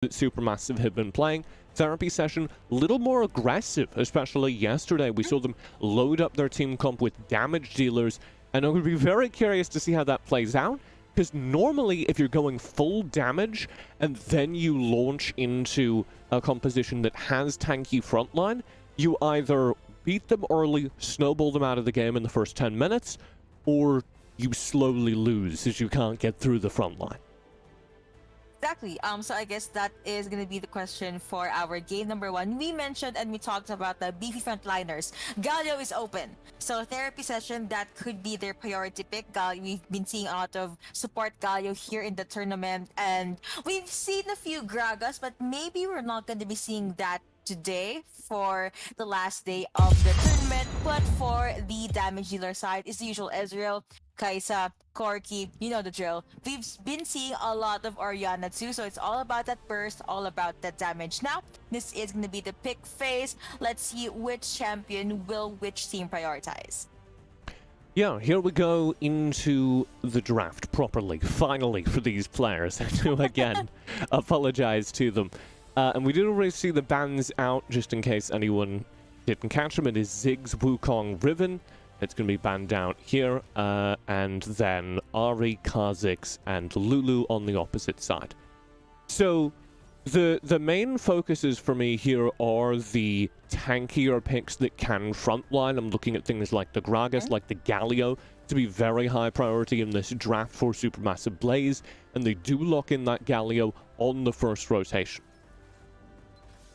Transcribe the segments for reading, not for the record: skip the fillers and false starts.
that Supermassive have been playing. Therapy session, a little more aggressive, especially yesterday. We saw them load up their team comp with damage dealers, and I'm going to be very curious to see how that plays out, because normally if you're going full damage and then you launch into a composition that has tanky frontline, you either beat them early, snowball them out of the game in the first 10 minutes, or you slowly lose as you can't get through the frontline. Exactly. So I guess that is going to be the question for our game number 1. We mentioned and we talked about the beefy frontliners. Galio is open. So therapy session, that could be their priority pick. We've been seeing a lot of support Galio here in the tournament. And we've seen a few Gragas, but maybe we're not going to be seeing that today for the last day of the tournament. But for the damage dealer side, is the usual Ezreal, Kaisa, Corki, you know the drill. We've been seeing a lot of Orianna too, so it's all about that burst, all about that damage. Now, this is going to be the pick phase. Let's see which champion will which team prioritize. Yeah, here we go into the draft properly, finally, for these players. I do again apologize to them. And we did already see the bans out, just in case anyone didn't catch them. It is Ziggs, Wukong, Riven. It's going to be banned out here, and then Ari, Kha'Zix, and Lulu on the opposite side. So, the main focuses for me here are the tankier picks that can frontline. I'm looking at things like the Gragas, like the Galio, to be very high priority in this draft for Supermassive Blaze, and they do lock in that Galio on the first rotation.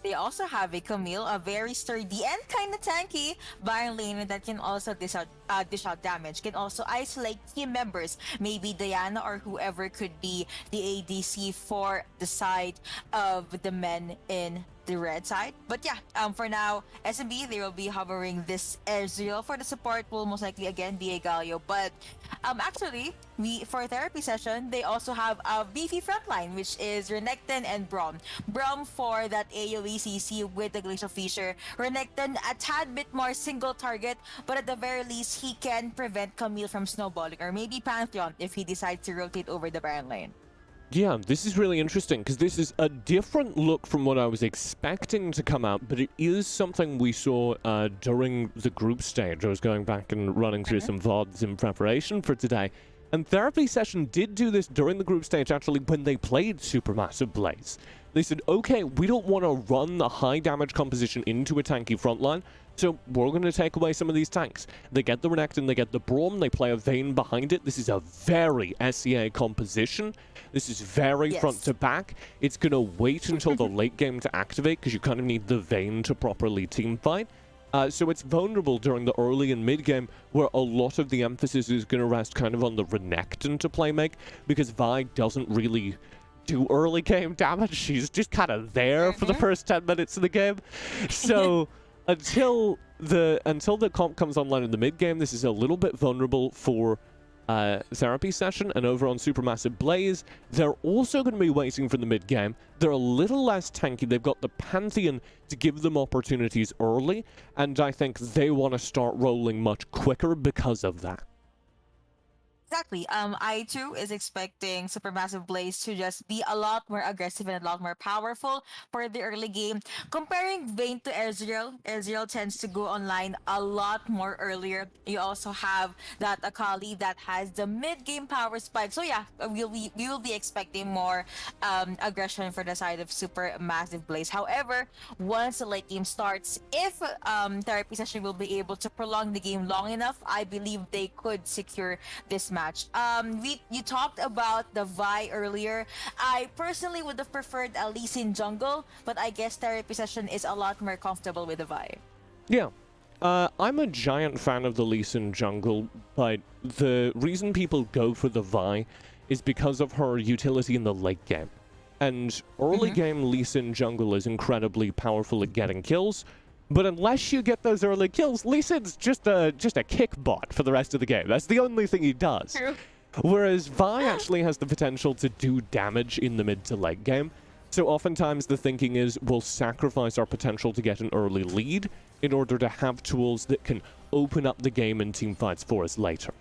They also have a Camille, a very sturdy and kind of tanky Byron laner that can also dish out damage, can also isolate team members, maybe Diana or whoever could be the ADC for the side of the men in the red side. But yeah, for now, SMB, they will be hovering this Ezreal. For the support, will most likely again be a Galio. But actually, for therapy session, they also have a beefy frontline, which is Renekton and Braum. Braum for that AoE CC with the Glacial Fissure. Renekton a tad bit more single target, but at the very least, he can prevent Camille from snowballing, or maybe Pantheon if he decides to rotate over the Baron lane. Yeah, this is really interesting, because this is a different look from what I was expecting to come out, but it is something we saw during the group stage. I was going back and running through some VODs in preparation for today, and Therapy Session did do this during the group stage, actually, when they played Supermassive Blaze. They said, okay, we don't want to run the high damage composition into a tanky frontline, so we're going to take away some of these tanks. They get the Renekton, they get the Braum, they play a Vayne behind it. This is a very SEA composition. This is very front to back. It's going to wait until the late game to activate, because you kind of need the Vayne to properly teamfight. So it's vulnerable during the early and mid game, where a lot of the emphasis is going to rest kind of on the Renekton to play make, because Vi doesn't really do early game damage. She's just kind of there for the first 10 minutes of the game. So until the comp comes online in the mid game, this is a little bit vulnerable for Therapy Session. And over on Supermassive Blaze, they're also going to be waiting for the mid game. They're a little less tanky. They've got the Pantheon to give them opportunities early, and I think they want to start rolling much quicker because of that. Exactly. I too is expecting Supermassive Blaze to just be a lot more aggressive and a lot more powerful for the early game. Comparing Vayne to Ezreal, Ezreal tends to go online a lot more earlier. You also have that Akali that has the mid-game power spike. So yeah, we will be expecting more aggression for the side of Supermassive Blaze. However, once the late game starts, if Therapy Session will be able to prolong the game long enough, I believe they could secure this match. You talked about the Vi earlier. I personally would have preferred a Lee Sin jungle, but I guess Therapy Session is a lot more comfortable with the Vi. Yeah. I'm a giant fan of the Lee Sin jungle, but the reason people go for the Vi is because of her utility in the late game. And early game Lee Sin jungle is incredibly powerful at getting kills, but unless you get those early kills, Lee Sin's just a kick bot for the rest of the game. That's the only thing he does. True. Whereas Vi actually has the potential to do damage in the mid to late game. So oftentimes the thinking is we'll sacrifice our potential to get an early lead in order to have tools that can open up the game in team fights for us later.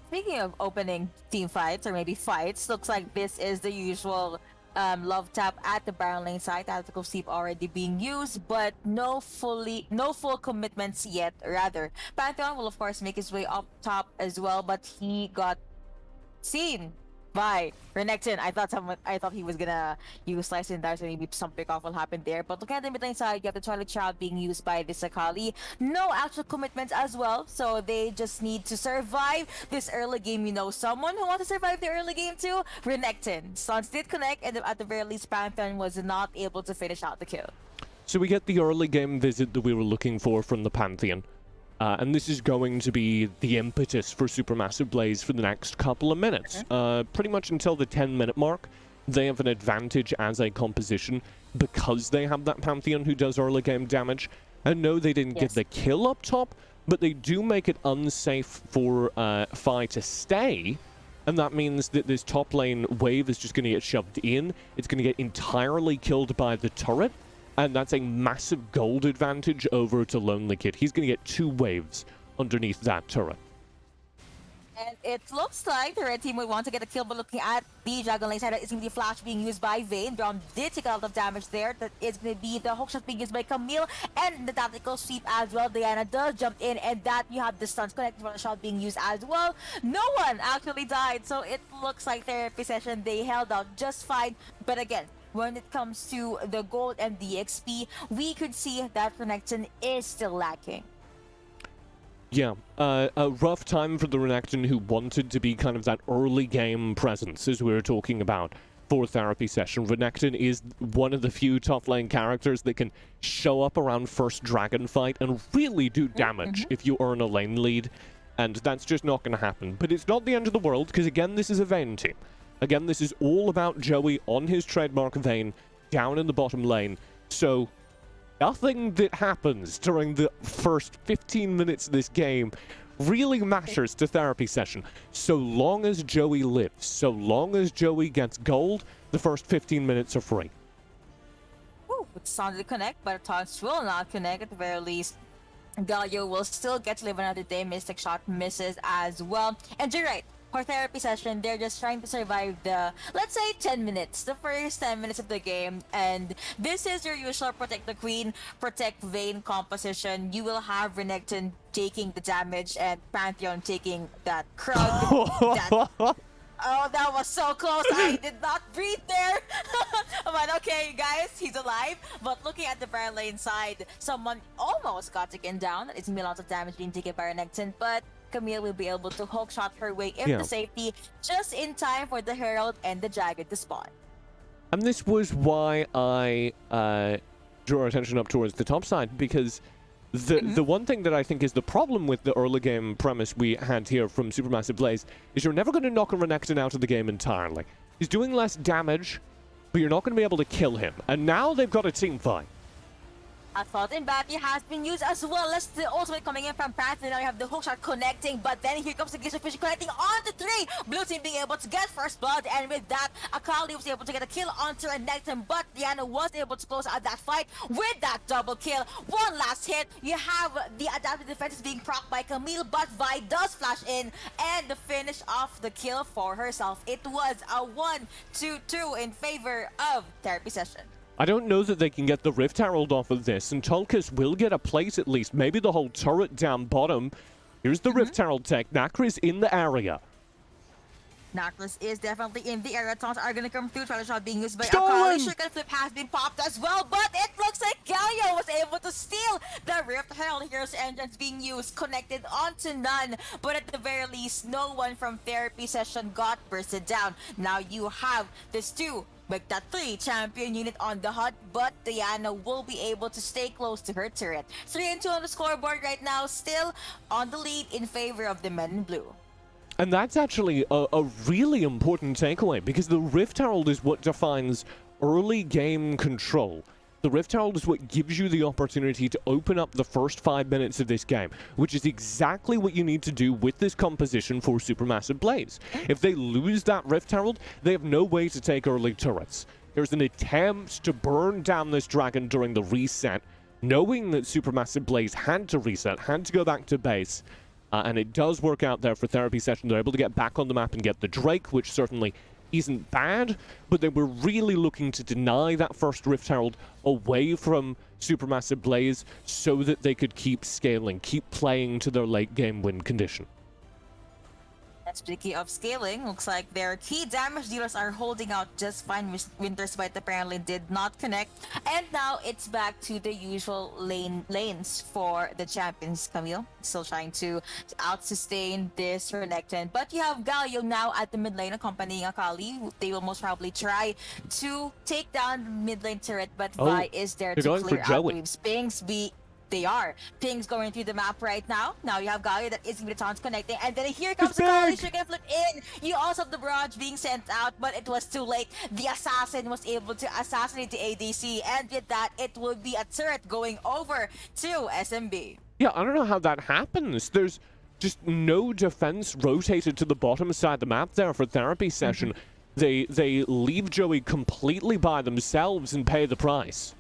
Speaking of opening team fights, or maybe fights, looks like this is the usual love tap at the Baron lane side. Tactical sweep already being used, but no full commitments yet. Rather, Pantheon will of course make his way up top as well, but he got seen by Renekton. I thought he was gonna use Slice and Dice, and maybe some pick off will happen there. But looking at the mid lane side, you have the Twilight Child being used by the Sakali. No actual commitments as well, so they just need to survive this early game. You know, someone who wants to survive the early game too, Renekton. Suns did connect, and at the very least, Pantheon was not able to finish out the kill. So we get the early game visit that we were looking for from the Pantheon. And this is going to be the impetus for Supermassive Blaze for the next couple of minutes. Pretty much until the 10-minute mark, they have an advantage as a composition because they have that Pantheon who does early game damage. And no, they didn't get the kill up top, but they do make it unsafe for Fi to stay. And that means that this top lane wave is just going to get shoved in. It's going to get entirely killed by the turret. And that's a massive gold advantage over to Lonely Kid. He's going to get 2 waves underneath that turret. And it looks like the red team would want to get a kill, but looking at the Dragon Lane side, it's going to be Flash being used by Vayne. Brown did take a lot of damage there. That is going to be the hookshot being used by Camille, and the tactical sweep as well. Diana does jump in, and that you have the stuns connected for the shot being used as well. No one actually died, so it looks like therapy session, they held out just fine. But again, when it comes to the gold and the XP, we could see that Renekton is still lacking. Yeah, a rough time for the Renekton who wanted to be kind of that early game presence, as we were talking about for therapy session. Renekton is one of the few top lane characters that can show up around first dragon fight and really do damage if you earn a lane lead, and that's just not going to happen. But it's not the end of the world, because again, this is a Vayne team. Again, this is all about Joey on his trademark Vayne, down in the bottom lane. So, nothing that happens during the first 15 minutes of this game really matters to therapy session. So long as Joey lives, so long as Joey gets gold, the first 15 minutes are free. Ooh, it sounded to connect, but Taunts will not connect at the very least. Galio will still get to live another day. Mystic Shot misses as well. And you're right. For therapy session, they're just trying to survive the, let's say, 10 minutes, the first 10 minutes of the game. And this is your usual protect the queen, protect Vayne composition. You will have Renekton taking the damage and Pantheon taking that crowd. Oh, that was so close. I did not breathe there. But okay, guys, he's alive. But looking at the Baron lane side, someone almost got taken down. It's a lot of damage being taken by Renekton, but Camille will be able to hook shot her way into safety just in time for the Herald and the Dragon to spawn. And this was why I drew our attention up towards the top side, because the one thing that I think is the problem with the early game premise we had here from Supermassive Blaze is you're never going to knock a Renekton out of the game entirely. He's doing less damage, but you're not going to be able to kill him. And now they've got a team fight. Assault in Batty has been used as well as the ultimate coming in from Pantheon. Now you have the hookshot connecting, but then here comes the Gizzard Fish connecting onto 3. Blue team being able to get first blood, and with that, Akali was able to get a kill onto Renekton, but Diana was able to close out that fight with that double kill. One last hit. You have the adaptive defenses being procced by Camille, but Vi does flash in and the finish off the kill for herself. It was a 1-2-2 in favor of therapy session. I don't know that they can get the Rift Herald off of this, and Tulkas will get a place at least, maybe the whole turret down bottom. Here's the Rift Herald tech. Nakris in the area. Nakris is definitely in the area. Taunts are gonna come through. Trial shot being used by Akali. Shuriken flip has been popped as well, but it looks like Galio was able to steal the Rift Herald. Hero's Entrance being used, connected onto none, but at the very least, no one from therapy session got bursted down. Now you have this 2. With that 3 champion unit on the hut, but Diana will be able to stay close to her turret. 3-2 on the scoreboard right now, still on the lead in favor of the men in blue. And that's actually a really important takeaway, because the Rift Herald is what defines early game control. The Rift Herald is what gives you the opportunity to open up the first 5 minutes of this game, which is exactly what you need to do with this composition for Supermassive Blaze. If they lose that Rift Herald, they have no way to take early turrets. There's an attempt to burn down this dragon during the reset, knowing that Supermassive Blaze had to reset, had to go back to base, and it does work out there for therapy session. They're able to get back on the map and get the Drake, which certainly isn't bad, but they were really looking to deny that first Rift Herald away from Supermassive Blaze so that they could keep scaling, keep playing to their late game win condition. And speaking of scaling, looks like their key damage dealers are holding out just fine. Winter's Bite apparently did not connect. And now it's back to the usual lanes for the champions, Camille. Still trying to out-sustain this Renekton. But you have Galio now at the mid lane accompanying Akali. They will most probably try to take down the mid lane turret, but Vi is there to clear out waves. They are. Ping's going through the map right now. Now you have Galio that is going to taunt connecting. And then here comes Akali. She can flip in. You also have the barrage being sent out, but it was too late. The assassin was able to assassinate the ADC. And with that, it will be a turret going over to SMB. Yeah, I don't know how that happens. There's just no defense rotated to the bottom side of the map there for therapy session. They leave Joey completely by themselves and pay the price.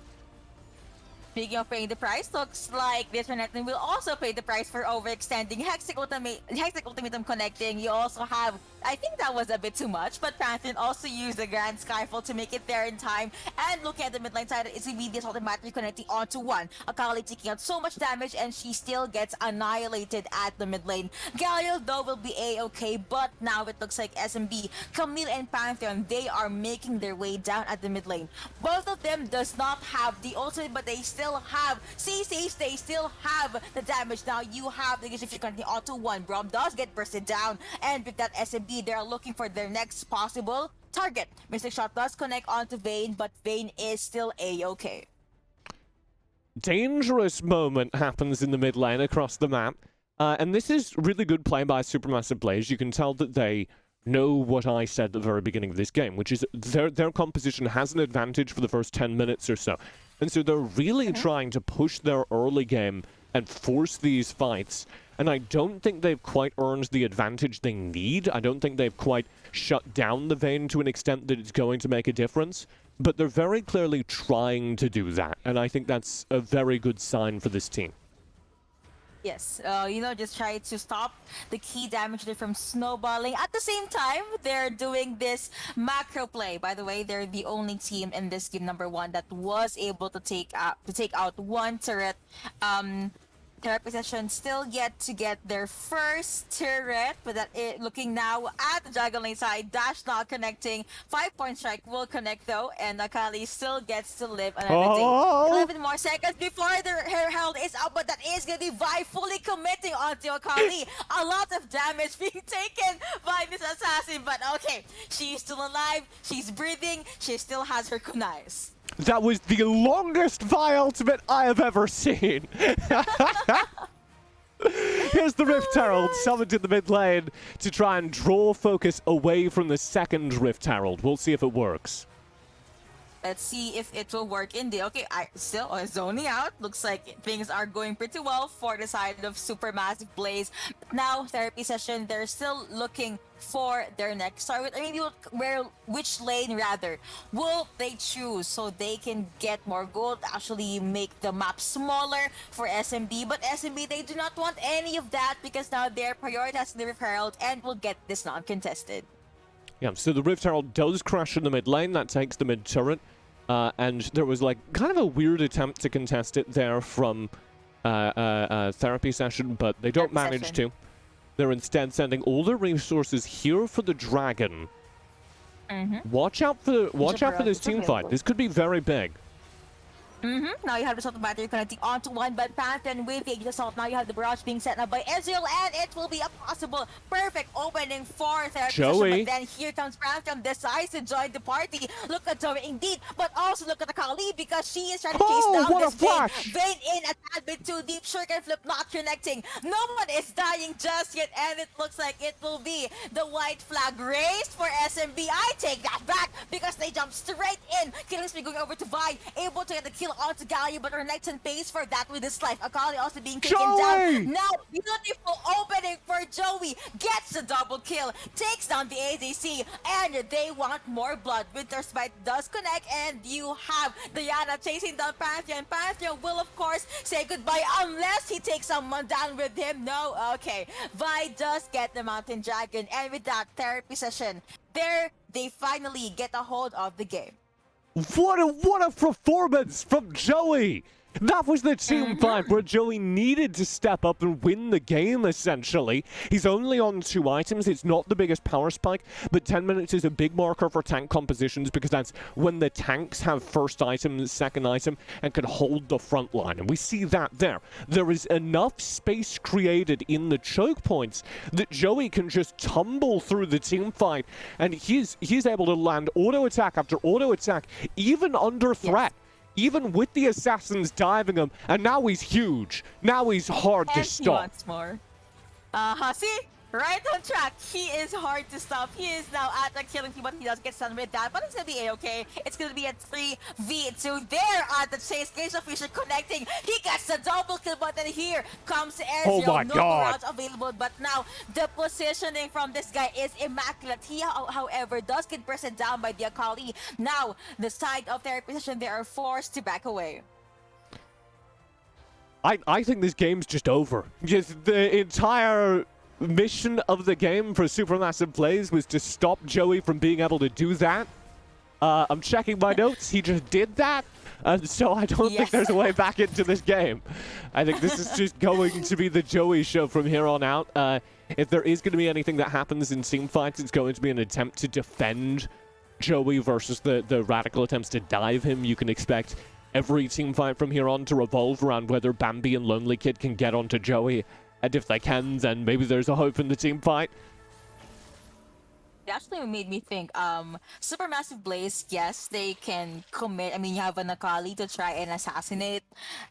Speaking of paying the price, looks like this Renekton will also pay the price for overextending Hextech Ultimatum connecting. You also have, I think that was a bit too much, but Pantheon also used the Grand Skyfall to make it there in time. And looking at the midline side, it's immediate automatically connecting onto one. Akali taking out so much damage and she still gets annihilated at the mid lane. Galio though will be a-okay, but now it looks like SMB, Camille and Pantheon, they are making their way down at the mid lane. Both of them does not have the ultimate, but they still have CCs, they still have the damage. Now you have the if you continue onto one, Brom does get bursted down, and with that SMB, they're looking for their next possible target. Mystic Shot does connect onto Vayne, but Vayne is still a-okay. Dangerous moment happens in the mid lane across the map, and this is really good play by Supermassive Blaze. You can tell that they know what I said at the very beginning of this game, which is their composition has an advantage for the first 10 minutes or so. And so they're really trying to push their early game and force these fights. And I don't think they've quite earned the advantage they need. I don't think they've quite shut down the Vayne to an extent that it's going to make a difference. But they're very clearly trying to do that. And I think that's a very good sign for this team. Yes, just try to stop the key damage there from snowballing. At the same time, they're doing this macro play. By the way, they're the only team in this game, number one, that was able to take out one turret. Therapy session still yet to get their first turret, but looking now at the Dragon Lane side, Dash not connecting. 5-point strike will connect though, and Akali still gets to live another day. 11 more seconds before her herald is up, but that is gonna be Vi fully committing onto Akali. A lot of damage being taken by this assassin, but okay, she's still alive, she's breathing, she still has her kunais. That was the longest Vi ultimate I have ever seen. Here's the Rift Herald summoned in the mid lane to try and draw focus away from the second Rift Herald. We'll see if it works. Let's see if it will work indeed. Okay, I still zoning out. Looks like things are going pretty well for the side of Supermassive Blaze. Now, therapy session, they're still looking for their next target. I mean, which lane rather will they choose so they can get more gold, actually make the map smaller for SMB. But SMB, they do not want any of that because now they're prioritizing the Rift Herald and will get this non-contested. Yeah, so the Rift Herald does crash in the mid lane. That takes the mid turret. And there was like kind of a weird attempt to contest it there from therapy session, but they don't manage to. They're instead sending all their resources here for the dragon. Watch out for this team fight. This could be very big. Now you have the automatic connecting onto one, but Pantheon with the Aegis Assault. Now you have the barrage being set up by Ezreal, and it will be a possible perfect opening for therapy session. But then here comes Pantheon, decides to join the party. Look at Joey indeed, but also look at Akali because she is trying to chase down this Vayne. Vayne in a tad bit too deep. Shuriken flip not connecting. No one is dying just yet, and it looks like it will be the white flag raised for SMB. I take that back because they jump straight in. Killing spree going over to Vi, able to get the kill onto Galio, but Renekton pays for that with his life. Akali also being taken down. Now, beautiful opening for Joey. Gets the double kill. Takes down the ADC. And they want more blood. Winter's Bite does connect. And you have Diana chasing down Pantheon. Pantheon will, of course, say goodbye unless he takes someone down with him. No? Okay. Vi does get the Mountain Dragon. And with that, therapy session, there they finally get a hold of the game. What a performance from Joey! That was the team fight where Joey needed to step up and win the game, essentially. He's only on 2 items. It's not the biggest power spike, but 10 minutes is a big marker for tank compositions because that's when the tanks have first item, second item, and can hold the front line. And we see that there. There is enough space created in the choke points that Joey can just tumble through the team fight, and he's able to land auto attack after auto attack, even under threat. Yes. Even with the assassins diving him, and now he's huge. Now he's hard to stop. He wants more. See? Right on track. He is hard to stop. He is now at the killing team, but he does get stunned with that. But it's going to be A-okay. It's going to be a 3v2 there at the chase. Geisha Fisher connecting. He gets the double kill, but then here comes Ezreal. Oh my no God. rounds available, but now the positioning from this guy is immaculate. He, however, does get pressed down by the Akali. Now, the side of their position, they are forced to back away. I think this game's just over. Just the entire mission of the game for Supermassive Blaze was to stop Joey from being able to do that. I'm checking my notes. He just did that. So I don't think there's a way back into this game. I think this is just going to be the Joey show from here on out. If there is going to be anything that happens in team fights, it's going to be an attempt to defend Joey versus the radical attempts to dive him. You can expect every team fight from here on to revolve around whether Bambi and Lonely Kid can get onto Joey. And if they can, then maybe there's a hope in the team fight. It actually made me think, Supermassive Blaze, yes, they can commit. I mean, you have an Akali to try and assassinate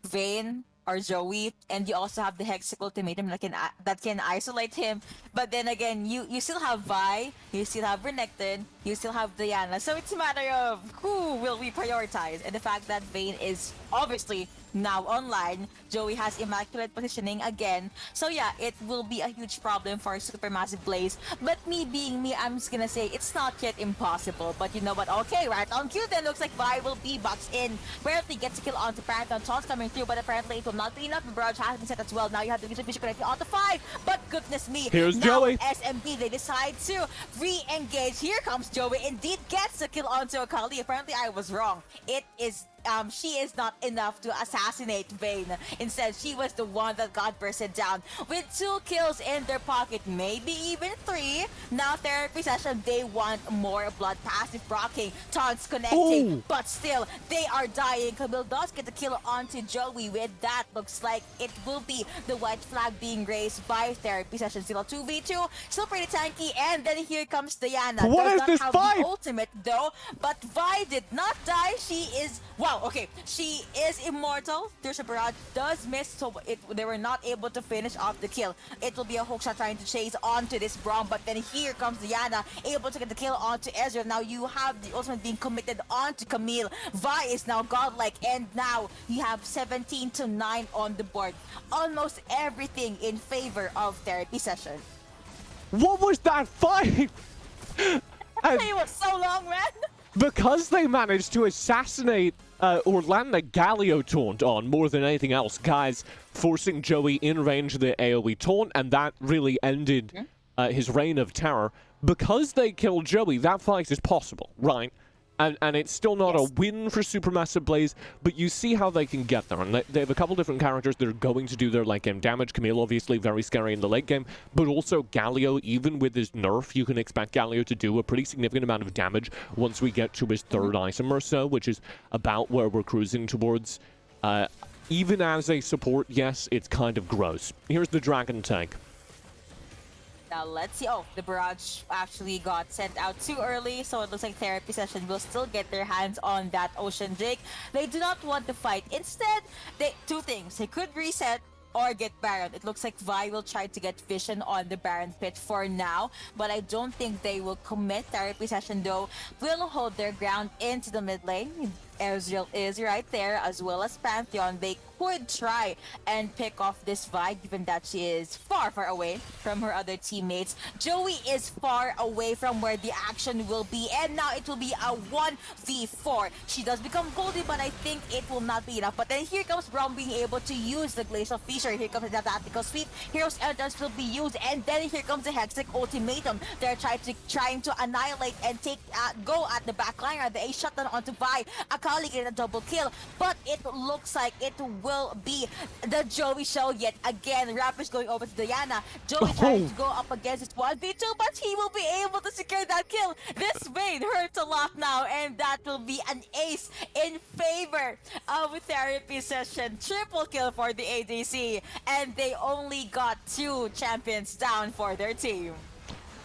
Vayne or Joey, and you also have the Hexic ultimatum that can isolate him. But then again, you still have Vi, you still have Renekton, you still have Diana. So it's a matter of who will we prioritize. And the fact that Vayne is obviously now online, Joey has immaculate positioning again. So yeah, it will be a huge problem for Supermassive Blaze. But me being me, I'm just gonna say it's not yet impossible. But you know what? Okay, right on cue then. Looks like Vi will be boxed in. Apparently gets a kill onto Paranton. Taunts coming through, but apparently it will not be enough. The barrage has been set as well. Now you have the Vision connected onto 5. But goodness me, here's now Joey. SMB, they decide to re-engage. Here comes Joey. Indeed gets a kill onto Akali. Apparently I was wrong. It is she is not enough to assassinate Vayne. Instead, she was the one that got bursted down with 2 kills in their pocket, maybe even 3. Now therapy session, they want more blood passive brocking, taunts connecting, but still they are dying. Camille does get the kill onto Joey. With that, looks like it will be the white flag being raised by therapy session. Still 2v2, still pretty tanky, and then here comes Diana. What does is not this have fight? the ultimate though, but Vi did not die. She is okay. She is immortal. There's a barrage does miss, so they were not able to finish off the kill. It will be a hookshot trying to chase onto this Braum, but then here comes Diana, able to get the kill onto Ezreal. Now you have the ultimate being committed onto Camille. Vi is now godlike, and now you have 17-9 on the board. Almost everything in favor of therapy session. What was that fight? It was so long, man. Because they managed to assassinate or land a Galio taunt on more than anything else, guys, forcing Joey in range of the AoE taunt, and that really ended his reign of terror. Because they killed Joey, that fight is possible, right? And it's still not a win for Supermassive Blaze, but you see how they can get there. And they have a couple different characters that are going to do their late game damage. Camille, obviously, very scary in the late game, but also Galio, even with his nerf, you can expect Galio to do a pretty significant amount of damage once we get to his 3rd item or so, which is about where we're cruising towards. Even as a support, yes, it's kind of gross. Here's the Dragon tank. Now let's see. Oh, the barrage actually got sent out too early, so it looks like therapy session will still get their hands on that Ocean Drake. They do not want to fight. Instead, two things. They could reset or get Baron. It looks like Vi will try to get vision on the Baron pit for now, but I don't think they will commit. Therapy session though will hold their ground into the mid lane. Ezreal is right there, as well as Pantheon. They could try and pick off this Vi, given that she is far, far away from her other teammates. Joey is far away from where the action will be, and now it will be a 1v4. She does become Goldie, but I think it will not be enough. But then here comes Braum being able to use the Glaze of Fisher. Here comes the tactical sweep. Hero's Entrance will be used, and then here comes the Hextech Ultimatum. They're trying to annihilate and go at the back line. The A shutdown onto Vi. Akali getting a double kill, but it looks like it will be the Joey show yet again. Rapids going over to Diana. Joey trying to go up against his 1v2, but he will be able to secure that kill. This Vayne hurts a lot now, and that will be an ace in favor of Therapy Session. Triple kill for the ADC, and they only got 2 champions down for their team.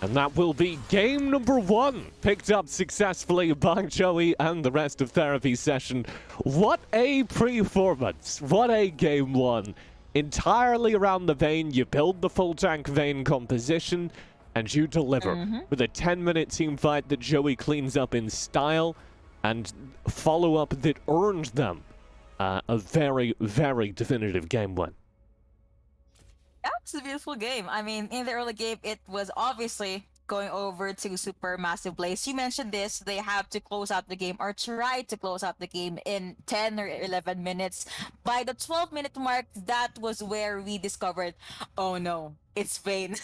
And that will be game number 1, picked up successfully by Joey and the rest of Therapy Session. What a performance! What a game 1. Entirely around the Vayne, you build the full tank Vayne composition, and you deliver with a 10-minute team fight that Joey cleans up in style, and follow-up that earned them a very, very definitive game 1. That was a beautiful game. I mean, in the early game, it was obviously going over to Supermassive Blaze. You mentioned this, they have to close out the game or try to close out the game in 10 or 11 minutes. By the 12-minute mark, that was where we discovered, oh no, it's Vayne.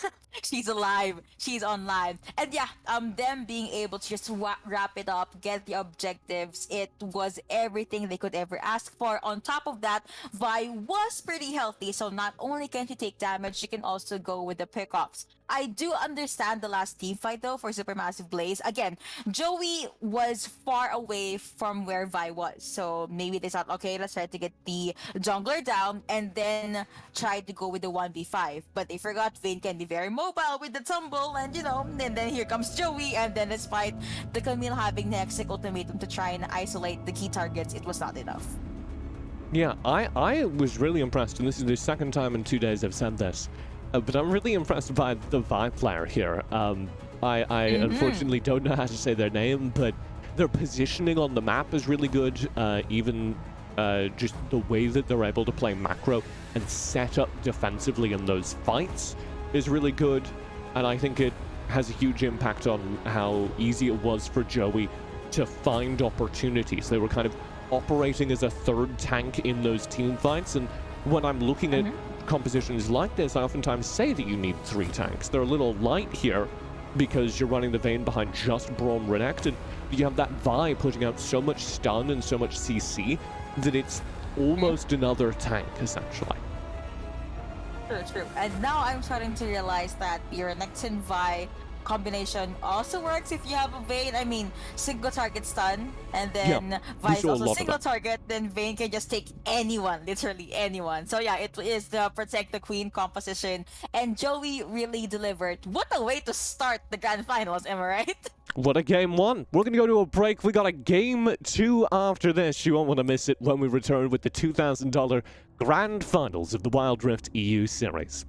She's alive. She's online. And yeah, them being able to just wrap it up, get the objectives, it was everything they could ever ask for. On top of that, Vi was pretty healthy, so not only can she take damage, she can also go with the pickoffs. I do understand the last team fight though for Supermassive Blaze. Again, Joey was far away from where Vi was, so maybe they thought, okay, let's try to get the jungler down and then try to go with the 1v5. But they forgot Vayne can be very mobile with the tumble, and and then here comes Joey, and then despite the Camille having the Hextech Ultimatum to try and isolate the key targets, it was not enough. Yeah, I was really impressed, and this is the second time in 2 days I've said this. But I'm really impressed by the Vi player here. I unfortunately don't know how to say their name, but their positioning on the map is really good. Even just the way that they're able to play macro and set up defensively in those fights is really good. And I think it has a huge impact on how easy it was for Joey to find opportunities. They were kind of operating as a third tank in those team fights. And when I'm looking at compositions like this, I oftentimes say that you need 3 tanks. They're a little light here because you're running the Vayne behind just Braum Renekton, but you have that Vi putting out so much stun and so much CC that it's almost another tank, essentially. True. And now I'm starting to realize that your Renekton Vi combination also works if you have a Vayne. I mean, single target stun, and then Vi is also single target, then Vayne can just take anyone, literally anyone. So yeah, it is the Protect the Queen composition, and Joey really delivered. What a way to start the Grand Finals, am I right? What a game 1. We're going to go to a break. We got a game 2 after this. You won't want to miss it when we return with the $2,000 Grand Finals of the Wild Rift EU Series.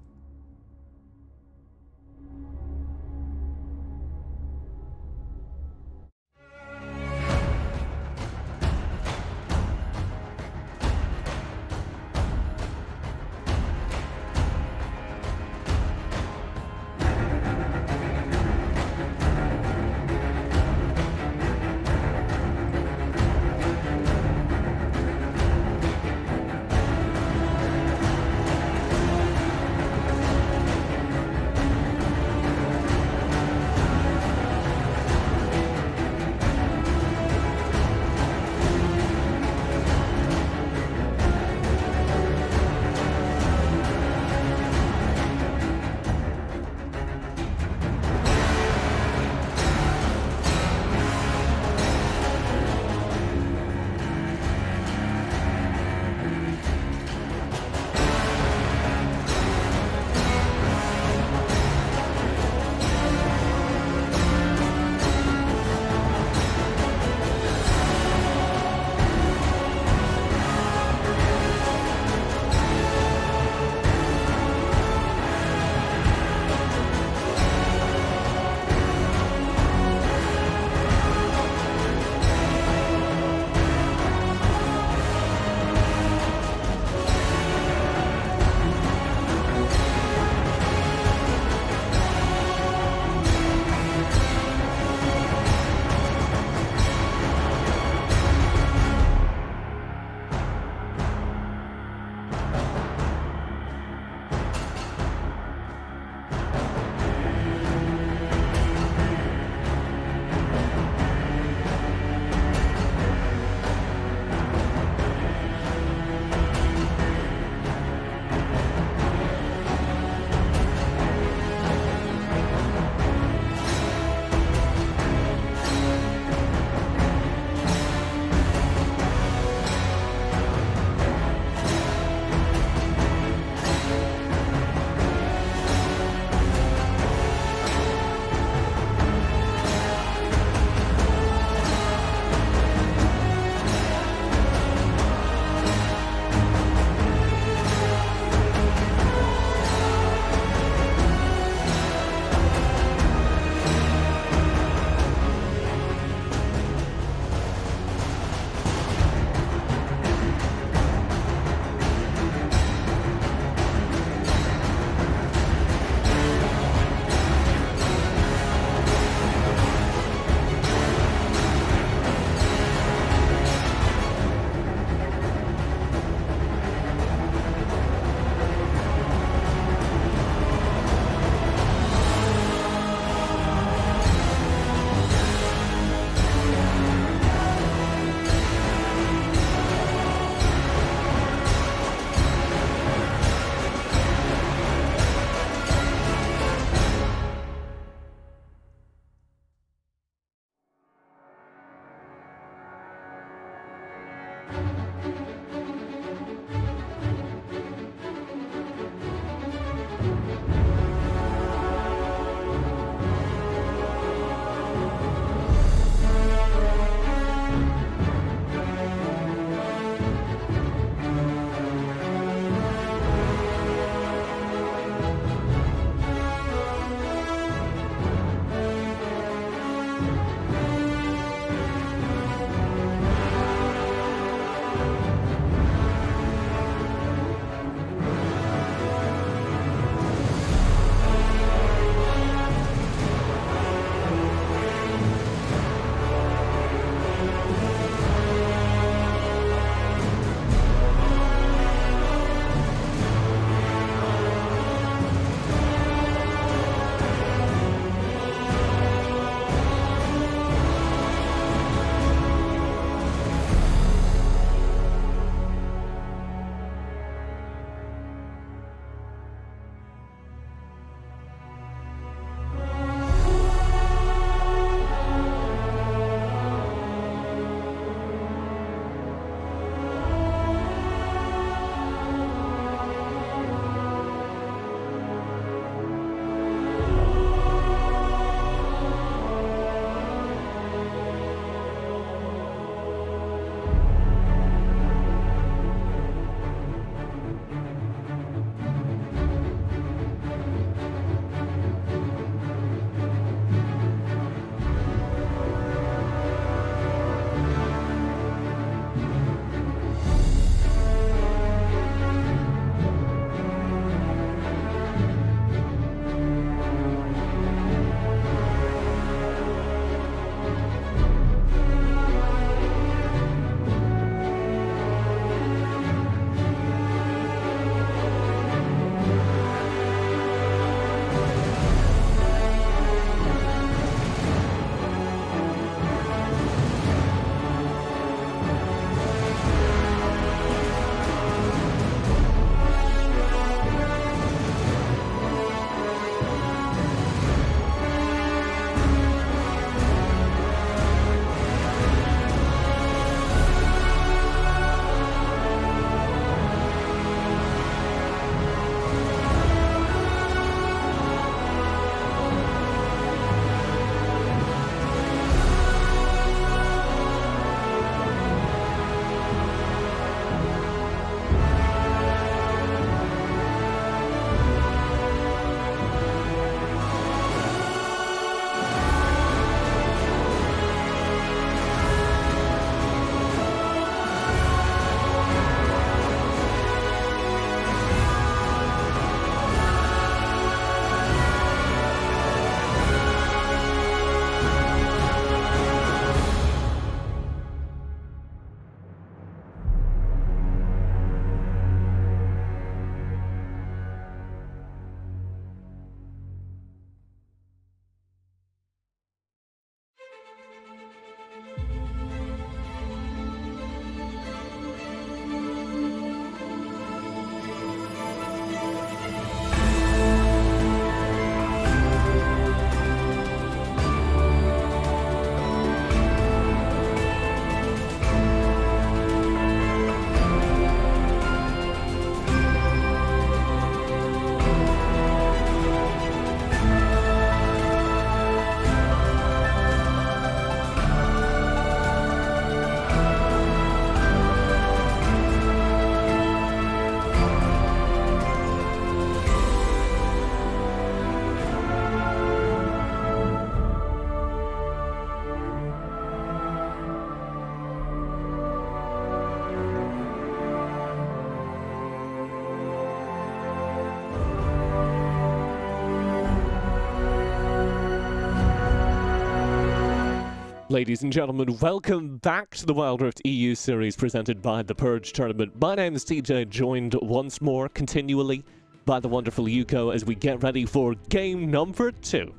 Ladies and gentlemen, welcome back to the Wild Rift EU series presented by the Purge tournament. My name is TJ, joined once more continually by the wonderful Yuko as we get ready for game number 2.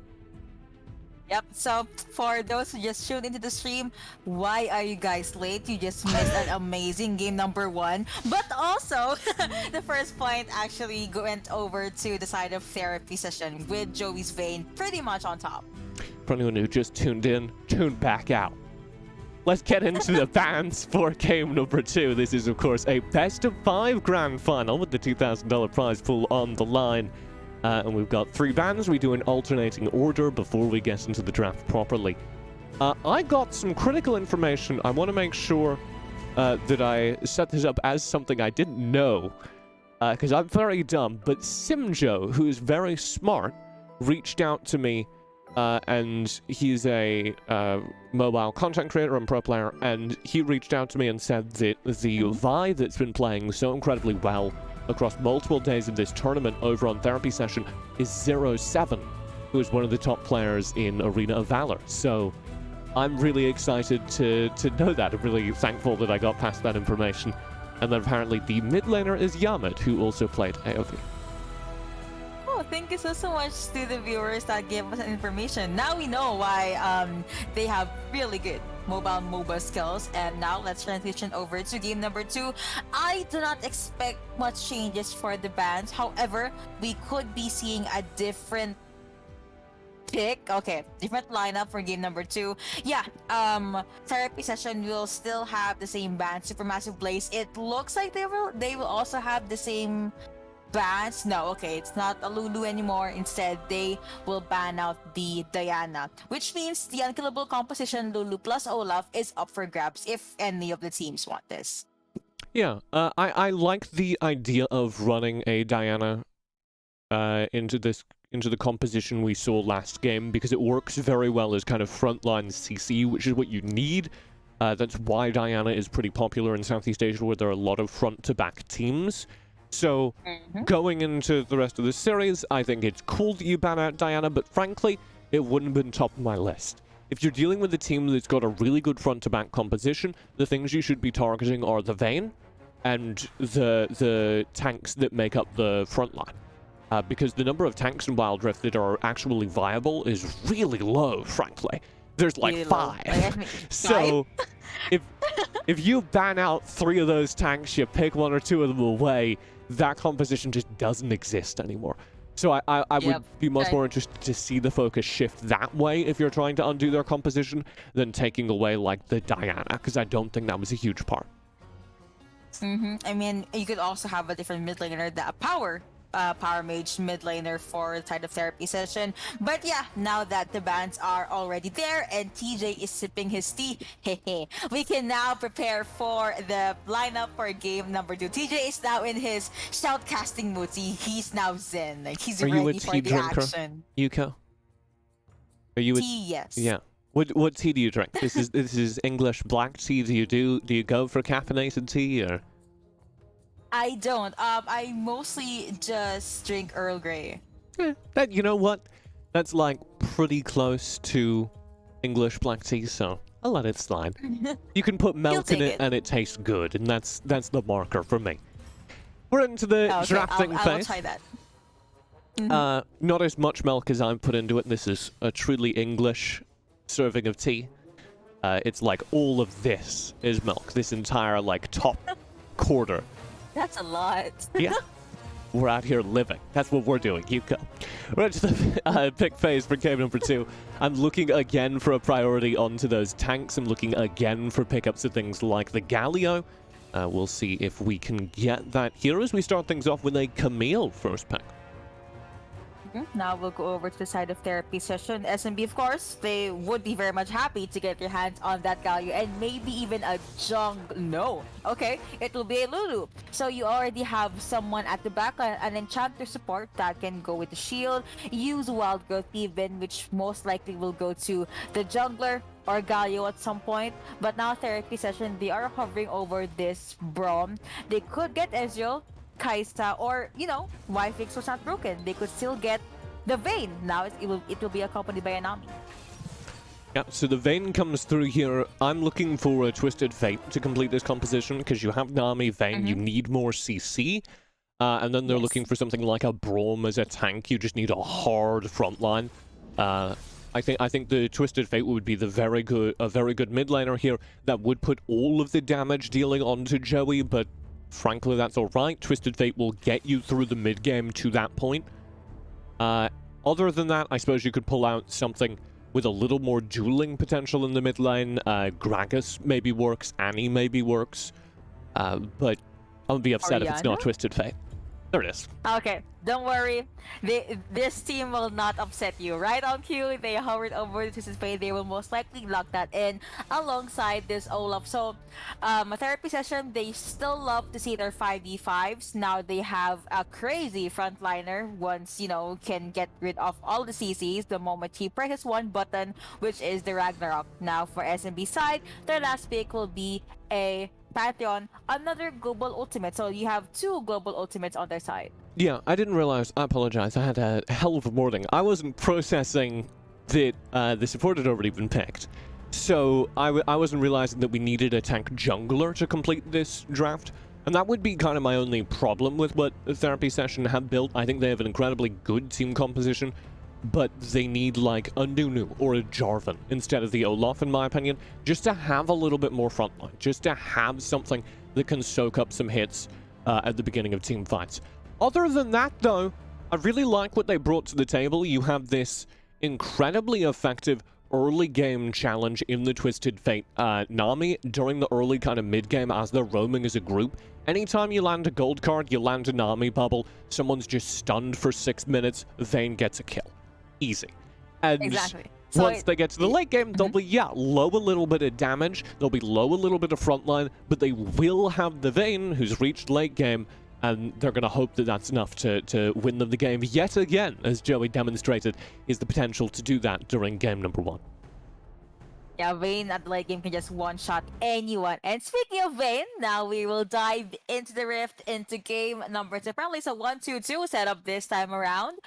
Yep, so for those who just tuned into the stream, why are you guys late? You just missed an amazing game number 1. But also, the first point actually went over to the side of therapy session with Joey's Vein pretty much on top. For anyone who just tuned in, tune back out. let's get into the bans for game number 2. This is, of course, a best of 5 grand final with the $2,000 prize pool on the line. And we've got 3 bans. We do an alternating order before we get into the draft properly. I got some critical information. I want to make sure that I set this up as something I didn't know, because I'm very dumb. But Simjo, who is very smart, reached out to me, and he's a mobile content creator and pro player, and he reached out to me and said that the Vi that's been playing so incredibly well across multiple days of this tournament over on Therapy Session is 07, who is one of the top players in Arena of Valor. So I'm really excited to know that. I'm really thankful that I got past that information. And then apparently the mid laner is Yamit, who also played AoV. Oh, thank you so much to the viewers that gave us information. Now we know why they have really good mobile MOBA skills. And now let's transition over to game number 2. I do not expect much changes for the bans. However, we could be seeing a different different lineup for game number 2. Yeah, Therapy Session will still have the same ban, Supermassive Blaze. It looks like they will also have the same bans. No, okay, it's not a Lulu anymore. Instead, they will ban out the Diana, which means the unkillable composition Lulu plus Olaf is up for grabs if any of the teams want this. Yeah, I like the idea of running a Diana into the composition we saw last game, because it works very well as kind of frontline CC, which is what you need. That's why Diana is pretty popular in Southeast Asia, where there are a lot of front-to-back teams. So, going into the rest of the series, I think it's cool that you ban out Diana, but frankly, it wouldn't have been top of my list. If you're dealing with a team that's got a really good front-to-back composition, the things you should be targeting are the Vayne and the tanks that make up the front line. Because the number of tanks in Wild Rift that are actually viable is really low, frankly. There's like really 5. So, if you ban out 3 of those tanks, you pick 1 or 2 of them away, that composition just doesn't exist anymore. So I would be much more interested to see the focus shift that way if you're trying to undo their composition than taking away like the Diana, because I don't think that was a huge part. I mean, you could also have a different mid laner, a power mage mid laner for the side of Therapy Session. But yeah, now that the bans are already there and TJ is sipping his tea, we can now prepare for the lineup for game number 2. TJ is now in his shoutcasting mood. He's now zen. Like, he's ready for the action. Yuko? Are you tea? Yes. Yeah. What tea do you drink? This is English black tea. Do you go for caffeinated tea, or? I don't. I mostly just drink Earl Grey. That, you know what? That's like pretty close to English black tea, so I'll let it slide. You can put milk in it and it tastes good, and that's the marker for me. We're into the drafting phase. I'll try that. Not as much milk as I've put into it. This is a truly English serving of tea. It's like all of this is milk. This entire like top quarter. That's a lot. Yeah. We're out here living. That's what we're doing. You go. We're into the pick phase for game number 2. I'm looking again for a priority onto those tanks. I'm looking again for pickups of things like the Galio. We'll see if we can get that here as we start things off with a Camille first pick. Now we'll go over to the side of Therapy Session. SMB, of course, they would be very much happy to get their hands on that Galio and maybe even a jungle. No, okay, it will be a Lulu. So you already have someone at the back, an enchanter support that can go with the shield, use Wild Growth even, which most likely will go to the jungler or Galio at some point. But now Therapy Session, they are hovering over this Braum. They could get Ezreal, Kaisa, or, you know, why Fix was not broken. They could still get the Vayne. Now it will be accompanied by a Nami. Yeah, so the Vayne comes through here. I'm looking for a Twisted Fate to complete this composition, because you have Nami, Vayne, you need more CC. And then they're looking for something like a Braum as a tank. You just need a hard front line. I think the Twisted Fate would be a very good mid laner here that would put all of the damage dealing onto Joey, but frankly, that's alright. Twisted Fate will get you through the mid-game to that point. Other than that, I suppose you could pull out something with a little more dueling potential in the mid lane. Gragas maybe works, Annie maybe works, but I'll be upset if it's not Oriana? Twisted Fate. There it is. Okay, don't worry. This team will not upset you. Right on cue, they hovered over the Twisted Fate. They will most likely lock that in alongside this Olaf. So, a therapy session, they still love to see their 5v5s. Now they have a crazy frontliner once, can get rid of all the CCs the moment he presses one button, which is the Ragnarok. Now for SMB side, their last pick will be a Pantheon, another global ultimate. So you have two global ultimates on their side. Yeah, I didn't realize. I apologize. I had a hell of a morning. I wasn't processing that the support had already been picked. So I wasn't realizing that we needed a tank jungler to complete this draft. And that would be kind of my only problem with what the therapy session have built. I think they have an incredibly good team composition, but they need like a Nunu or a Jarvan instead of the Olaf, in my opinion, just to have a little bit more frontline, just to have something that can soak up some hits at the beginning of team fights. Other than that, though, I really like what they brought to the table. You have this incredibly effective early game challenge in the Twisted Fate Nami during the early kind of mid game as they're roaming as a group. Anytime you land a gold card, you land a Nami bubble, someone's just stunned for 6 minutes, Vayne gets a kill. Easy. And Exactly. once they get to the late game, they'll be, low a little bit of damage, they'll be low a little bit of frontline, but they will have the Vayne who's reached late game, and they're going to hope that that's enough to win them the game yet again, as Joey demonstrated, is the potential to do that during game number 1. Yeah, Vayne at the late game can just one-shot anyone. And speaking of Vayne, now we will dive into the Rift into game number 2. Apparently it's a 1-2-2 setup this time around.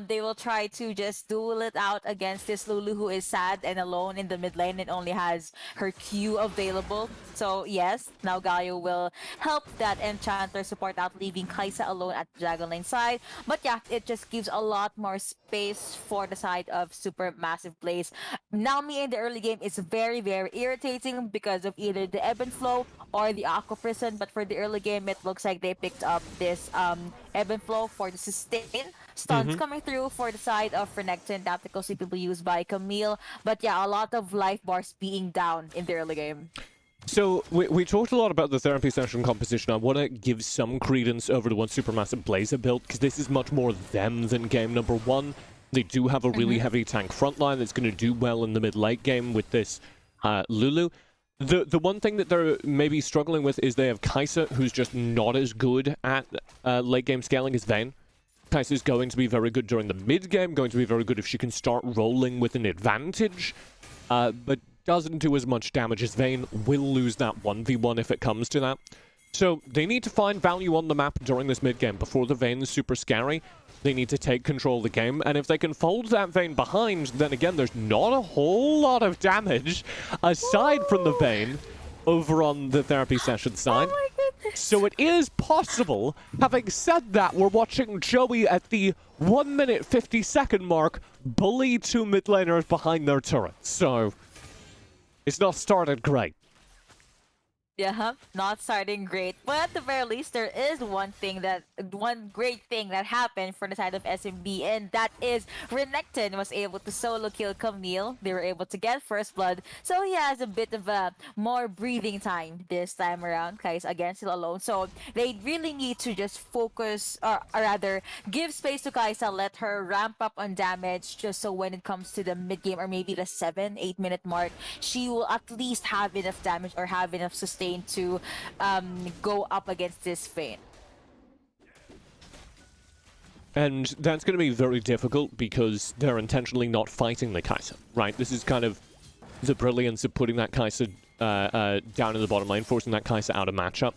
They will try to just duel it out against this Lulu who is sad and alone in the mid lane and only has her Q available. So yes, now Galio will help that Enchanter support out, leaving Kaisa alone at the Dragon Lane side. But yeah, it just gives a lot more space for the side of super massive plays. Nami in the early game is very, very irritating because of either the ebb and flow or the aqua prison. But for the early game, it looks like they picked up this ebb and flow for the sustain. Stuns coming through for the side of Renekton. Tactical CPB used by Camille. But yeah, a lot of life bars being down in the early game. So, we talked a lot about the therapy session composition. I want to give some credence over to what Supermassive Blazer built, because this is much more them than game number 1. They do have a really heavy tank frontline that's going to do well in the mid-late game with this Lulu. The one thing that they're maybe struggling with is they have Kaisa, who's just not as good at late-game scaling as Vayne. Kaisa's going to be very good during the mid-game, going to be very good if she can start rolling with an advantage, but doesn't do as much damage as Vayne, will lose that 1v1 if it comes to that. So they need to find value on the map during this mid-game. Before the Vayne is super scary, they need to take control of the game, and if they can fold that Vayne behind, then again, there's not a whole lot of damage aside from the Vayne over on the therapy session side. Oh my goodness. So it is possible. Having said that, we're watching Joey at the 1 minute 50 second mark bully 2 mid laners behind their turrets. So it's not started great. Yeah, not starting great. But at the very least, there is one great thing that happened for the side of SMB, and that is Renekton was able to solo kill Camille. They were able to get first blood, so he has a bit of a more breathing time this time around. Guys, again, still alone, so they really need to just focus, or rather, give space to Kaisa, let her ramp up on damage, just so when it comes to the mid game or maybe the 7-8 minute mark, she will at least have enough damage or have enough sustain to go up against this Vayne. And that's going to be very difficult because they're intentionally not fighting the Kaisa, right? This is kind of the brilliance of putting that Kaisa down in the bottom lane, forcing that Kaisa out of matchup.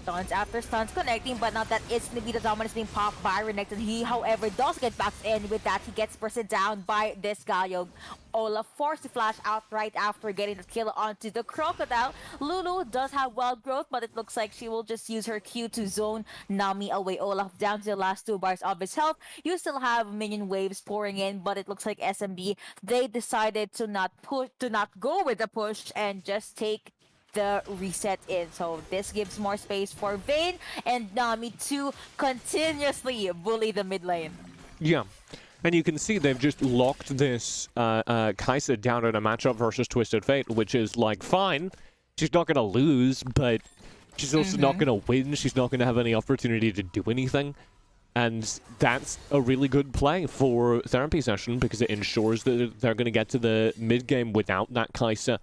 Stuns after stuns connecting, but not that it's gonna be the dominance being popped by Renekton. He, however, does get back in. With that, he gets bursted down by this Galio. Olaf forced to flash out right after getting the kill onto the Crocodile. Lulu does have wild growth, but it looks like she will just use her Q to zone Nami away. Olaf down to the last 2 bars of his health. You still have minion waves pouring in, but it looks like SMB, they decided to not go with the push and just take the reset in. So this gives more space for Vayne and Nami to continuously bully the mid lane. Yeah. And you can see they've just locked this Kai'Sa down in a matchup versus Twisted Fate, which is like, fine. She's not going to lose, but she's also not going to win. She's not going to have any opportunity to do anything. And that's a really good play for Therapy Session because it ensures that they're going to get to the mid-game without that Kai'Sa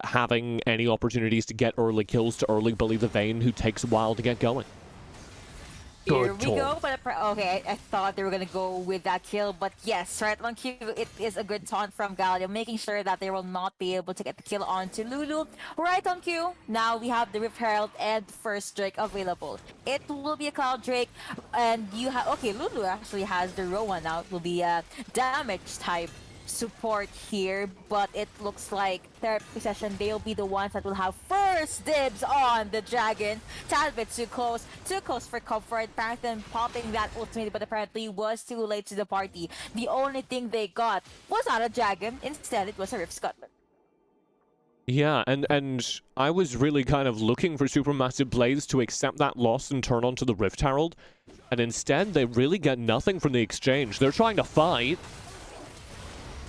having any opportunities to get early kills to early bully the Vayne, who takes a while to get going. Here we go, but okay, I thought they were gonna go with that kill, but yes, right on cue, it is a good taunt from Galio, making sure that they will not be able to get the kill onto Lulu. Right on cue, now we have the Rift Herald and first Drake available. It will be a Cloud Drake, and you have, okay, Lulu actually has the Rowan now. It will be a damage type support here, but it looks like Therapy Session, they'll be the ones that will have first dibs on the dragon. Tad bit too close for comfort. Pankton popping that ultimate, but apparently was too late to the party. The only thing they got was not a dragon, instead it was a Rift Scuttler. Yeah, and I was really kind of looking for Supermassive Blaze to accept that loss and turn onto the Rift Herald, and instead they really get nothing from the exchange. They're trying to fight.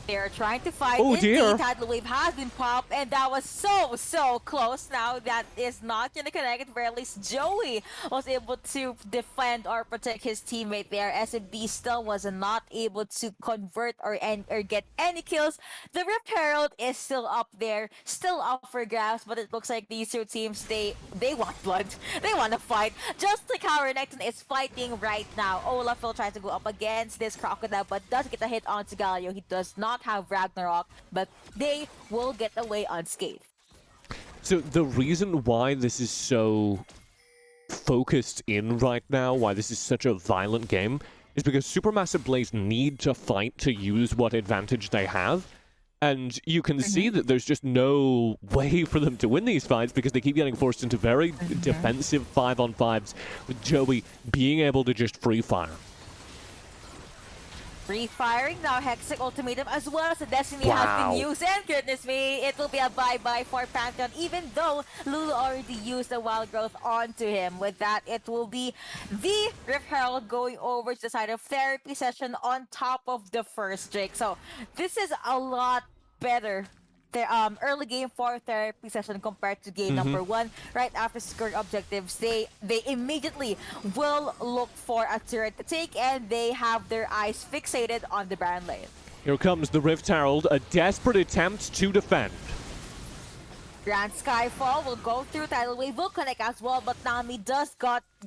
They're trying to fight. Oh dear! Tidal Wave has been popped, and that was so close. Now that is not gonna connect. Where at least Joey was able to defend or protect his teammate there. SMB still was not able to convert or get any kills. The Rift Herald is still up there, still up for grabs, but it looks like these two teams, they want blood. They want to fight, just like how Renekton is fighting right now. Olaf will try to go up against this Crocodile, but does get a hit onto Galio. He does not have Ragnarok, but they will get away unscathed. So the reason why this is so focused in right now, why this is such a violent game, is because Supermassive Blaze need to fight to use what advantage they have. And you can see that there's just no way for them to win these fights because they keep getting forced into very defensive 5-on-5s, with Joey being able to just free fire. Free firing now, Hexic Ultimatum as well as the Destiny has been used, and goodness me, it will be a bye-bye for Pantheon, even though Lulu already used the Wild Growth onto him. With that, it will be the Rift Herald going over to the side of Therapy Session on top of the first Drake. So this is a lot better. The early game for Therapy Session compared to game number 1. Right after securing objectives, they immediately will look for a turret to take, and they have their eyes fixated on the Baron lane. Here comes the Rift Herald, a desperate attempt to defend. Grand Skyfall will go through, Tidal Wave will connect as well, but Nami does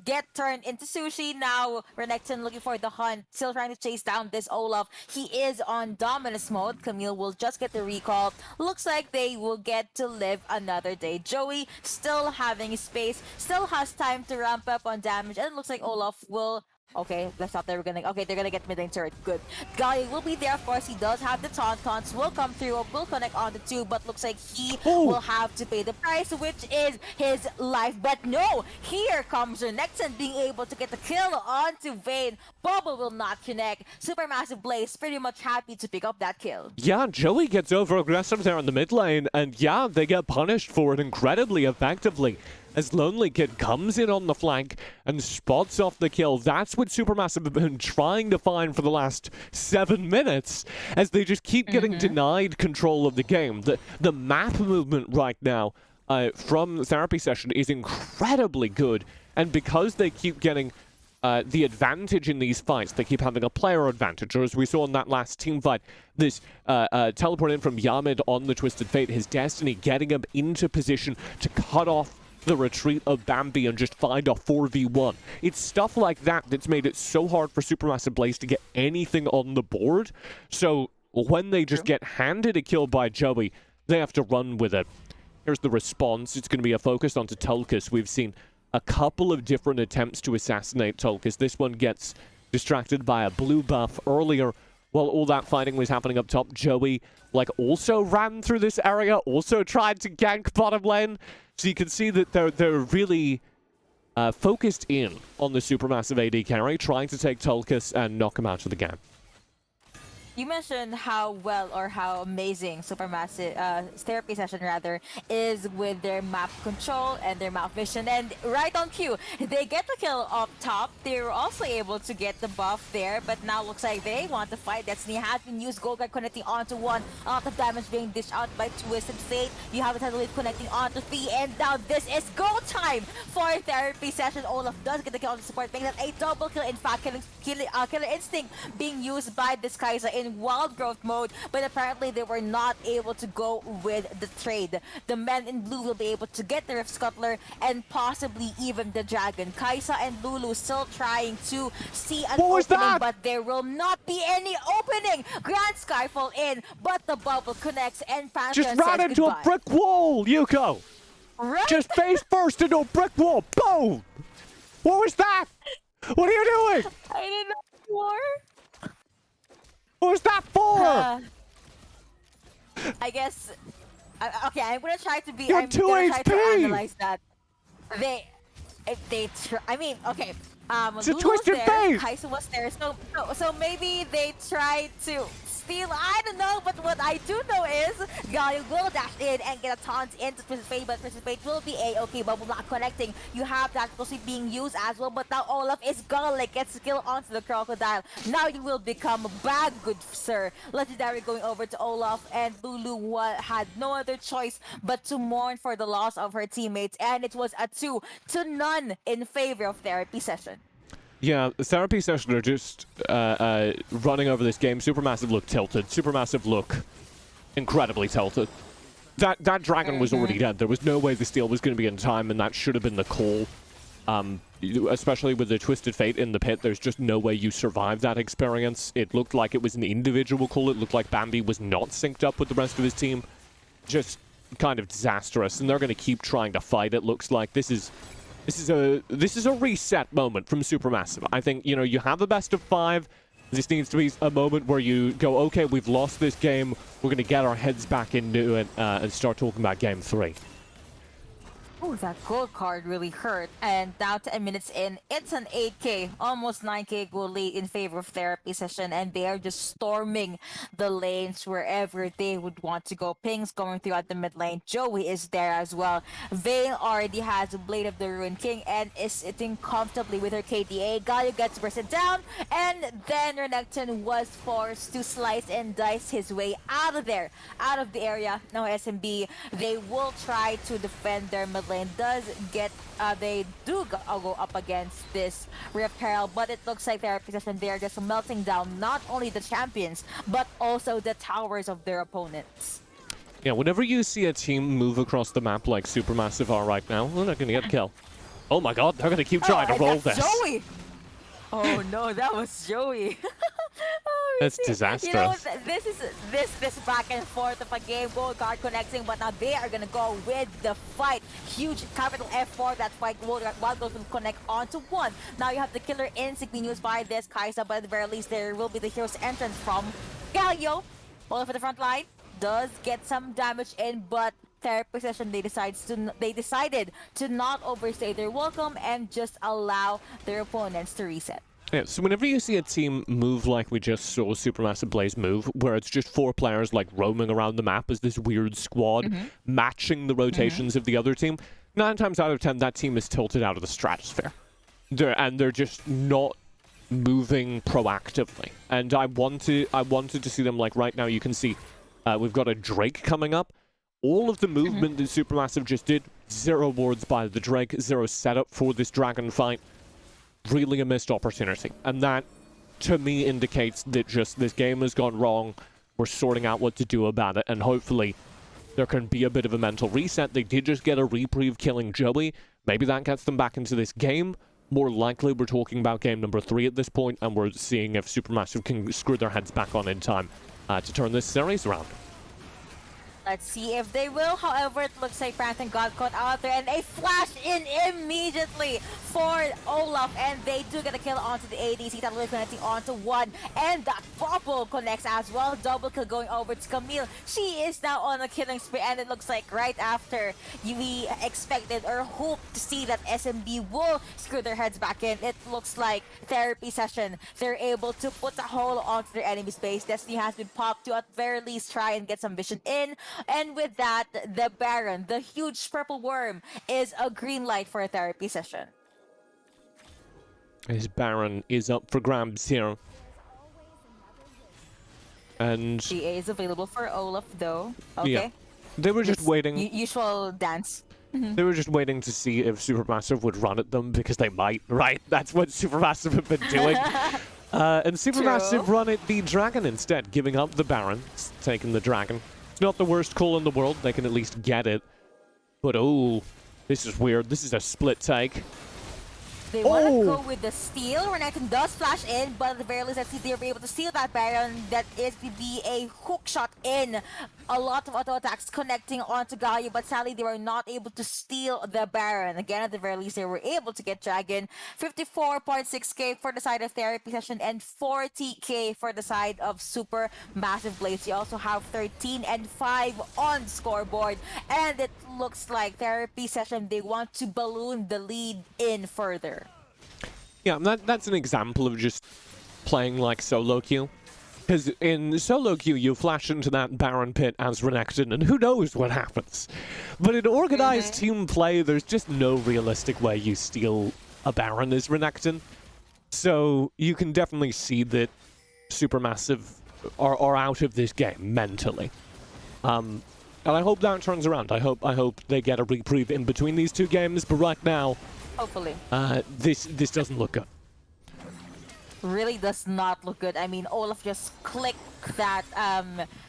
get turned into sushi. Now Renekton looking for the hunt, still trying to chase down this Olaf. He is on Dominus mode. Camille will just get the recall. Looks like they will get to live another day. Joey still having space, still has time to ramp up on damage, and it looks like Olaf will... Okay, that's not they were gonna... Okay, they're gonna get mid-lane turret. Good. Galio will be there, of course. He does have the taunt. Taunts will come through, will connect on the two, but looks like he will have to pay the price, which is his life. But no! Here comes Renekton being able to get the kill onto Vayne. Bubble will not connect. Supermassive Blaze pretty much happy to pick up that kill. Yeah, Joey gets over-aggressive there in the mid lane, and yeah, they get punished for it incredibly effectively. As Lonely Kid comes in on the flank and spots off the kill. That's what Supermassive have been trying to find for the last 7 minutes, as they just keep getting denied control of the game. The map movement right now from Therapy Session is incredibly good, and because they keep getting the advantage in these fights, they keep having a player advantage, or as we saw in that last team fight, this teleport in from Yamid on the Twisted Fate, his Destiny getting him into position to cut off the retreat of Bambi and just find a 4v1. It's stuff like that that's made it so hard for Supermassive Blaze to get anything on the board. So when they just get handed a kill by Joey, they have to run with it. Here's the response. It's going to be a focus onto Tulkas. We've seen a couple of different attempts to assassinate Tulkas. This one gets distracted by a blue buff earlier. While all that fighting was happening up top, Joey also ran through this area, also tried to gank bottom lane. So you can see that they're really focused in on the Supermassive AD carry, trying to take Tulkas and knock him out of the game. You mentioned how well or how amazing Supermassive therapy session rather is with their map control and their map vision, and right on cue, they get the kill up top. They were also able to get the buff there, but now looks like they want to fight. Destiny has been used. Gold guard connecting onto one. A lot of damage being dished out by Twisted Fate. You have it connecting onto three, and now this is go time for therapy session. Olaf does get the kill on the support, making that a double kill. In fact, Killer Instinct being used by this Kai'Sa in wild growth mode, but apparently they were not able to go with the trade. The men in blue will be able to get the Rift Scuttler and possibly even the Dragon. Kai'Sa and Lulu still trying to see an opening, but there will not be any opening. Grand Skyfall in, but the bubble connects and Pantheon Just ran into goodbye. a brick wall, Yuko! Right? Just face first into a brick wall! Boom! What was that? What are you doing? I didn't know more. What was that for? I guess. Okay, I'm gonna try to be. You're I'm 2 gonna try to HP! analyze that. I mean, okay. It's a Lulu twisted was there, face! Kai'Sa was there, so maybe they tried to steal. I don't know, but what I do know is Galio will dash in and get a taunt into Twisted Fate, but Twisted Fate will be a-okay, but will not connecting. You have that possibly being used as well, but now Olaf is gonna get skill onto the crocodile. Now you will become bad, good sir. Legendary going over to Olaf, and Lulu had no other choice but to mourn for the loss of her teammates, and it was a 2-0 in favor of therapy session. Yeah, the therapy session are just running over this game. Supermassive look tilted. Supermassive look incredibly tilted. That dragon was already dead. There was no way the steal was going to be in time, and that should have been the call. Especially with the Twisted Fate in the pit, there's just no way you survive that experience. It looked like it was an individual call. It looked like Bambi was not synced up with the rest of his team. Just kind of disastrous, and they're going to keep trying to fight. It looks like this is a reset moment from Supermassive. I think, you have a best of 5. This needs to be a moment where you go, okay, we've lost this game. We're going to get our heads back into it and start talking about game 3. Oh, that gold card really hurt. And now 10 minutes in, it's an 8k, almost 9k goal lead in favor of therapy session, and they are just storming the lanes wherever they would want to go. Ping's going throughout the mid lane. Joey is there as well. Vayne already has Blade of the Ruined King and is sitting comfortably with her KDA. Galio gets bursted down, and then Renekton was forced to slice and dice his way out of there, out of the area. Now SMB, they will try to defend their mid lane. They do go up against this Rift Herald, but it looks like therapy session, they're just melting down not only the champions but also the towers of their opponents. Yeah, whenever you see a team move across the map like Supermassive are right now, they're not going to get a kill. Oh my god, they're going to keep trying to roll this. Joey! Oh no, that was Joey. That's disastrous. This back and forth of a game, gold card connecting, but now they are gonna go with the fight. Huge capital F4 that fight. Wild Gold will connect onto one. Now you have the killer instinct being used by this Kai'Sa, but at the very least there will be the hero's entrance from Galio. All for the front line does get some damage in, but therapy session they decided to not overstay their welcome and just allow their opponents to reset. Yeah, so whenever you see a team move like we just saw Supermassive Blaze move, where it's just 4 players like roaming around the map as this weird squad, matching the rotations of the other team, 9 times out of 10 that team is tilted out of the stratosphere. They're just not moving proactively. And I wanted to see them, like right now you can see we've got a Drake coming up. All of the movement that Supermassive just did, 0 wards by the Drake, 0 setup for this dragon fight. Really a missed opportunity. And that, to me, indicates that just this game has gone wrong. We're sorting out what to do about it, and hopefully there can be a bit of a mental reset. They did just get a reprieve killing Joey. Maybe that gets them back into this game. More likely, we're talking about game number 3 at this point, and we're seeing if Supermassive can screw their heads back on in time to turn this series around. Let's see if they will. However, it looks like Brandon got caught out there, and a flash in immediately for Olaf, and they do get a kill onto the ADC. That will connecting onto one, and that bubble connects as well. Double kill going over to Camille. She is now on a killing spree, and it looks like right after we expected or hoped to see that SMB will screw their heads back in, it looks like therapy session. They're able to put a hole onto their enemy space. Destiny has been popped to at very least try and get some vision in. And with that, the Baron, the huge purple worm, is a green light for a therapy session. His Baron is up for grabs here. And GA is available for Olaf, though. Okay. yeah, they were just waiting. Usual dance. They were just waiting to see if Supermassive would run at them, because they might, right? That's what Supermassive have been doing. And Supermassive run at the Dragon instead, giving up the Baron, taking the Dragon. It's not the worst call in the world. They can at least get it. But, oh, this is weird. This is a split take. They want to go with the steal. Renekton does flash in, but at the very least, let's see if they're able to steal that Baron. That is to be a hook shot in. A lot of auto attacks connecting onto Galio, but sadly, they were not able to steal the Baron. Again, at the very least, they were able to get Dragon. 54.6k for the side of Therapy Session and 40k for the side of Super Massive Blaze. You also have 13 and 5 on scoreboard, and it looks like Therapy Session, they want to balloon the lead in further. Yeah, that's an example of just playing like solo queue. Because in solo queue, you flash into that Baron pit as Renekton, and who knows what happens. But in organized team play, there's just no realistic way you steal a Baron as Renekton. So you can definitely see that Supermassive are out of this game mentally. And I hope that turns around. I hope they get a reprieve in between these two games, but right now, hopefully, this doesn't look good. Really does not look good. I mean, Olaf just clicked that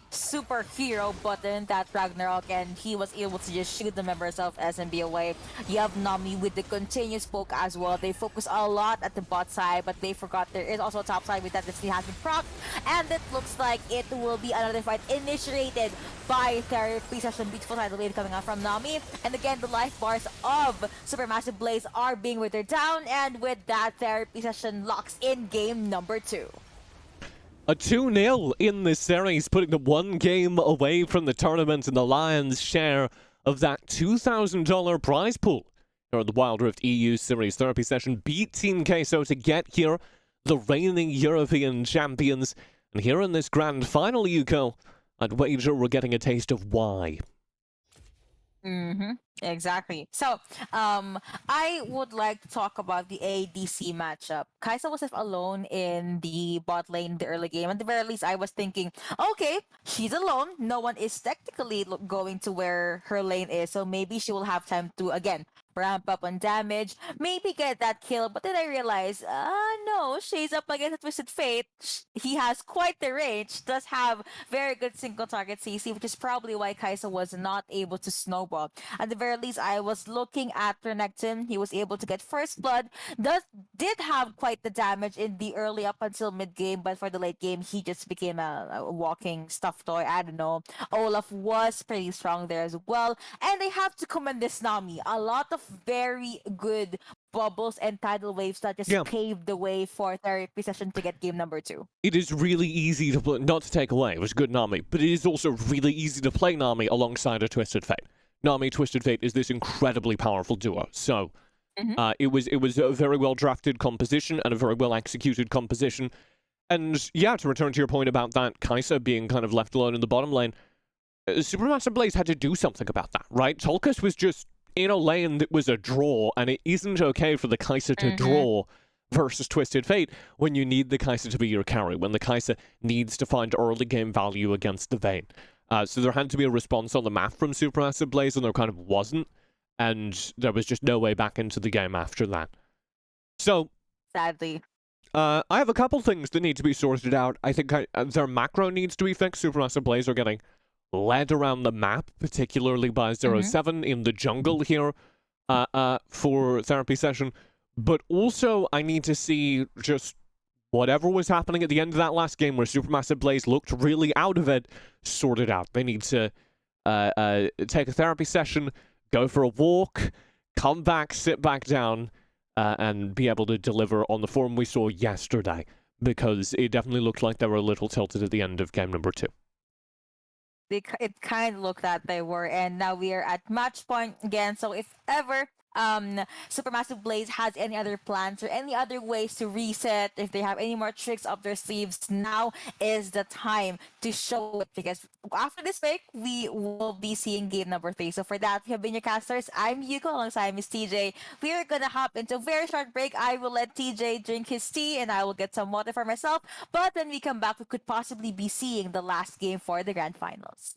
superhero button, that Ragnarok, and he was able to just shoot the members of SMB away. You have Nami with the continuous poke as well. They focus a lot at the bot side, but they forgot there is also a top side with that Destiny has been procced, and it looks like it will be another fight initiated by Therapy Session. Beautiful title wave coming out from Nami, and again, the life bars of Supermassive Blaze are being withered down, and with that, Therapy Session locks in game number 2. A 2-0 in this series, putting them one game away from the tournament and the Lions' share of that $2,000 prize pool. Here at the Wild Rift EU Series Therapy Session beat Team Queso to get here, the reigning European champions. And here in this grand final, Yuko, I'd wager we're getting a taste of why. Exactly. So, I would like to talk about the ADC matchup. Kaisa was left alone in the bot lane in the early game. At the very least, I was thinking, okay, she's alone. No one is technically going to where her lane is, so maybe she will have time to, again, ramp up on damage, maybe get that kill. But then I realized, no, she's up against a Twisted Fate. He has quite the range, does have very good single target CC, which is probably why Kaisa was not able to snowball. At the very least, I was looking at Renekton. He was able to get first blood, did have quite the damage in the early up until mid game, but for the late game, he just became a walking stuffed toy. I don't know. Olaf was pretty strong there as well, and I have to commend this Nami. A lot of very good bubbles and tidal waves that just paved the way for Therapy Session to get game number 2. It is really easy to play, not to take away, it was good Nami, but it is also really easy to play Nami alongside a Twisted Fate. Nami Twisted Fate is this incredibly powerful duo, so it was a very well drafted composition and a very well executed composition. And yeah, to return to your point about that Kaisa being kind of left alone in the bottom lane, Supermassive Blaze had to do something about that, right? Tolkis was just in a lane that was a draw, and it isn't okay for the Kaisa to draw versus Twisted Fate when you need the Kaisa to be your carry, when the Kaisa needs to find early game value against the Vayne. So there had to be a response on the map from Supermassive Blaze, and there kind of wasn't, and there was just no way back into the game after that. So, sadly, I have a couple things that need to be sorted out. I think their macro needs to be fixed. Supermassive Blaze are getting led around the map, particularly by 07 in the jungle here for Therapy Session. But also, I need to see just whatever was happening at the end of that last game where Supermassive Blaze looked really out of it, sorted out. They need to take a therapy session, go for a walk, come back, sit back down, and be able to deliver on the form we saw yesterday, because it definitely looked like they were a little tilted at the end of game number 2. It kind of looked that they were, and now we are at match point again. So if ever Supermassive Blaze has any other plans or any other ways to reset, if they have any more tricks up their sleeves, now is the time to show it, because after this break we will be seeing game number 3. So for that, we have been your casters. I'm Yuko alongside Miss TJ. We are gonna hop into a very short break. I will let TJ drink his tea and I will get some water for myself, but when we come back we could possibly be seeing the last game for the grand finals.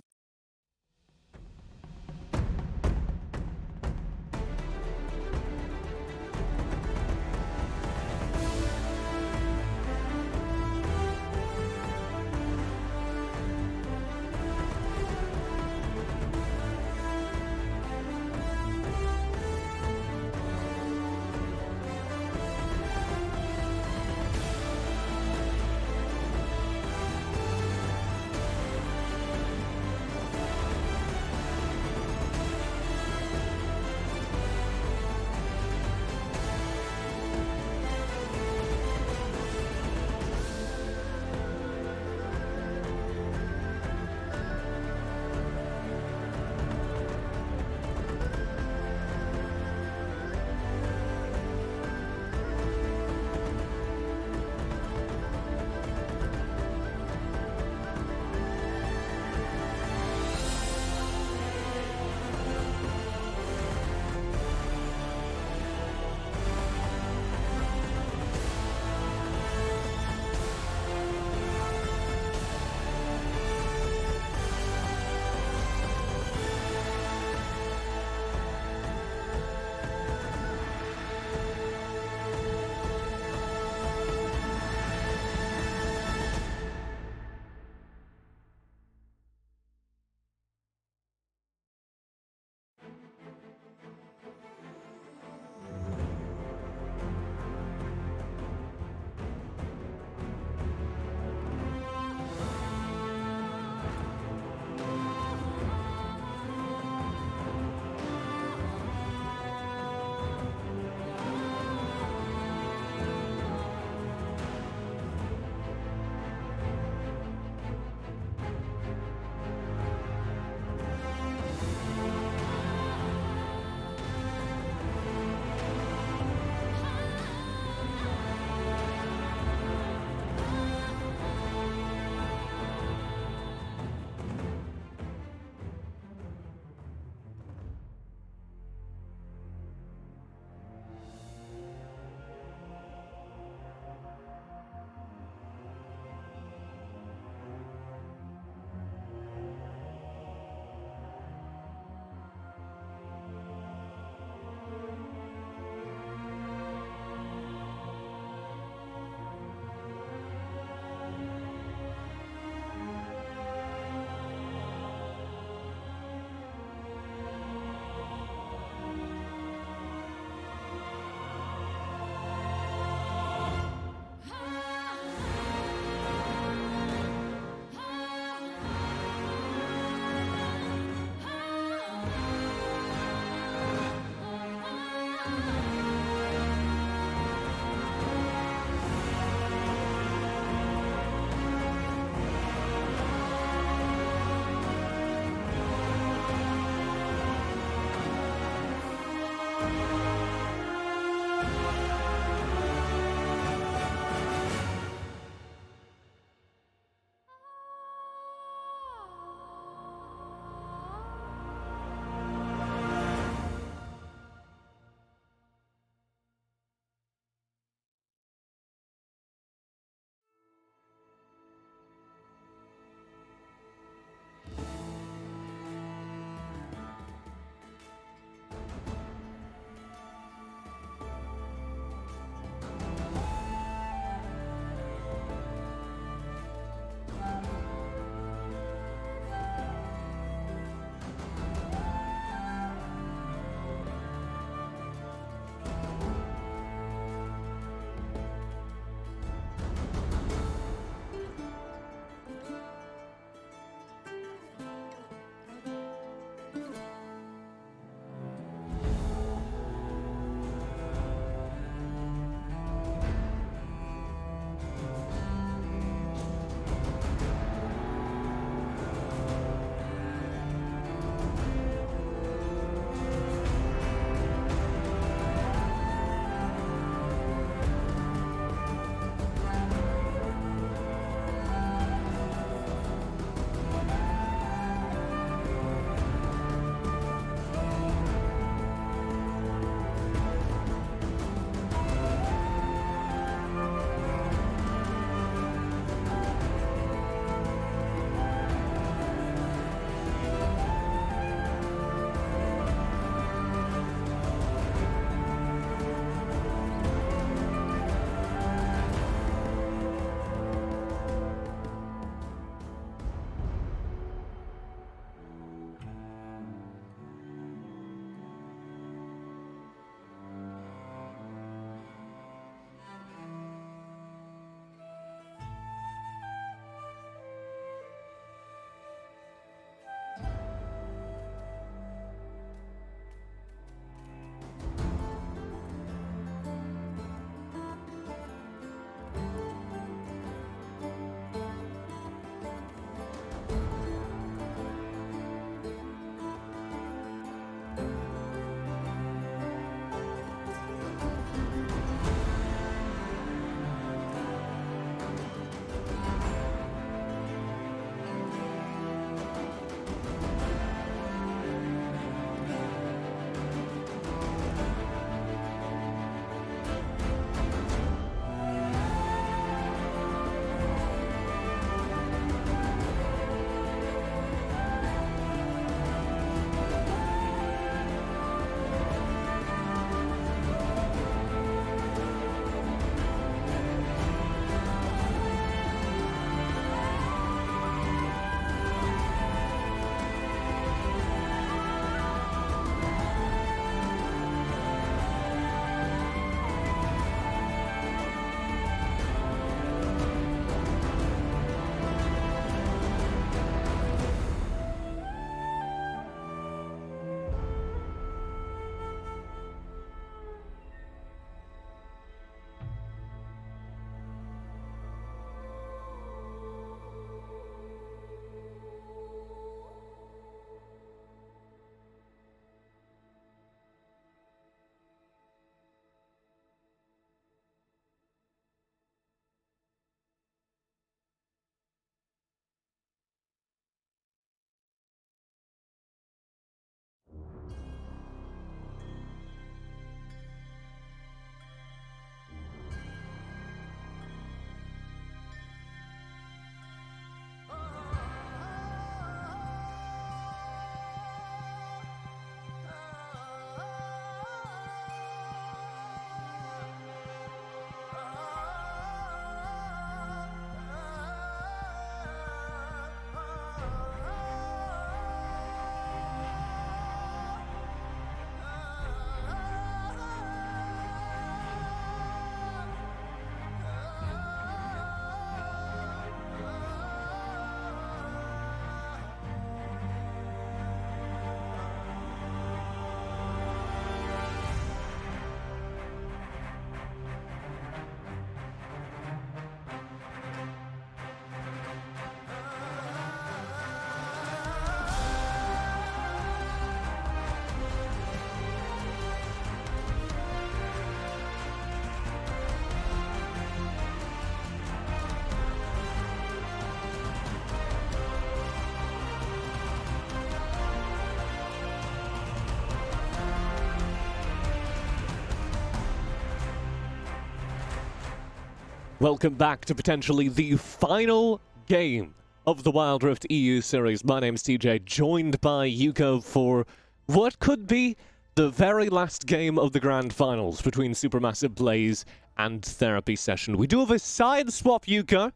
Welcome back to potentially the final game of the Wild Rift EU series. My name's TJ, joined by Yuko for what could be the very last game of the Grand Finals between Supermassive Blaze and Therapy Session. We do have a side swap, Yuko.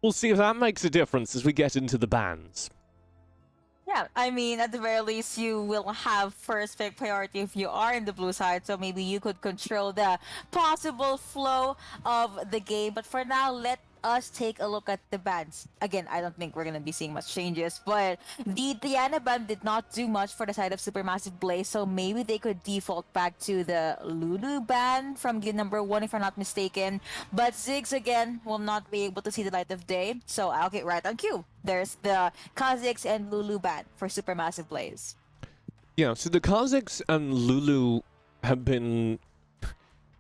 We'll see if that makes a difference as we get into the bans. Yeah, I mean, at the very least, you will have first pick priority if you are in the blue side, so maybe you could control the possible flow of the game. But for now, let us take a look at the bans. Again, I don't think we're going to be seeing much changes, but the Diana ban did not do much for the side of Supermassive Blaze, so maybe they could default back to the Lulu ban from game number 1, if I'm not mistaken. But Ziggs, again, will not be able to see the light of day, so I'll get right on cue. There's the Kha'Zix and Lulu ban for Supermassive Blaze. Yeah, so the Kha'Zix and Lulu have been...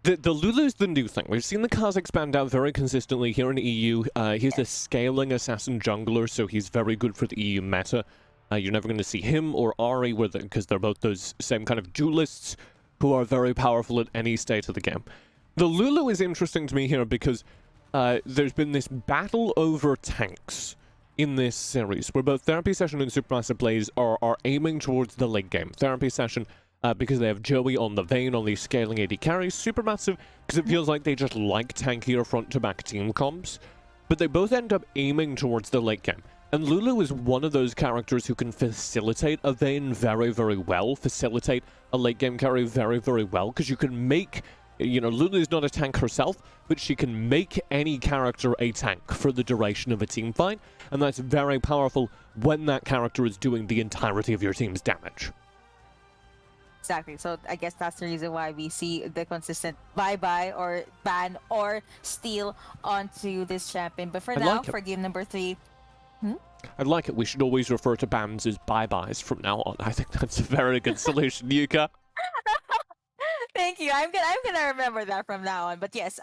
The Lulu's the new thing. We've seen the Kha'Zix banned out very consistently here in the EU. He's a scaling assassin jungler, so he's very good for the EU meta. You're never going to see him or Ahri, because they're both those same kind of duelists who are very powerful at any state of the game. The Lulu is interesting to me here because there's been this battle over tanks in this series, where both Therapy Session and Supermassive Blaze are aiming towards the late game. Therapy Session, because they have Joey on the Vayne on these scaling AD carries. Supermassive, because it feels like they just like tankier front-to-back team comps. But they both end up aiming towards the late game. And Lulu is one of those characters who can facilitate a Vayne very, very well, facilitate a late game carry very, very well, because you can make... You know, Lulu's not a tank herself, but she can make any character a tank for the duration of a team fight, and that's very powerful when that character is doing the entirety of your team's damage. Exactly. So I guess that's the reason why we see the consistent bye-bye or ban or steal onto this champion. But for now, for game number 3... I like it. We should always refer to bans as bye-byes from now on. I think that's a very good solution, Yuka. Thank you. I'm gonna remember that from now on. But yes,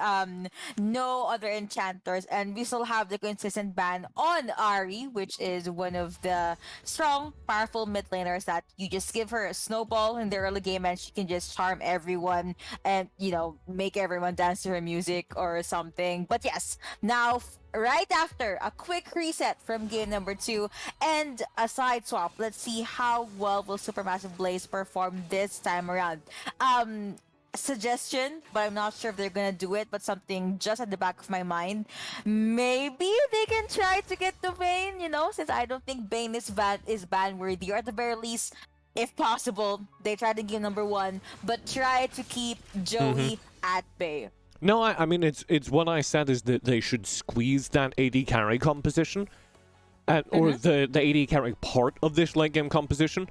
no other enchanters, and we still have the consistent ban on Ahri, which is one of the strong, powerful mid laners that you just give her a snowball in the early game, and she can just charm everyone and make everyone dance to her music or something. But yes, now. Right after a quick reset from game number 2 and a side swap, let's see how well will Supermassive Blaze perform this time around. Suggestion, but I'm not sure if they're gonna do it, but something just at the back of my mind. Maybe they can try to get the Vayne, since I don't think Vayne is ban worthy, or at the very least, if possible, they tried in game number 1, but try to keep Joey at bay. No, I mean, it's what I said is that they should squeeze that AD carry composition, or the AD carry part of this late game composition,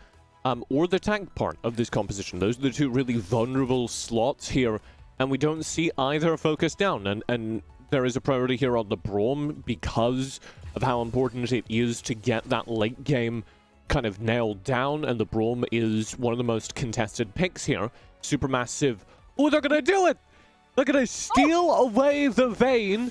or the tank part of this composition. Those are the two really vulnerable slots here, and we don't see either focus down, and there is a priority here on the Braum because of how important it is to get that late game kind of nailed down, and the Braum is one of the most contested picks here. Supermassive, oh, they're gonna do it! They're going to steal away the Vayne,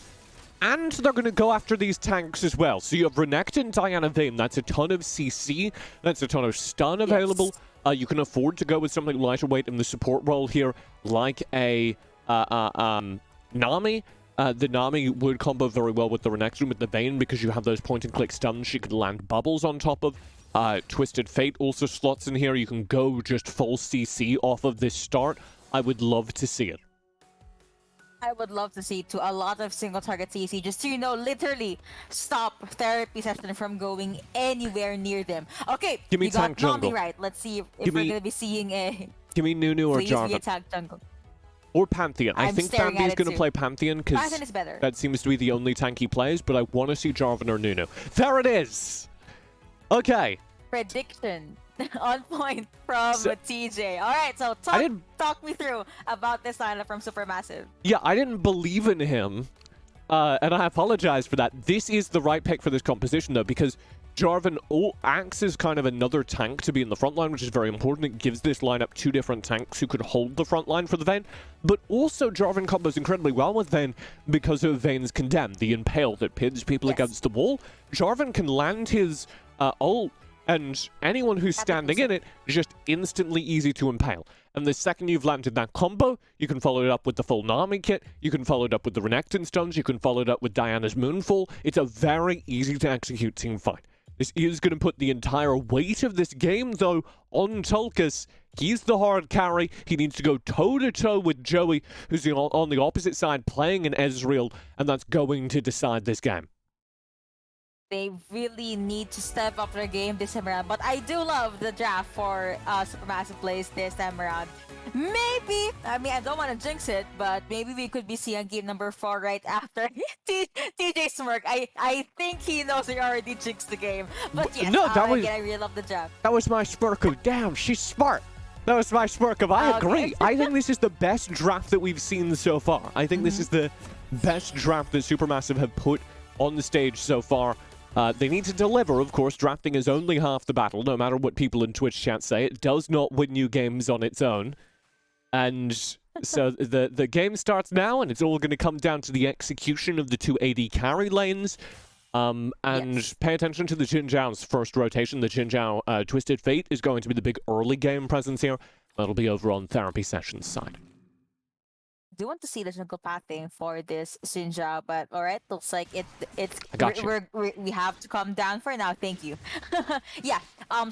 and they're going to go after these tanks as well. So you have Renekton and Diana Vayne. That's a ton of CC. That's a ton of stun available. You can afford to go with something lighter weight in the support role here, like a Nami. The Nami would combo very well with the Renekton with the Vayne because you have those point-and-click stuns. She could land bubbles on top of. Twisted Fate also slots in here. You can go just full CC off of this start. I would love to see it. I would love to see a lot of single target CC just to, literally stop Therapy Session from going anywhere near them. Okay, give me tank got jungle. Nami right. Let's see if we're going to be seeing a... Give me Nunu or Jarvan. Tank jungle. Or Pantheon. I think Pantheon's going to play Pantheon because that seems to be the only tank he plays, but I want to see Jarvan or Nunu. There it is! Okay. Prediction. On point from TJ. All right, so talk me through about this lineup from Supermassive. Yeah, I didn't believe in him, and I apologize for that. This is the right pick for this composition, though, because Jarvan acts as kind of another tank to be in the front line, which is very important. It gives this lineup two different tanks who could hold the front line for the Vayne, but also Jarvan combos incredibly well with Vayne because of Vayne's Condemn, the Impale that pins people against the wall. Jarvan can land his ult, and anyone who's standing in it is just instantly easy to impale. And the second you've landed that combo, you can follow it up with the full Nami kit, you can follow it up with the Renekton Stones, you can follow it up with Diana's Moonfall. It's a very easy to execute team fight. This is going to put the entire weight of this game, though, on Tulkas. He's the hard carry. He needs to go toe-to-toe with Joey, who's on the opposite side playing an Ezreal, and that's going to decide this game. They really need to step up their game this time around. But I do love the draft for Supermassive Blaze this time around. Maybe, I mean, I don't want to jinx it, but maybe we could be seeing game number 4 right after TJ Smirk. I think he knows we already jinxed the game. But yes, no, that was, again, I really love the draft. That was my Smirko. Damn, she's smart. That was my Smirko. I agree. I think this is the best draft that we've seen so far. I think this is the best draft that Supermassive have put on the stage so far. They need to deliver, of course. Drafting is only half the battle, no matter what people in Twitch chat say. It does not win you games on its own. And so the game starts now, and it's all going to come down to the execution of the 2 AD carry lanes. And pay attention to the Jin Zhao's first rotation. The Jin Zhao Twisted Fate is going to be the big early game presence here. That'll be over on Therapy Sessions side. Do want to see the jungle pathing for this Sinja, but alright, looks like it's I got you. we have to calm down for now. Thank you. Yeah.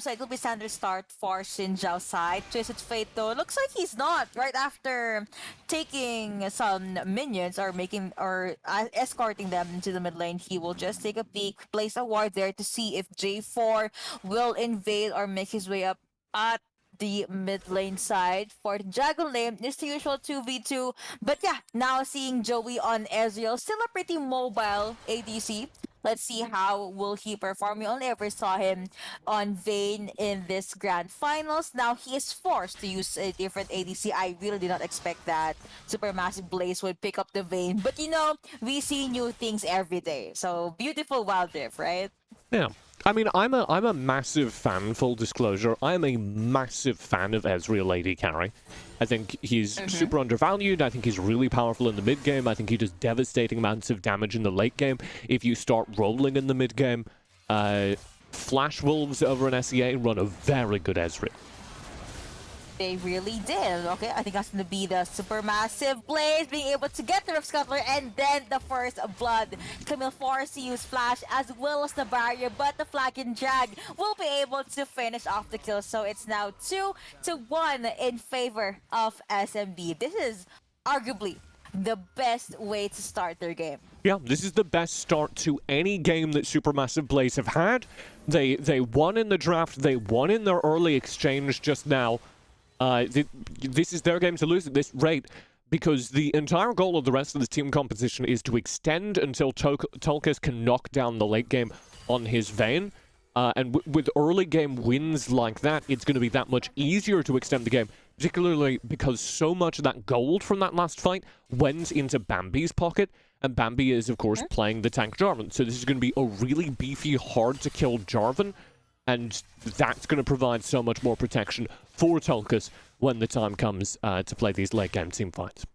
So it will be standard start for Sinja's side. Twisted Fate though looks like he's not right after taking some minions or escorting them into the mid lane. He will just take a peek, place a ward there to see if J4 will invade or make his way up at the mid lane side. For the jungle lane, it's the usual 2v2. But yeah, now seeing Joey on Ezreal, still a pretty mobile ADC. Let's see how will he perform. We only ever saw him on Vayne in this grand finals. Now he is forced to use a different ADC. I really did not expect that Supermassive Blaze would pick up the Vayne. But you know, we see new things every day. So beautiful Wild Rift, right? Yeah. I mean, I'm a massive fan, full disclosure. I am a massive fan of Ezreal AD carry. I think he's super undervalued. I think he's really powerful in the mid game. I think he does devastating amounts of damage in the late game. If you start rolling in the mid game, Flash Wolves over in SEA run a very good Ezreal. They really did. Okay, I think that's going to be the Supermassive Blaze being able to get the Rift Scuttler and then the first blood. Camille forced to use Flash as well as the barrier, but the Flag and Drag will be able to finish off the kill. So it's now 2-1 in favor of SMB. This is arguably the best way to start their game. Yeah, this is the best start to any game that Supermassive Blaze have had. They won in the draft. They won in their early exchange just now. This is their game to lose at this rate, because the entire goal of the rest of the team composition is to extend until Tulkas can knock down the late game on his Vayne. And with early game wins like that, it's going to be that much easier to extend the game, particularly because so much of that gold from that last fight went into Bambi's pocket, and Bambi is, of course, playing the tank Jarvan. So this is going to be a really beefy, hard-to-kill Jarvan, and that's going to provide so much more protection for Tulkas when the time comes to play these late game team fights.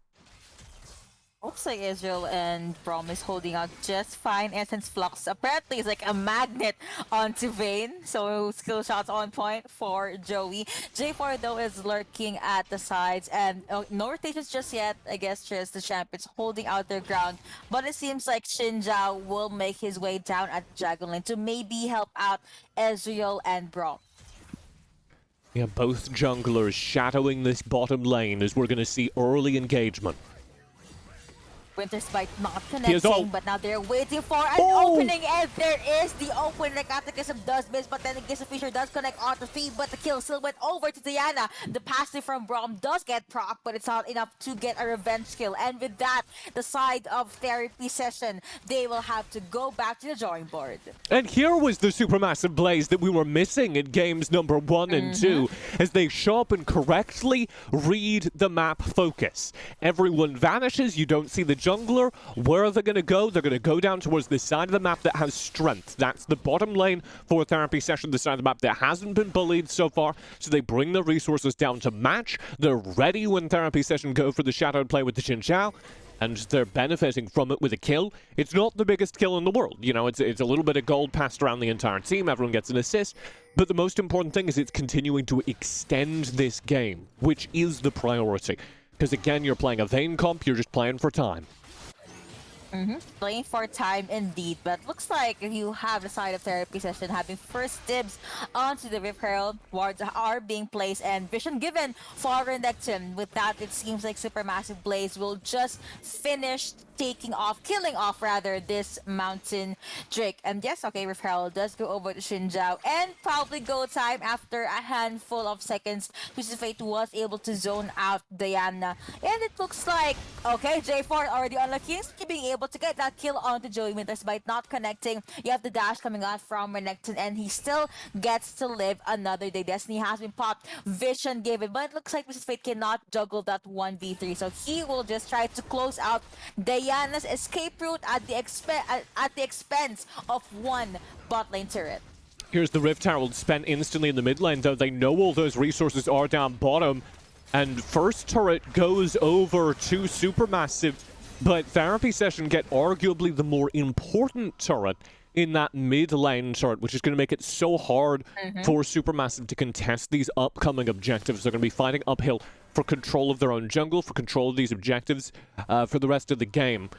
Looks like Israel and Braum is holding out just fine. Essence Flux apparently is like a magnet onto Vayne, so skill shots on point for Joey. J4 though is lurking at the sides, and no rotations just yet. I guess just the champions holding out their ground, but it seems like Shinja will make his way down at the Dragon Lane to maybe help out Ezreal and Braum. Yeah, both junglers shadowing this bottom lane as we're going to see early engagement. Winter's Bite not connecting, but now they're waiting for an opening, and there is the open. Like Catechism does miss, but then Giza Fisher does connect onto feed, but the kill still went over to Diana. The passive from Braum does get proc, but it's not enough to get a revenge kill. And with that, the side of Therapy Session, they will have to go back to the drawing board. And here was the Supermassive Blaze that we were missing in games number 1 and 2, as they show up and correctly read the map focus. Everyone vanishes, you don't see the jungler. Where are they going to go? They're going to go down towards the side of the map that has strength. That's the bottom lane for Therapy Session, the side of the map that hasn't been bullied so far. So they bring the resources down to match. They're ready when Therapy Session go for the shadowed play with the Jin Zhao. and they're benefiting from it with a kill. It's not the biggest kill in the world. You know, it's a little bit of gold passed around the entire team. Everyone gets an assist. But the most important thing is it's continuing to extend this game, which is the priority. Because again, you're playing a Vayne comp, you're just playing for time. Playing for time indeed, but looks like you have the side of therapy session having first dibs onto the Rift Herald. Wards are being placed and vision given for Renekton. With that, it seems like Supermassive Blaze will just finish killing off rather, this Mountain Drake. And yes, okay, Rift Herald does go over to Xinjiao and probably go time after a handful of seconds. Twisted Fate was able to zone out Diana. And it looks like, okay, J4 already on the Kings, being able to get that kill onto Joey Min despite not connecting. You have the dash coming out from Renekton and he still gets to live another day. Destiny has been popped, vision given, but it looks like Twisted Fate cannot juggle that 1v3, so he will just try to close out Diana's escape route at the expense of one bot lane turret. Here's the Rift Herald spent instantly in the mid lane, though they know all those resources are down bottom. And first turret goes over to Supermassive, but Therapy Session get arguably the more important turret in that mid lane turret, which is going to make it so hard for Supermassive to contest these upcoming objectives. They're going to be fighting uphill for control of their own jungle, for control of these objectives for the rest of the game.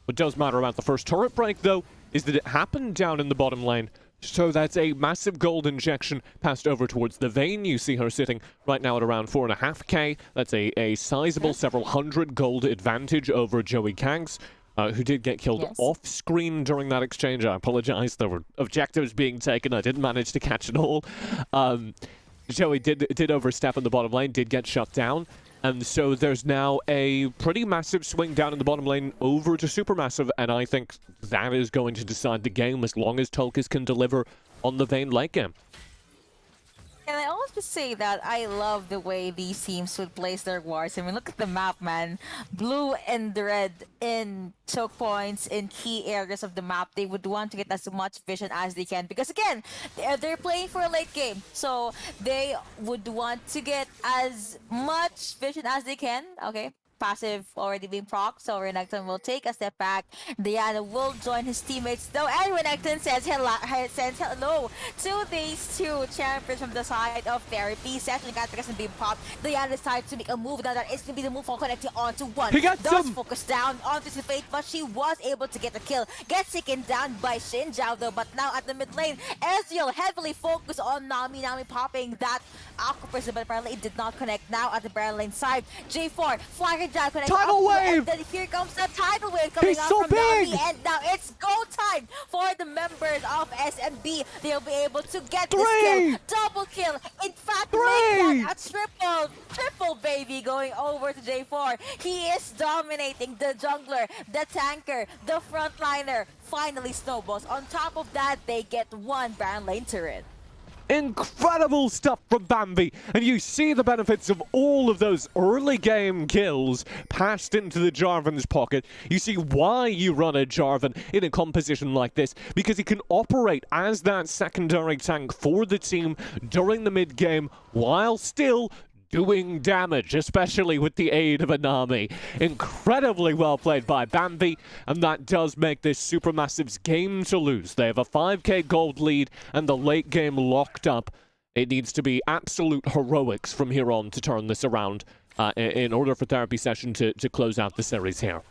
What does matter about the first turret break, though, is that it happened down in the bottom lane. So that's a massive gold injection passed over towards the Vayne. You see her sitting right now at around 4.5k. That's a sizable several hundred gold advantage over Joey Kangs, who did get killed off screen during that exchange. I apologize, there were objectives being taken. I didn't manage to catch it all. Joey did overstep in the bottom lane, did get shut down. And so there's now a pretty massive swing down in the bottom lane over to Supermassive, and I think that is going to decide the game as long as Tulkas can deliver on the Vayne late game. And I always just say that I love the way these teams would place their wards. I mean, look at the map, man. Blue and red in choke points in key areas of the map. They would want to get as much vision as they can because, again, they're playing for a late game. So they would want to get as much vision as they can. Okay. Passive already being proc, so Renekton will take a step back. Diana will join his teammates though, and Renekton says hello to these two champions from the side of Therapy Session. Got being popped. Diana decides to make a move. Now that is to be the move for connecting onto one. He got does some. Focus down onto his fate, but she was able to get the kill. Gets taken down by Xinjiao though, but now at the mid lane, Ezreal heavily focused on Nami popping that Aqua Prison, but apparently it did not connect. Now at the Baron lane side, J4 flying tidal wave! And then here comes the tidal wave coming He's out so from big! Nami, and now it's go time for the members of SMB. They'll be able to get Three! this kill, double kill. In fact, Three! make that a triple baby going over to J4. He is dominating the jungler, the tanker, the frontliner. Finally snowballs. On top of that, they get one Baron lane turret. Incredible stuff from Bambi, and you see the benefits of all of those early game kills passed into the Jarvan's pocket. You see why you run a Jarvan in a composition like this, because he can operate as that secondary tank for the team during the mid game while still doing damage, especially with the aid of a Nami. Incredibly well played by Bambi, and that does make this Supermassive's game to lose. They have a 5k gold lead and the late game locked up. It needs to be absolute heroics from here on to turn this around in order for Therapy Session to close out the series here.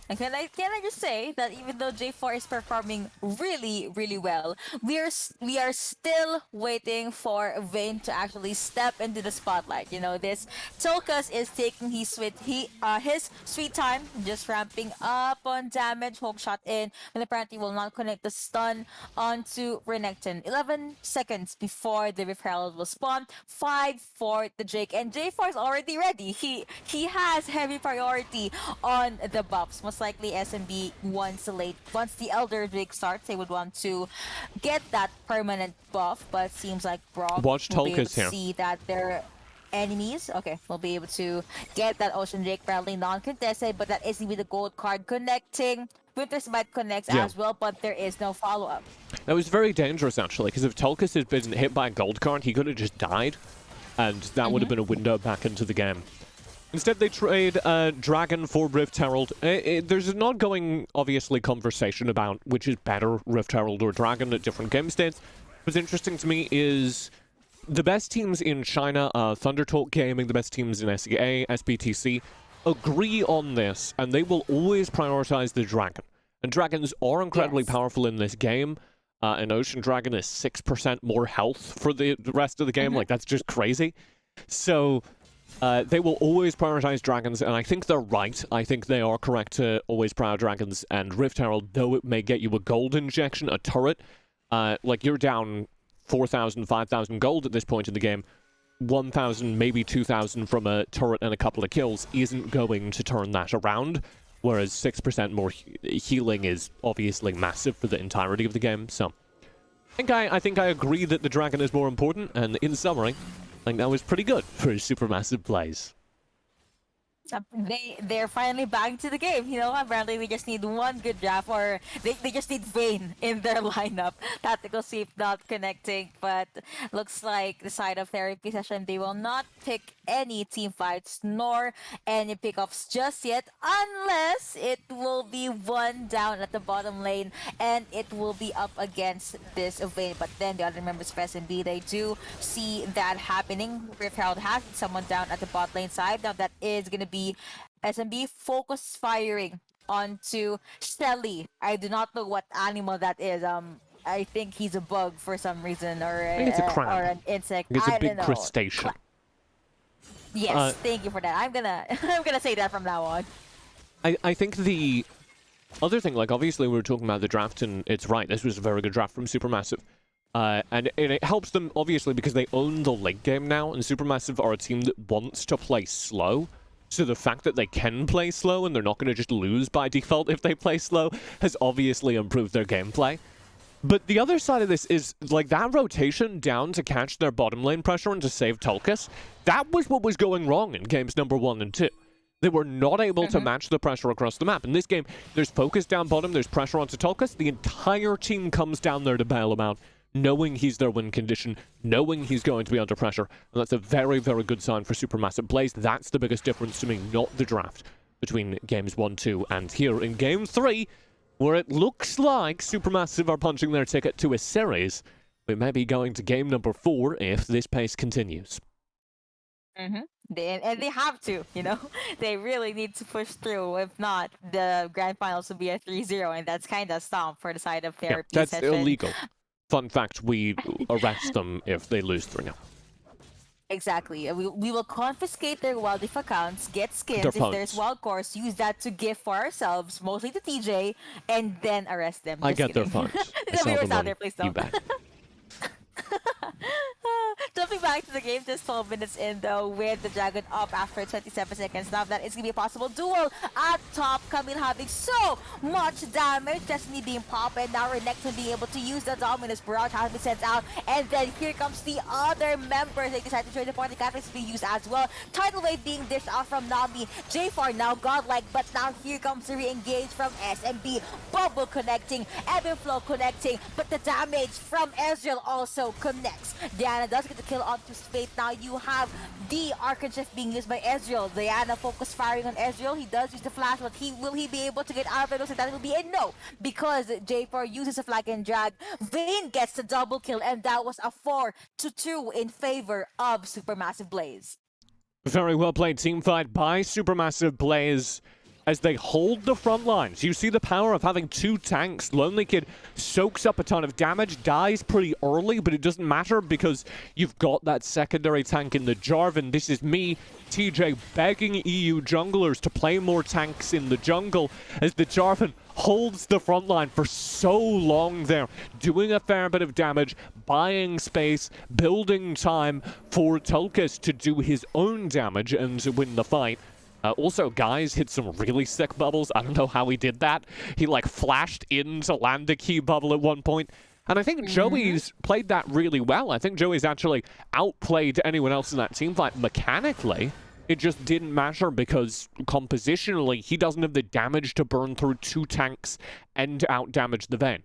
And can I just say that even though J4 is performing really, really well, we are still waiting for Vayne to actually step into the spotlight. You know, this Tulkas is taking his sweet time, just ramping up on damage, hook shot in, and apparently will not connect the stun onto Renekton. 11 seconds before the Rift Herald will spawn, 5 for the Drake, and J4 is already ready. He has heavy priority on the buffs. Most likely SMB once the Elder Drake starts, they would want to get that permanent buff, but it seems like Brock Watch will be able Tulkas to here. see that their enemies, will be able to get that Ocean Drake apparently non-contested, but that is with the gold card connecting. Winter's Bite connects as well, but there is no follow-up. That was very dangerous, actually, because if Tulkas had been hit by a gold card, he could have just died, and that would have been a window back into the game. Instead, they trade Dragon for Rift Herald. There's an ongoing, obviously, conversation about which is better, Rift Herald or Dragon at different game states. What's interesting to me is the best teams in China, Thunder Talk Gaming, the best teams in SEA, SBTC, agree on this, and they will always prioritize the Dragon. And Dragons are incredibly powerful in this game. An Ocean Dragon is 6% more health for the rest of the game. Like, that's just crazy. So, they will always prioritize Dragons, and I think they're right. I think they are correct to always prioritize Dragons, and Rift Herald, though it may get you a gold injection, a turret, like, you're down 4,000, 5,000 gold at this point in the game. 1,000, maybe 2,000 from a turret and a couple of kills isn't going to turn that around. Whereas 6% more healing is obviously massive for the entirety of the game. So I think I agree that the Dragon is more important. And in summary, I think that was pretty good for Supermassive plays. They're finally back to the game, you know. Apparently they just need one good draft, or they just need Vayne in their lineup. Tactical sweep not connecting, but looks like the side of therapy session, they will not pick any team fights nor any pickoffs just yet, unless it will be one down at the bottom lane and it will be up against this Vayne. But then the other members of SMB, they do see that happening. Rift Herald has someone down at the bot lane side. Now that is gonna be SMB focus firing onto Shelly. I do not know what animal that is. I think he's a bug for some reason, or I think it's a crab. or an insect. It's I a big don't know. crustacean. Yes, thank you for that. I'm gonna say that from now on. I think the other thing, like, obviously we were talking about the draft, and it's right, this was a very good draft from Supermassive. And it helps them, obviously, because they own the late game now, and Supermassive are a team that wants to play slow. So the fact that they can play slow and they're not going to just lose by default if they play slow has obviously improved their gameplay. But the other side of this is, like, that rotation down to catch their bottom lane pressure and to save Tulkas, that was what was going wrong in games number 1 and 2. They were not able to match the pressure across the map. In this game, there's focus down bottom, there's pressure onto Tulkas, the entire team comes down there to bail him out, knowing he's their win condition, knowing he's going to be under pressure. And that's a very, very good sign for Supermassive plays. That's the biggest difference to me, not the draft, between games 1, 2, and here in game 3, where it looks like Supermassive are punching their ticket to a series. We may be going to game number 4 if this pace continues. And they have to, you know. They really need to push through. If not, the grand finals will be a 3-0, and that's kind of stomp for the side of therapy that's session. illegal. Fun fact, we arrest them if they lose 3-0. Exactly. We will confiscate their Wildlife accounts, get skins if there's wild cores, use that to gift for ourselves, mostly to TJ, and then arrest them. I Just get kidding. their funds. The viewers out there, please You don't. bet. Jumping back to the game, just 12 minutes in though, with the Dragon up after 27 seconds. Now that it's gonna be a possible duel at top. Camille having so much damage, Destiny being popped, and now Renekton being able to use the Dominus. Barrage has been sent out, and then here comes the other members. They decide to trade the point. The catalyst being used as well. Tidal Wave being dished out from Nami. J4 now godlike, but now here comes the re-engage from SMB. Bubble connecting, Evan Flow connecting, but the damage from Ezreal also connects. Diana does get the kill onto Spade. Now you have the Archangel being used by Ezreal. Diana focus firing on Ezreal. He does use the flash, but will he be able to get out of it? Looks like that will be a no, because J4 uses a flag and drag. Vayne gets the double kill, and that was a 4-2 in favor of Supermassive Blaze. Very well played team fight by Supermassive Blaze as they hold the front lines. You see the power of having 2 tanks. Lonely Kid soaks up a ton of damage, dies pretty early, but it doesn't matter because you've got that secondary tank in the Jarvan. This is me, TJ, begging EU junglers to play more tanks in the jungle as the Jarvan holds the front line for so long there, doing a fair bit of damage, buying space, building time for Tulkas to do his own damage and to win the fight. Also, Guys hit some really sick bubbles. I don't know how he did that. He, like, flashed in to land a key bubble at one point. And I think Joey's played that really well. I think Joey's actually outplayed anyone else in that team fight mechanically. It just didn't matter because compositionally, he doesn't have the damage to burn through 2 tanks and out-damage the Vayne.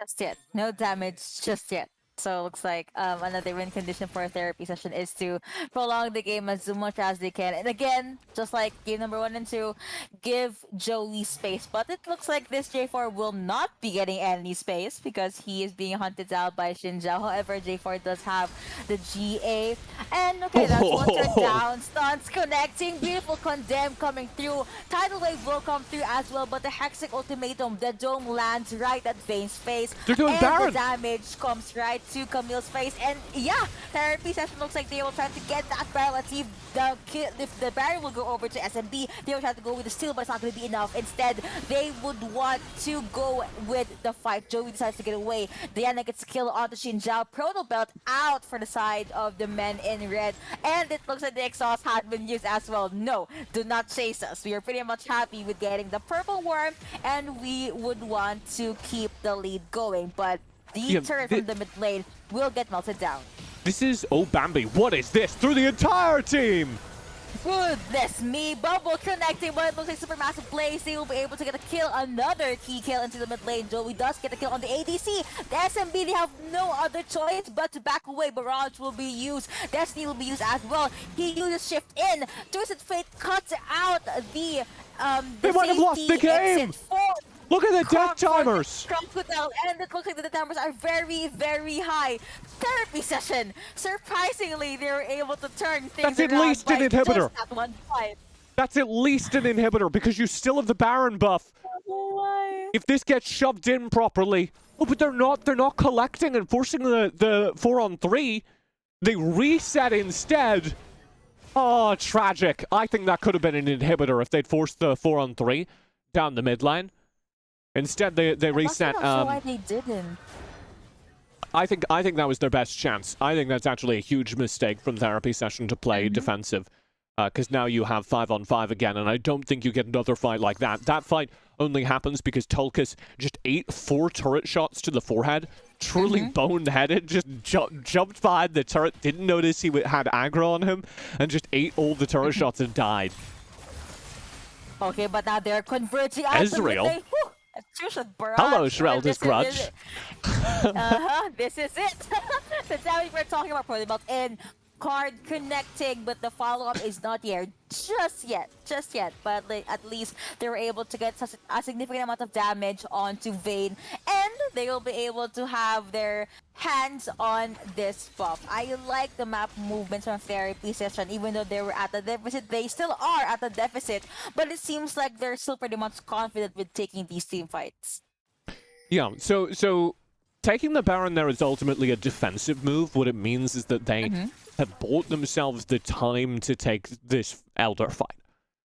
Just yet. No damage just yet. So looks like another win condition for a therapy session is to prolong the game as much as they can. And again, just like game number 1 and 2, give Joey space. But it looks like this J4 will not be getting any space because he is being hunted down by Shinjao. However, J4 does have the GA. And okay, that's one turn down. Stunts connecting. Beautiful condemn coming through. Tidal wave will come through as well. But the Hexic ultimatum, the dome lands right at Vayne's face. They're doing and Baron. the damage comes right to Camille's face. And yeah, therapy session looks like they will try to get that Baron. Let's see if the Baron will go over to SMB. They will try to go with the steal, but it's not going to be enough. Instead, they would want to go with the fight. Joey decides to get away. Diana gets kill onto Shinjao. Proto Belt out for the side of the men in red. And it looks like the exhaust had been used as well. No, do not chase us. We are pretty much happy with getting the purple worm, and we would want to keep the lead going. But the turret from the mid lane will get melted down. This is... Oh, Bambi, what is this? Through the entire team! Goodness me, Bubble connecting, but it looks like Supermassive plays. They will be able to get a kill, another key kill into the mid lane. Joey does get a kill on the ADC. The SMB, they have no other choice but to back away. Barrage will be used. Destiny will be used as well. He uses Shift in. Twisted Fate cuts out the they might have lost the game! Look at the death timers! Crocodile, and it looks like the death timers are very, very high. Therapy session! Surprisingly, they were able to turn things That's around. at least an inhibitor. That one fight. That's at least an inhibitor because you still have the Baron buff. Why? If this gets shoved in properly... Oh, but they're not collecting and forcing the 4-on-3. They reset instead. Oh, tragic. I think that could have been an inhibitor if they'd forced the 4-on-3 down the mid line. Instead, they reset. I'm not sure why they didn't. I think that was their best chance. I think that's actually a huge mistake from therapy session to play defensive, because now you have 5-on-5 again, and I don't think you get another fight like that. That fight only happens because Tulkas just ate 4 turret shots to the forehead, truly boneheaded, just jumped behind the turret, didn't notice he had aggro on him, and just ate all the turret shots and died. Okay, but now they're converging. Ezreal. Hello, Shrelda's Grudge. This is it. The damage we're talking about, probably about in card connecting, but the follow-up is not here just yet. But like, at least they were able to get such a significant amount of damage onto Vayne, and they will be able to have their hands on this buff. I like the map movements from therapy session, even though they were at a deficit. They still are at a deficit, but it seems like they're still pretty much confident with taking these team fights. Yeah, so taking the Baron there is ultimately a defensive move. What it means is that they have bought themselves the time to take this Elder fight.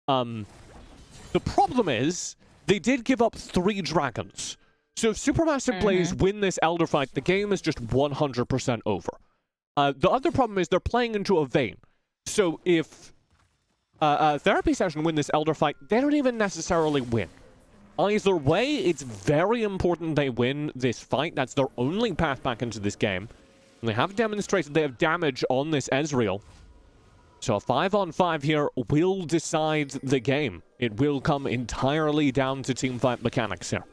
The problem is, they did give up 3 dragons. So if Supermassive Blaze win this Elder fight, the game is just 100% over. The other problem is they're playing into a Vayne. So if Therapy Session win this Elder fight, they don't even necessarily win. Either way, it's very important they win this fight. That's their only path back into this game. And they have demonstrated they have damage on this Ezreal. So a 5-on-5 here will decide the game. It will come entirely down to teamfight mechanics here.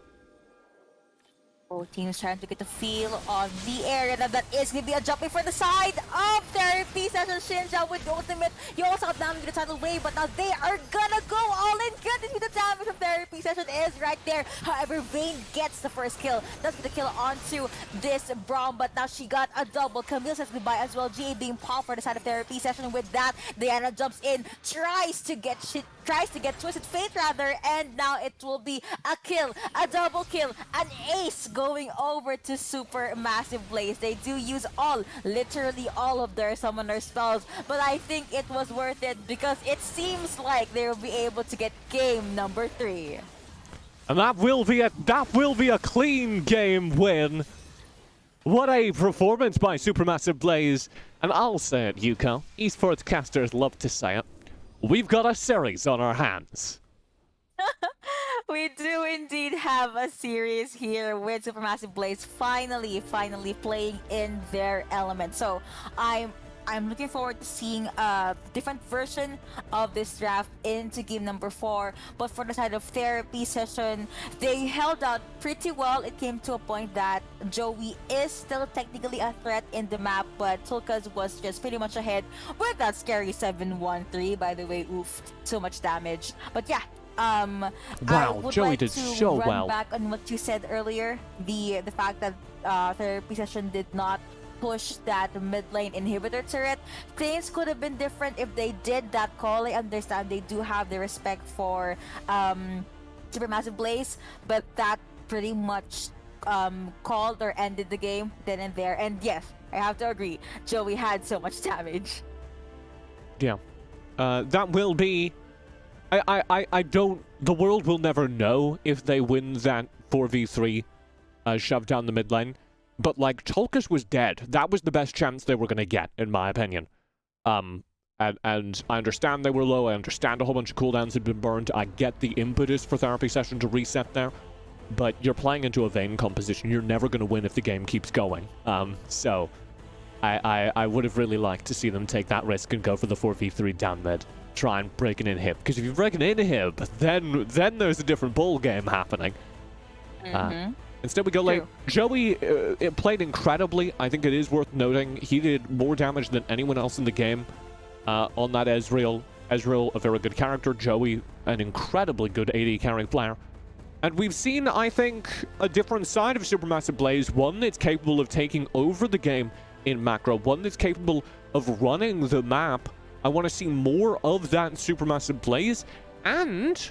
Both teams trying to get the feel of the area. That is going to be a jumping for the side of Therapy Session. Shinjao with the ultimate. You also have down the tidal wave, but now they are gonna go all in. Goodness, the damage from Therapy Session is right there. However, Vayne gets the first kill. That's going to kill onto this Braum, but now she got a double. Camille says goodbye as well. GA being popped for the side of Therapy Session. With that, Diana jumps in, tries to get Twisted Fate rather, and now it will be a kill, a double kill, an ace going over to Supermassive Blaze. They do use literally all of their summoner spells, but I think it was worth it because it seems like they will be able to get game number 3. And that will be a clean game win. What a performance by Supermassive Blaze. And I'll say it, Yuko. Esports casters love to say it. We've got a series on our hands. We do indeed have a series here with Supermassive Blaze finally playing in their element. So I'm I'm looking forward to seeing a different version of this draft into game number 4. But for the side of therapy session, they held out pretty well. It came to a point that Joey is still technically a threat in the map, but Tulkas was just pretty much ahead with that scary 7-1-3. By the way, oof, so much damage. But yeah, I Wow, would Joey like did to so run well. back on what you said earlier. The fact that therapy session did not push that mid lane inhibitor turret. Things could have been different if they did that call. I understand they do have the respect for Supermassive Blaze, but that pretty much called or ended the game then and there. And yes, I have to agree, Joey had so much damage. Yeah. That will be... I don't... The world will never know if they win that 4v3 shove down the mid lane. But, like, Tulkas was dead. That was the best chance they were going to get, in my opinion. And I understand they were low. I understand a whole bunch of cooldowns had been burned. I get the impetus for therapy session to reset there. But you're playing into a Vayne composition. You're never going to win if the game keeps going. So I would have really liked to see them take that risk and go for the 4v3 down mid. Try and break an inhib. Because if you break an inhib, then there's a different ball game happening. Instead, we go late. Joey played incredibly. I think it is worth noting he did more damage than anyone else in the game on that Ezreal. Ezreal, a very good character. Joey, an incredibly good AD carry player. And we've seen, I think, a different side of Supermassive Blaze. One that's capable of taking over the game in macro. One that's capable of running the map. I want to see more of that Supermassive Blaze. And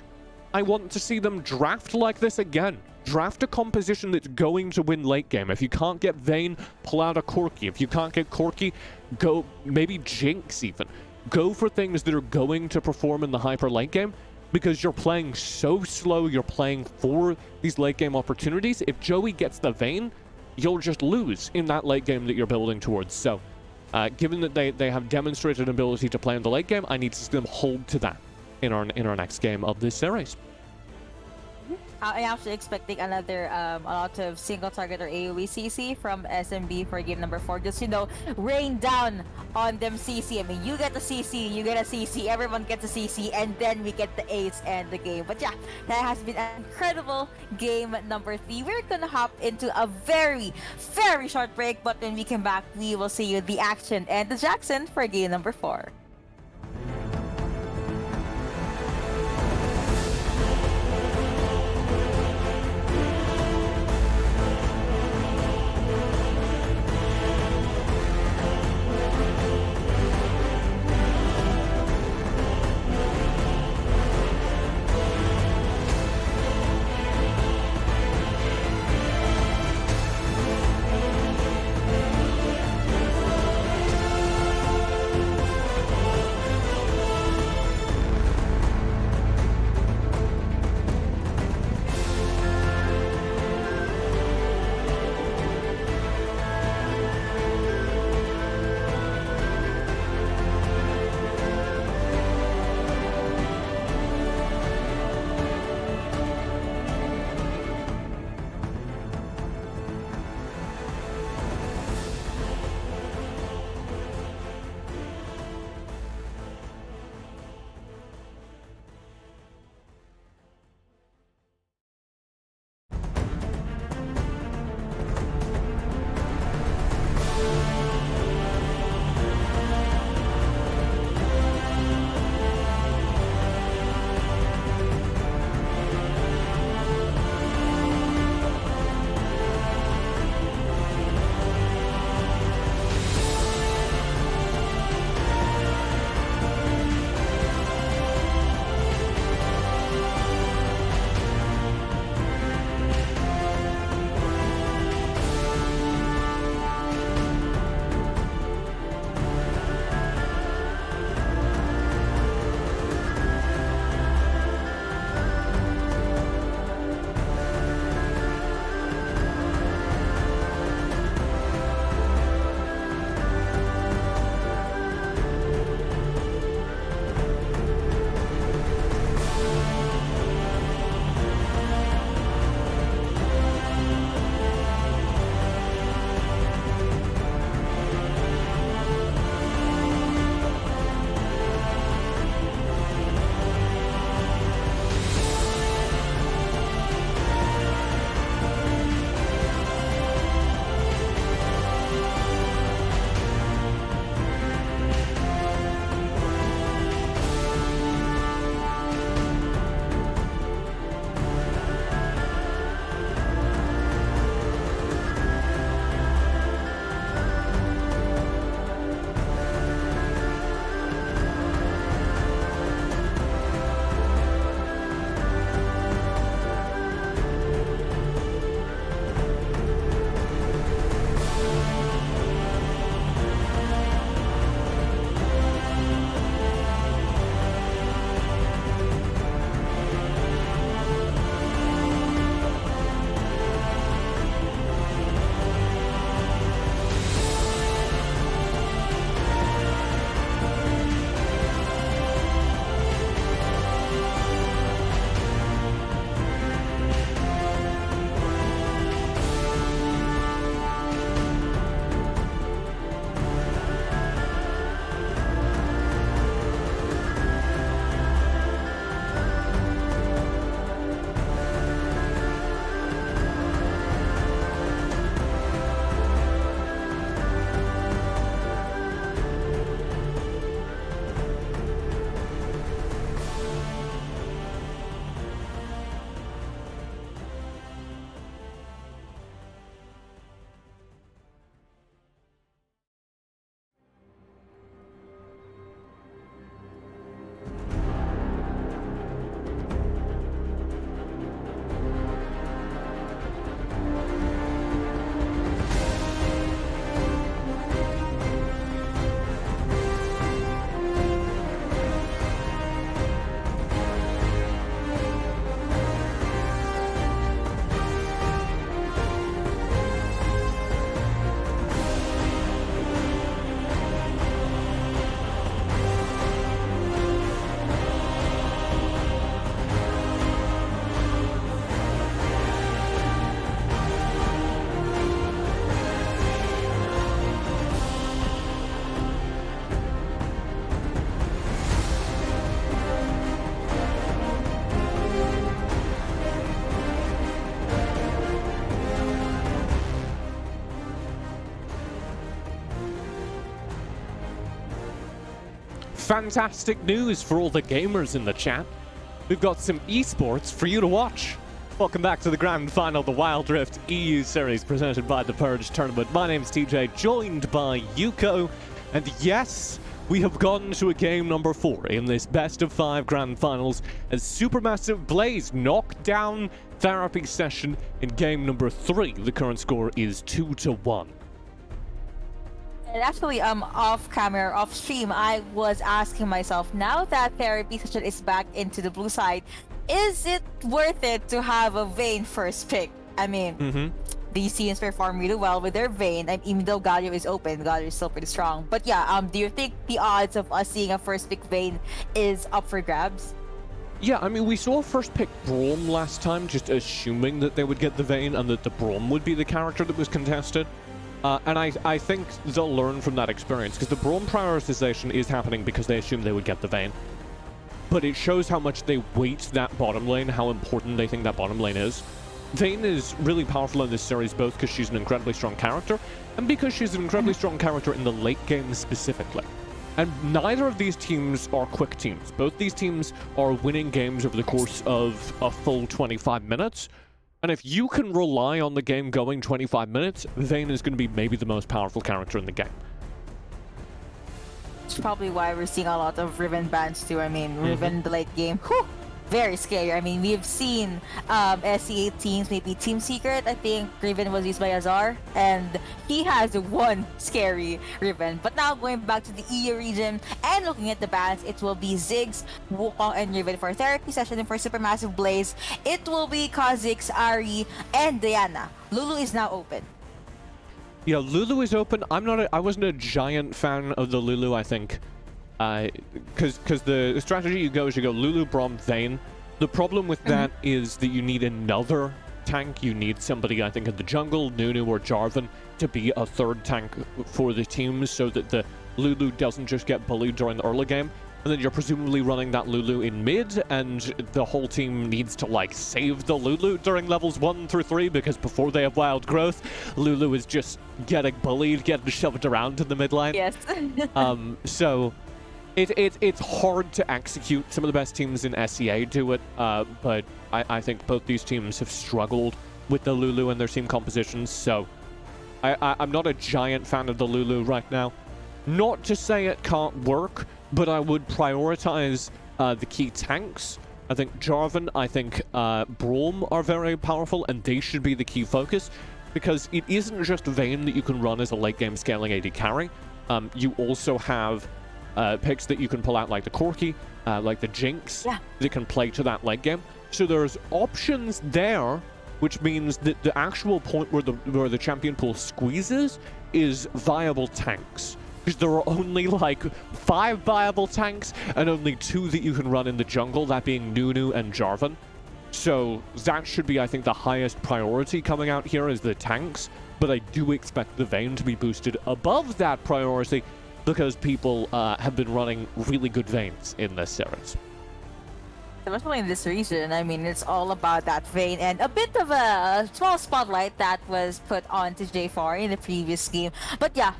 I want to see them draft like this again. Draft a composition that's going to win late game. If you can't get Vayne, pull out a Corki. If you can't get Corki, go maybe Jinx even. Go for things that are going to perform in the hyper late game because you're playing so slow, you're playing for these late game opportunities. If Joey gets the Vayne, you'll just lose in that late game that you're building towards. So, given that they have demonstrated an ability to play in the late game, I need to see them hold to that in our next game of this series. I'm actually expecting another a lot of single target or AoE CC from SMB for game number 4. Just, rain down on them CC. I mean, you get the CC, you get a CC, everyone gets a CC, and then we get the ace and the game. But yeah, that has been an incredible game number 3. We're gonna hop into a very, very short break, but when we come back, we will see you the action and the Jackson for game number 4. fantastic news for all the gamers in the chat. We've got some esports for you to watch. Welcome back to the grand final, the Wild Rift EU Series presented by the Purge Tournament. My name's TJ, joined by Yuko, and yes, we have gone to a game number 4 in this best of 5 grand finals as Supermassive Blaze knocked down Therapy Session in game number 3. The current score is 2-1. And actually, off camera, off stream, I was asking myself, now that Therapy Session is back into the blue side, is it worth it to have a Vayne first pick? I mean, these teams perform really well with their Vayne, and even though Galio is open, Galio is still pretty strong. But yeah, do you think the odds of us seeing a first pick Vayne is up for grabs? Yeah, I mean, we saw first pick Braum last time, just assuming that they would get the Vayne and that the Braum would be the character that was contested. And I think they'll learn from that experience, because the Braum prioritization is happening because they assume they would get the Vayne. But it shows how much they weight that bottom lane, how important they think that bottom lane is. Vayne is really powerful in this series, both because she's an incredibly strong character, and because she's an incredibly strong character in the late game specifically. And neither of these teams are quick teams. Both these teams are winning games over the course of a full 25 minutes. And if you can rely on the game going 25 minutes, Vayne is going to be maybe the most powerful character in the game. It's probably why we're seeing a lot of Riven bans too. I mean, Riven in the late game, whew, very scary. I mean, we've seen SEA teams, maybe Team Secret, I think Riven was used by Azar, and he has one scary Riven. But now going back to the EU region and looking at the bans, it will be Ziggs, Wukong, and Riven for Therapy Session, and for Supermassive Blaze, it will be Kha'Zix, Ahri, and Diana. Lulu is now open. Yeah, Lulu is open. I wasn't a giant fan of the Lulu, I think. Because the strategy you go is you go Lulu, Braum, Vayne. The problem with that is that you need another tank. You need somebody, I think, in the jungle, Nunu or Jarvan, to be a third tank for the team so that the Lulu doesn't just get bullied during the early game. And then you're presumably running that Lulu in mid, and the whole team needs to, like, save the Lulu during levels 1 through 3, because before they have wild growth, Lulu is just getting bullied, getting shoved around in the mid lane. Yes. So it's hard to execute. Some of the best teams in SEA do it, but I think both these teams have struggled with the Lulu and their team compositions, so I'm not a giant fan of the Lulu right now. Not to say it can't work, but I would prioritize the key tanks. I think Jarvan, I think Braum are very powerful, and they should be the key focus, because it isn't just Vayne that you can run as a late game scaling AD carry. You also have picks that you can pull out like the Corki, like the Jinx, that can play to that late game. So there's options there, which means that the actual point where the champion pool squeezes is viable tanks. Because there are only like 5 viable tanks and only 2 that you can run in the jungle, that being Nunu and Jarvan. So that should be, I think, the highest priority coming out here is the tanks. But I do expect the Vayne to be boosted above that priority because people have been running really good Vaynes in this series. Especially in this region, I mean, it's all about that Vayne, and a bit of a small spotlight that was put onto J4 in the previous game. But yeah,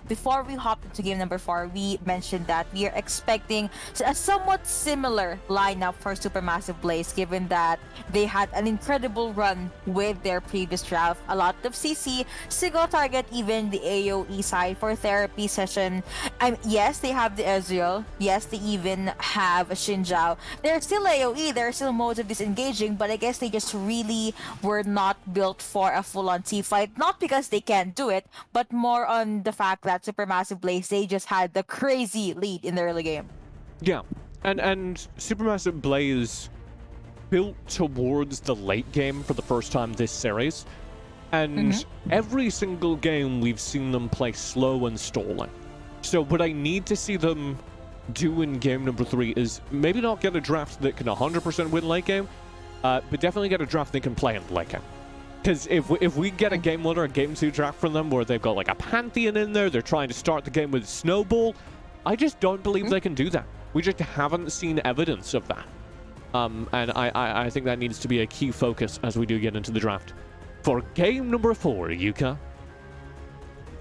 before we hop into game number 4, we mentioned that we are expecting a somewhat similar lineup for Supermassive Blaze, given that they had an incredible run with their previous draft. A lot of CC, single target, even the AoE side for Therapy Session. Yes, they have the Ezreal. Yes, they even have a Xin Zhao. They're still AoE, there are still modes of disengaging, but I guess they just really were not built for a full-on team fight. Not because they can't do it, but more on the fact that Supermassive Blaze, they just had the crazy lead in the early game. Yeah, and Supermassive Blaze built towards the late game for the first time this series, and every single game we've seen them play slow and stalling. So what I need to see them do in game number 3 is maybe not get a draft that can 100% win late game, but definitely get a draft they can play in late game. Because if we get a game 1 or a game 2 draft from them where they've got like a Pantheon in there, they're trying to start the game with Snowball, I just don't believe they can do that. We just haven't seen evidence of that. And I think that needs to be a key focus as we do get into the draft. For game number 4, Yuka.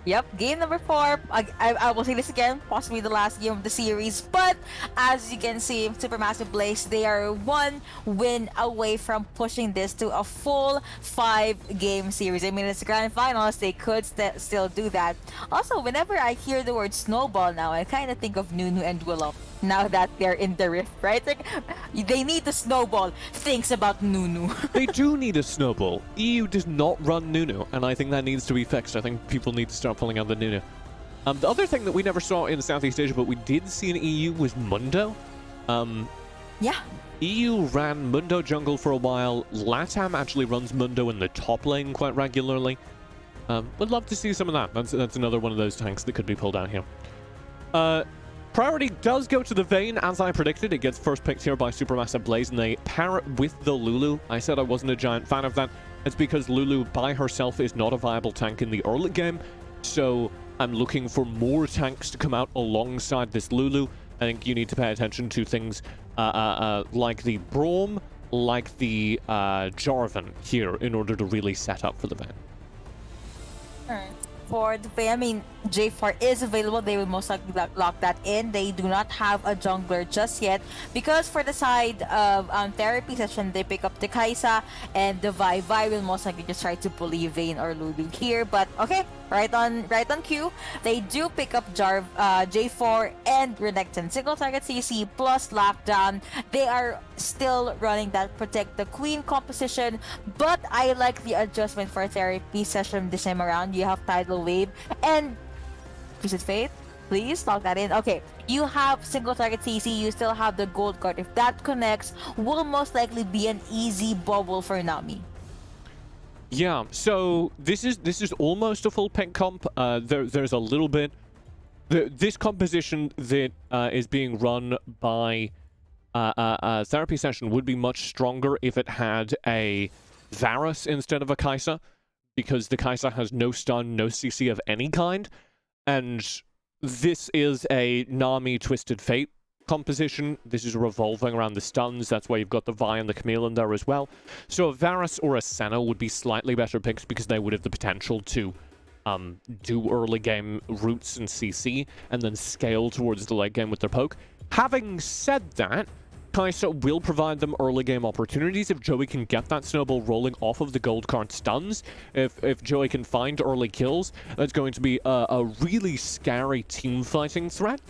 Yep, game number 4. I will say this again, possibly the last game of the series. But as you can see, Supermassive Blaze, they are 1 win away from pushing this to a full 5-game series. I mean, it's the grand finals, they could still do that. Also, whenever I hear the word snowball now, I kind of think of Nunu and Willow. Now that they're in the rift, right? Like, they need to snowball. Thinks about Nunu. They do need a snowball. EU does not run Nunu, and I think that needs to be fixed. I think people need to start pulling out the Nunu. The other thing that we never saw in Southeast Asia, but we did see in EU, was Mundo. Yeah. EU ran Mundo jungle for a while. LATAM actually runs Mundo in the top lane quite regularly. Would love to see some of that. That's another one of those tanks that could be pulled out here. Priority does go to the Vayne, as I predicted. It gets first picked here by Supermassive Blaze, and they pair it with the Lulu. I said I wasn't a giant fan of that. It's because Lulu by herself is not a viable tank in the early game, so I'm looking for more tanks to come out alongside this Lulu. I think you need to pay attention to things like the Braum, like the Jarvan here in order to really set up for the Vayne. For the Vayne, I mean, J4 is available. They will most likely lock that in. They do not have a jungler just yet because for the side of therapy session, they pick up the Kaisa and the Vi. Vi will most likely just try to bully Vayne or Lulu here. But okay, right on cue. They do pick up J4 and Renekton. Single target CC plus lockdown. They are still running that protect the queen composition, but I like the adjustment for therapy session this time around. You have tidal wave and Twisted Fate, please lock that in. Okay, you have single target CC, you still have the gold card. If that connects, will most likely be an easy bubble for Nami. Yeah, so this is almost a full pick comp. There's a little bit. This composition that is being run by therapy session would be much stronger if it had a Varus instead of a Kaisa, because the Kaisa has no stun, no CC of any kind, and this is a Nami Twisted Fate composition. This is revolving around the stuns. That's why you've got the Vi and the Camille in there as well. So a Varus or a Senna would be slightly better picks because they would have the potential to do early game roots and CC and then scale towards the late game with their poke. Having said that, Kaisa will provide them early game opportunities if Joey can get that snowball rolling off of the gold card stuns. If Joey can find early kills, that's going to be a really scary team fighting threat.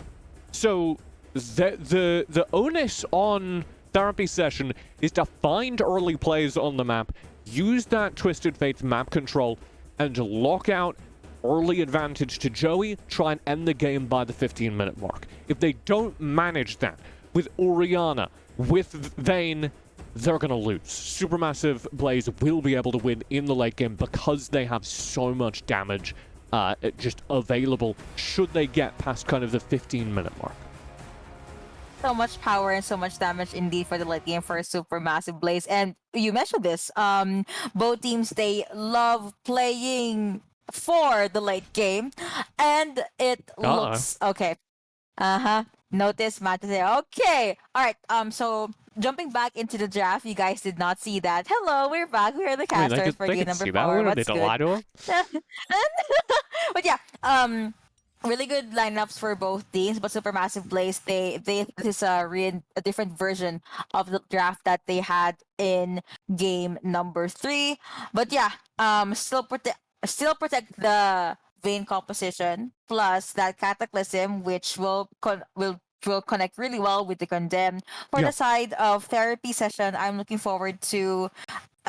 So the onus on therapy session is to find early plays on the map, use that Twisted Fate's map control, and lock out early advantage to Joey, try and end the game by the 15-minute mark. If they don't manage that with Orianna, with Vayne, they're going to lose. Supermassive Blaze will be able to win in the late game because they have so much damage just available should they get past kind of the 15-minute mark. So much power and so much damage indeed for the late game for a Supermassive Blaze. And you mentioned this, both teams, they love playing for the late game, and it looks okay. Notice matches there. Okay, all right. So jumping back into the draft, you guys did not see that. Hello, we're back. We are the casters for game number 4. What's good? But yeah, really good lineups for both teams. But Supermassive Blaze, this is a different version of the draft that they had in game number 3. But yeah, still protect the Vayne composition, plus that Cataclysm, which will connect really well with the Condemn. For the side of therapy session, I'm looking forward to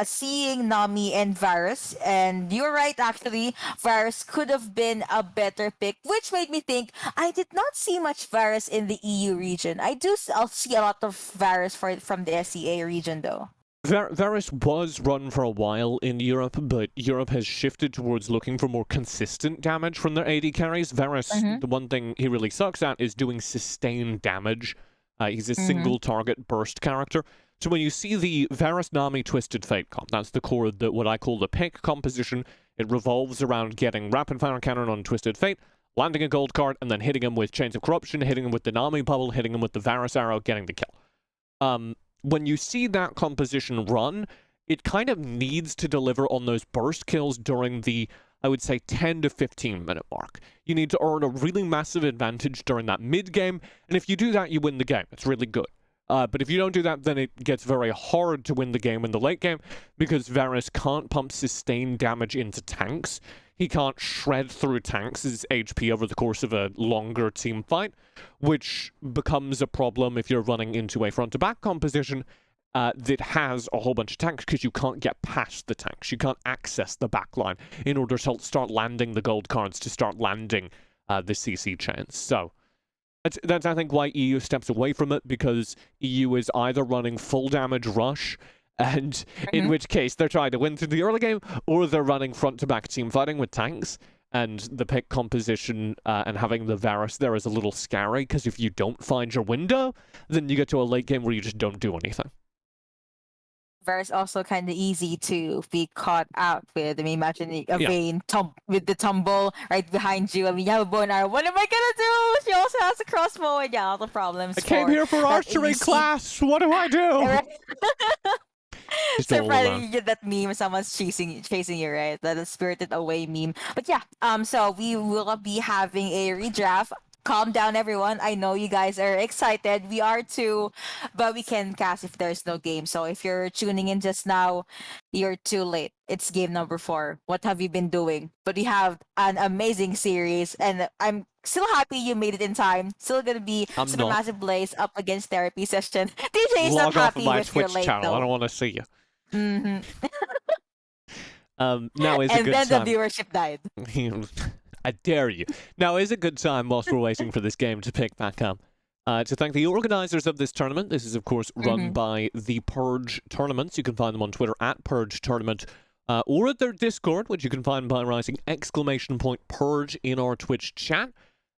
seeing Nami and Varus. And you're right, actually, Varus could have been a better pick, which made me think I did not see much Varus in the EU region. I'll see a lot of Varus from the SEA region, though. Varus was run for a while in Europe, but Europe has shifted towards looking for more consistent damage from their AD carries. Varus, the one thing he really sucks at is doing sustained damage. He's a single target burst character. So when you see the Varus Nami Twisted Fate comp, that's the core of what I call the pick composition. It revolves around getting rapid fire cannon on Twisted Fate, landing a gold card, and then hitting him with Chains of Corruption, hitting him with the Nami bubble, hitting him with the Varus arrow, getting the kill. When you see that composition run, it kind of needs to deliver on those burst kills during the I would say 10 to 15 minute mark. You need to earn a really massive advantage during that mid game, and if you do that, you win the game. It's really good. But if you don't do that, then it gets very hard to win the game in the late game, because Varus can't pump sustained damage into tanks. He can't shred through tanks' HP over the course of a longer team fight, which becomes a problem if you're running into a front-to-back composition that has a whole bunch of tanks, because you can't get past the tanks. You can't access the backline in order to start landing the gold cards, to start landing the CC chains. So that's I think why EU steps away from it, because EU is either running full damage rush, and in which case they're trying to win through the early game, or they're running front-to-back team fighting with tanks. And the pick composition and having the Varus there is a little scary, because if you don't find your window, then you get to a late game where you just don't do anything. Varus also kind of easy to be caught out with. I mean, imagine a Vayne with the tumble right behind you. I mean, you have a bow and arrow. What am I gonna do? She also has a crossbow, and all the problems. I came here for archery class. What do I do? So Friday, you get that meme, someone's chasing you, right? That Spirited Away meme. But yeah, so we will be having a redraft. Calm down, everyone. I know you guys are excited. We are too, but we can cast if there's no game. So if you're tuning in just now, you're too late. It's game number 4. What have you been doing? But we have an amazing series, and I'm still happy you made it in time. Still gonna be Supermassive Blaze up against Therapy Session. DJ is not happy with your late channel. though. I don't want to see you. Mm-hmm. Now is a good time. And then the viewership died. I dare you. Now is a good time, whilst we're waiting for this game to pick back up, to thank the organizers of this tournament. This is, of course, run by the Purge Tournaments. You can find them on Twitter at Purge Tournament, or at their Discord, which you can find by writing !Purge in our Twitch chat.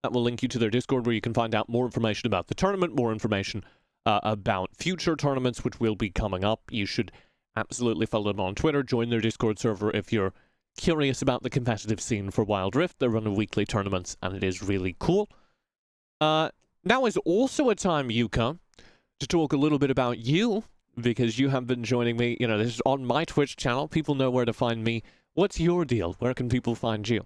That will link you to their Discord, where you can find out more information about the tournament, more information about future tournaments, which will be coming up. You should absolutely follow them on Twitter. Join their Discord server if you're curious about the competitive scene for Wild Rift. They run weekly tournaments, and it is really cool. Now is also a time, Yuka, to talk a little bit about you, because you have been joining me. You know, this is on my Twitch channel. People know where to find me. What's your deal? Where can people find you?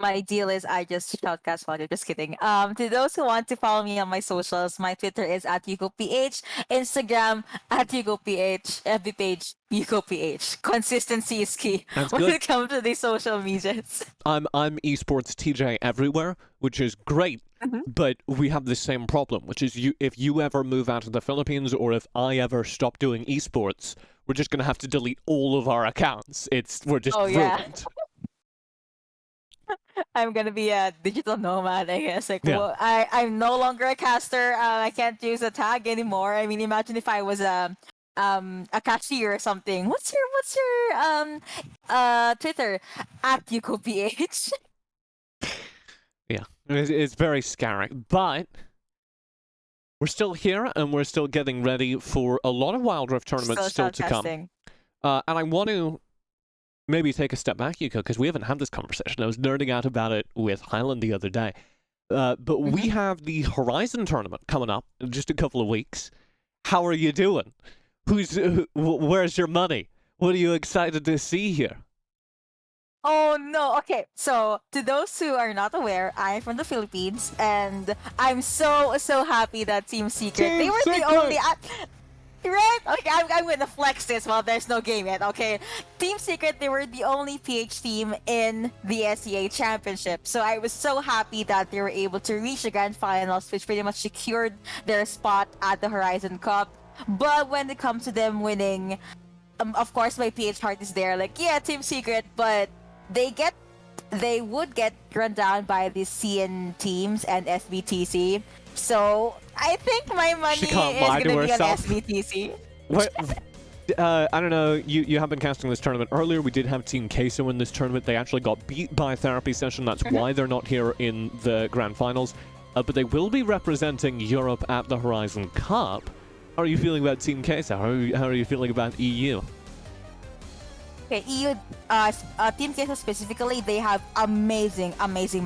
My deal is I just shoutcast while you're just kidding. To those who want to follow me on my socials, my Twitter is at YukoPH, Instagram at YukoPH, FB page YukoPH. Consistency is key when it comes to these social medias. I'm esports TJ everywhere, which is great. But we have the same problem, which is if you ever move out of the Philippines, or if I ever stop doing esports, we're just gonna have to delete all of our accounts. We're just ruined. I'm gonna be a digital nomad, I guess. Like, well, I'm no longer a caster. I can't use a tag anymore. I mean, imagine if I was a cashier or something. What's your Twitter? At YukoPH. Yeah, it's very scary, but we're still here, and we're still getting ready for a lot of Wild Rift tournaments still to come. And I want to maybe take a step back, Yuko, because we haven't had this conversation. I was nerding out about it with Highland the other day. But we have the Horizon tournament coming up in just a couple of weeks. How are you doing? Where's your money? What are you excited to see here? Oh no, okay. So to those who are not aware, I'm from the Philippines, and I'm so happy that Team Secret, they were the only... Right? Okay, I'm gonna flex this while there's no game yet, okay? Team Secret, they were the only PH team in the SEA Championship. So I was so happy that they were able to reach the Grand Finals, which pretty much secured their spot at the Horizon Cup. But when it comes to them winning, of course my PH heart is there. Like, yeah, Team Secret, but they would get run down by the CN teams and SBTC. So I think my money is going to be on SBTC. I don't know, you have been casting this tournament earlier. We did have Team Queso in this tournament. They actually got beat by Therapy Session. That's why they're not here in the Grand Finals. But they will be representing Europe at the Horizon Cup. How are you feeling about Team Queso? How are you feeling about EU? Okay, EU, Team Queso specifically, they have amazing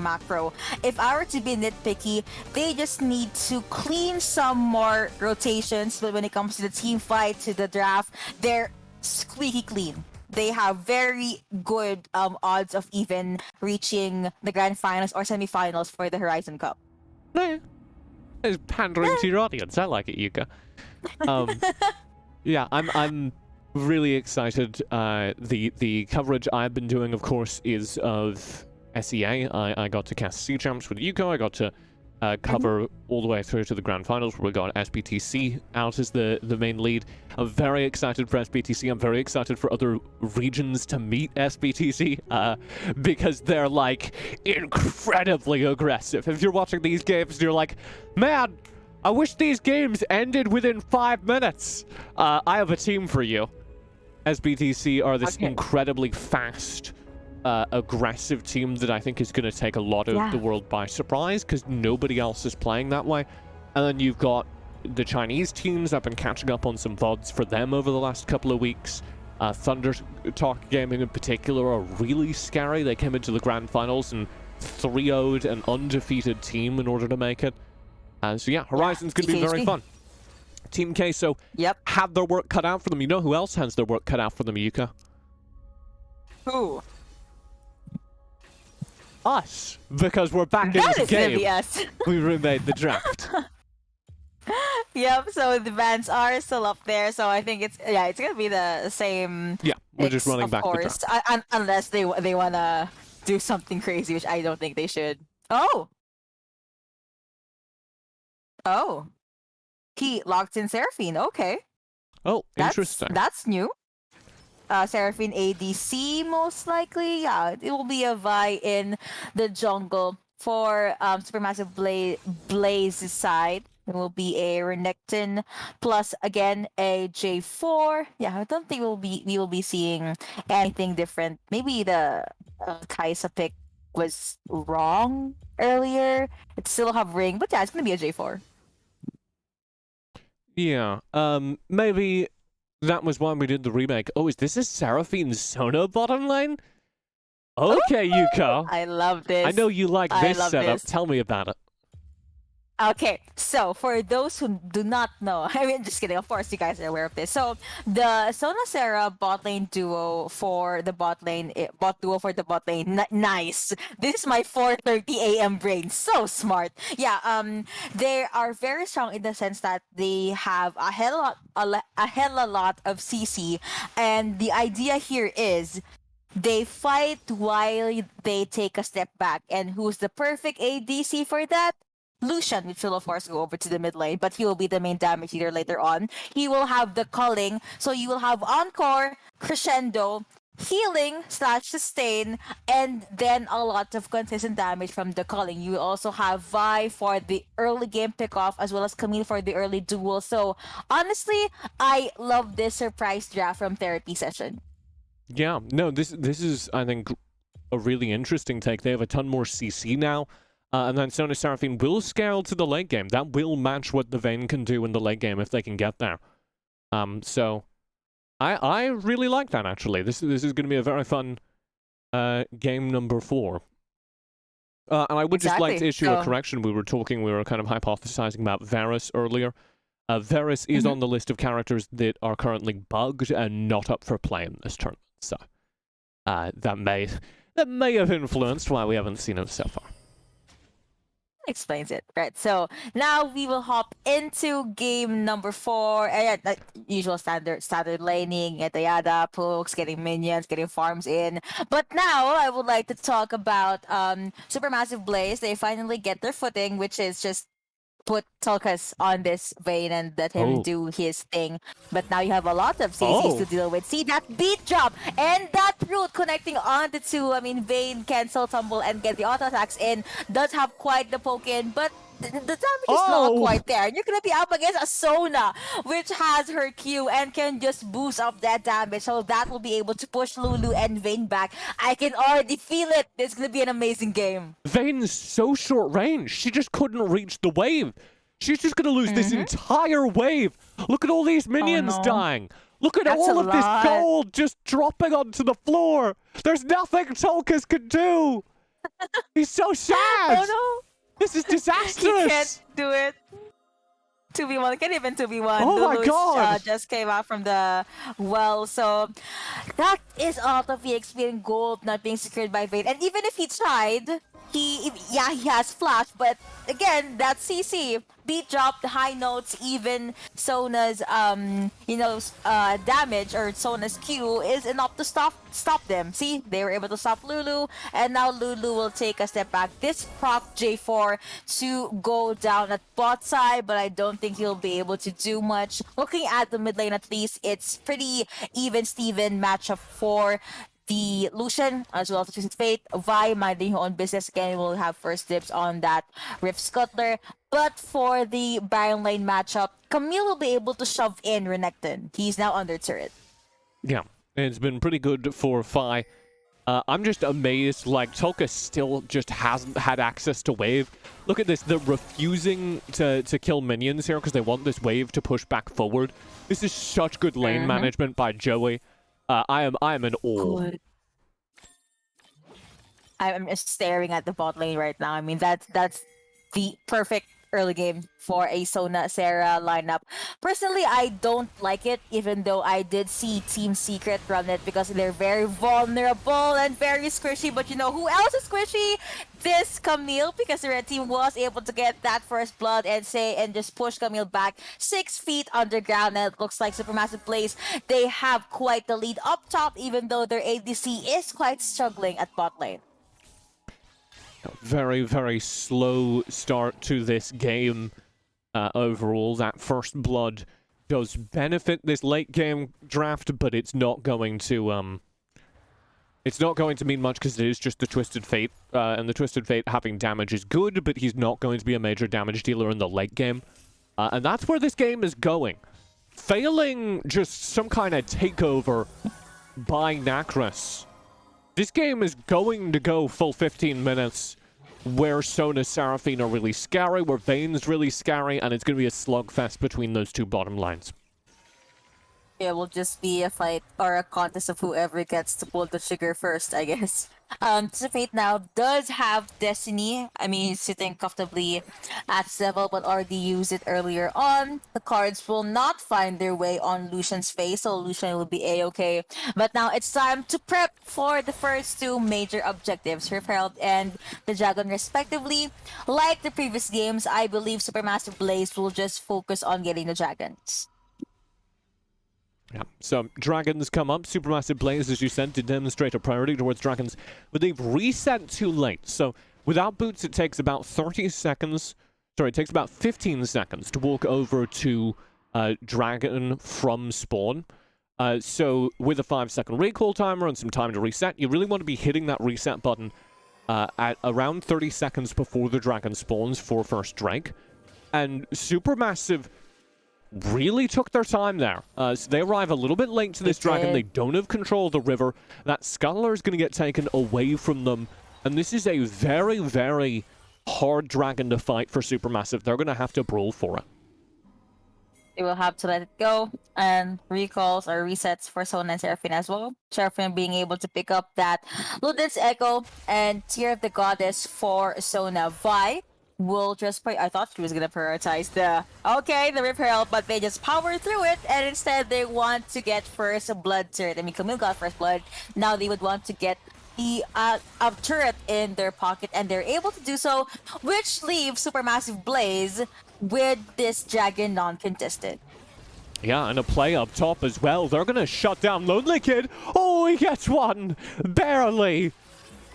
macro. If I were to be nitpicky, they just need to clean some more rotations. But when it comes to the team fight, to the draft, they're squeaky clean. they have very good odds of even reaching the grand finals or semifinals for the Horizon Cup. Eh, it's pandering to your audience. I like it, Yuka. Yeah, I'm really excited. The coverage I've been doing, of course, is of SEA. I got to cast Sea Champs with Yuko. I got to cover all the way through to the grand finals where we got SBTC out as the main lead. I'm very excited for SBTC. I'm very excited for other regions to meet SBTC because they're like incredibly aggressive. If you're watching these games, you're like, man, I wish these games ended within 5 minutes. I have a team for you. SBTC are this incredibly fast, aggressive team that I think is going to take a lot of the world by surprise because nobody else is playing that way. And then you've got the Chinese teams. I've been catching up on some VODs for them over the last couple of weeks. Thunder Talk Gaming in particular are really scary. They came into the grand finals and 3-0'd an undefeated team in order to make it. So yeah, Horizon's going to be very fun. Team Queso have their work cut out for them. You know who else has their work cut out for them, Yuka? Who? Us, because we're back in this game. We remade the draft. Yep, so the bands are still up there, so I think it's gonna be the same. Yeah, we're just running back the draft. Unless they wanna do something crazy, which I don't think they should. Oh, he locked in Seraphine. Okay. Oh, interesting. That's new. Seraphine ADC most likely. Yeah, it will be a Vi in the jungle for Supermassive Blaze side. It will be a Renekton plus again a J4. Yeah, I don't think we will be seeing anything different. Maybe the Kaisa pick was wrong earlier. It still have ring, but yeah, it's gonna be a J4. Yeah, maybe that was why we did the remake. Oh, is this a Seraphine Sona bottom lane? Okay, Yuka. I love this. I know you like this setup. Tell me about it. Okay, so for those who do not know, I mean, just kidding. Of course, you guys are aware of this. So the Sona Sarah bot lane duo for the bot lane, nice. This is my 4:30 a.m. brain. So smart. Yeah. They are very strong in the sense that they have a hell a lot of CC, and the idea here is they fight while they take a step back. And who's the perfect ADC for that? Lucian, which will of course go over to the mid lane, but he will be the main damage dealer later on. He will have the culling, so you will have encore, crescendo, healing / sustain, and then a lot of consistent damage from the culling. You will also have Vi for the early game pickoff as well as Camille for the early duel. So honestly, I love this surprise draft from Therapy Session. Yeah, no, this is, I think, a really interesting take. They have a ton more CC now. And then Sona Seraphine will scale to the late game. That will match what the Vayne can do in the late game if they can get there. So I really like that, actually. This is going to be a very fun game number 4. And I would just like to issue a correction. We were kind of hypothesizing about Varus earlier. Varus is on the list of characters that are currently bugged and not up for play in this tournament. So that may have influenced why we haven't seen him so far. Explains it, right? So now we will hop into game number 4. Usual standard laning, yada pokes, getting minions, getting farms in. But now I would like to talk about Supermassive Blaze. They finally get their footing, which is just put Tulkas on this Vayne and let him do his thing. But now you have a lot of CCs to deal with. See that beat drop and that root connecting on the two. I mean, Vayne cancel tumble and get the auto attacks in. Does have quite the poke in, but the damage is not quite there. You're gonna be up against a Sona, which has her Q and can just boost up that damage. So that will be able to push Lulu and Vayne back. I can already feel it. It's gonna be an amazing game. Vayne's so short range. She just couldn't reach the wave. She's just gonna lose this entire wave. Look at all these minions dying. Look at all of this gold just dropping onto the floor. There's nothing Tulkas can do. He's so sad. Oh no. This is disastrous! He can't do it. 2v1, can't even 2v1. Oh my Lulu's God! just came out from the well, so that is a lot of the XP and gold not being secured by Vayne. And even if he tried, he has flash, but again, that's CC. Beat dropped high notes, even Sona's damage or Sona's Q is enough to stop them. See, they were able to stop Lulu, and now Lulu will take a step back. This prop J4 to go down at bot side, but I don't think he'll be able to do much. Looking at the mid lane, at least it's pretty even Steven matchup for the Lucian as well as the Twisted Fate. Vi minding her own business again will have first dibs on that Rift Scuttler. But for the Baron lane matchup, Camille will be able to shove in Renekton. He's now under turret. Yeah, it's been pretty good for Vi. I'm just amazed, like, Tolka still just hasn't had access to wave. Look at this, they're refusing to kill minions here because they want this wave to push back forward. This is such good lane management by Joey. I am in awe. Good. I'm just staring at the bot lane right now. I mean, that's the perfect early game for a Sona Sarah lineup. Personally, I don't like it, even though I did see Team Secret run it because they're very vulnerable and very squishy. But you know who else is squishy? This Camille, because the red team was able to get that first blood and just push Camille back 6 feet underground. And it looks like Supermassive Blaze, they have quite the lead up top, even though their ADC is quite struggling at bot lane. Very, very slow start to this game overall. That first blood does benefit this late game draft, but it's not going to mean much because it is just the Twisted Fate, and the Twisted Fate having damage is good, but he's not going to be a major damage dealer in the late game. And that's where this game is going. Failing just some kind of takeover by Nacris, this game is going to go full 15 minutes where Sona Seraphine are really scary, where Vayne's really scary, and it's going to be a slugfest between those two bottom lines. It will just be a fight or a contest of whoever gets to pull the trigger first, I guess. Fate now does have Destiny. I mean, he's sitting comfortably at this level, but already used it earlier on. The cards will not find their way on Lucian's face, so Lucian will be a-okay. But now it's time to prep for the first two major objectives, Rift Herald and the Dragon respectively. Like the previous games, I believe Supermassive Blaze will just focus on getting the dragons. Yeah, so dragons come up. Supermassive Blaze, as you said, did demonstrate a priority towards dragons, but they've reset too late. So without boots, it takes about 30 seconds. Sorry, it takes about 15 seconds to walk over to dragon from spawn. So with a 5-second recall timer and some time to reset, you really want to be hitting that reset button at around 30 seconds before the dragon spawns for first drake. And Supermassive really took their time there. So they arrive a little bit late to this dragon. They don't have control of the river. That scuttler is going to get taken away from them. And this is a very, very hard dragon to fight for Supermassive. They're going to have to brawl for it. They will have to let it go. And recalls or resets for Sona and Seraphine as well. Seraphine being able to pick up that Ludens Echo and Tear of the Goddess for Sona. Vi will just I thought she was gonna prioritize the Rift Herald, but they just power through it, and instead they want to get first a blood turret. I mean, Camille got first blood. Now they would want to get the turret in their pocket, and they're able to do so, which leaves Supermassive Blaze with this dragon non-contested. Yeah, and a play up top as well. They're gonna shut down Lonely Kid. Oh, he gets one! Barely!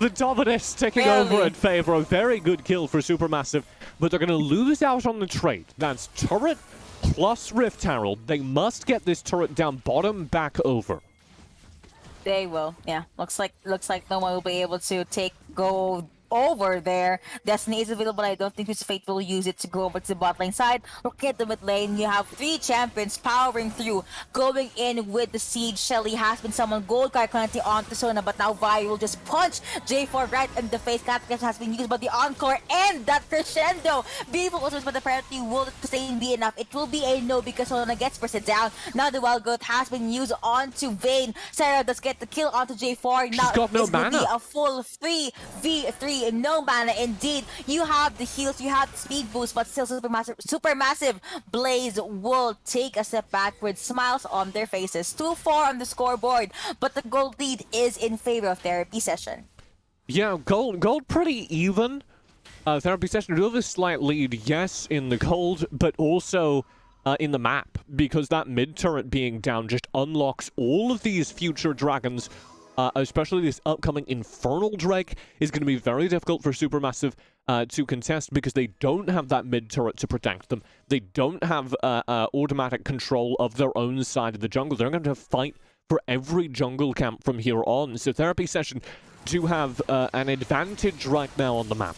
The Dominus taking over in favor. A very good kill for Supermassive, but they're going to lose out on the trade. That's turret plus Rift Herald. They must get this turret down bottom back over. They will, yeah. Looks like no one will be able to go over there. Destiny is available. I don't think his Fate will use it to go over to the bot lane side. Looking at the mid lane, you have 3 champions powering through, going in with the siege. Shelly has been summoned. Gold card currently onto Sona, but now Vi will just punch J4 right in the face. Cataclysm has been used, but the encore and that crescendo. Beautiful also, but apparently will the same be enough? It will be a no because Sona gets bursted down. Now the wild growth has been used onto Vayne. Sarah does get the kill onto J4. Now she's got no it's going to mana. be a full 3v3 carry, no mana indeed. You have the heals, you have the speed boost, but still supermassive Blaze will take a step backward, smiles on their faces. 2-4 on the scoreboard, but the gold lead is in favor of Therapy Session. Yeah, gold pretty even. Therapy Session do have a slight lead, yes, in the gold, but also in the map, because that mid turret being down just unlocks all of these future dragons. Especially this upcoming Infernal Drake is going to be very difficult for Supermassive to contest because they don't have that mid turret to protect them. They don't have automatic control of their own side of the jungle. They're going to fight for every jungle camp from here on. So Therapy Session do have an advantage right now on the map.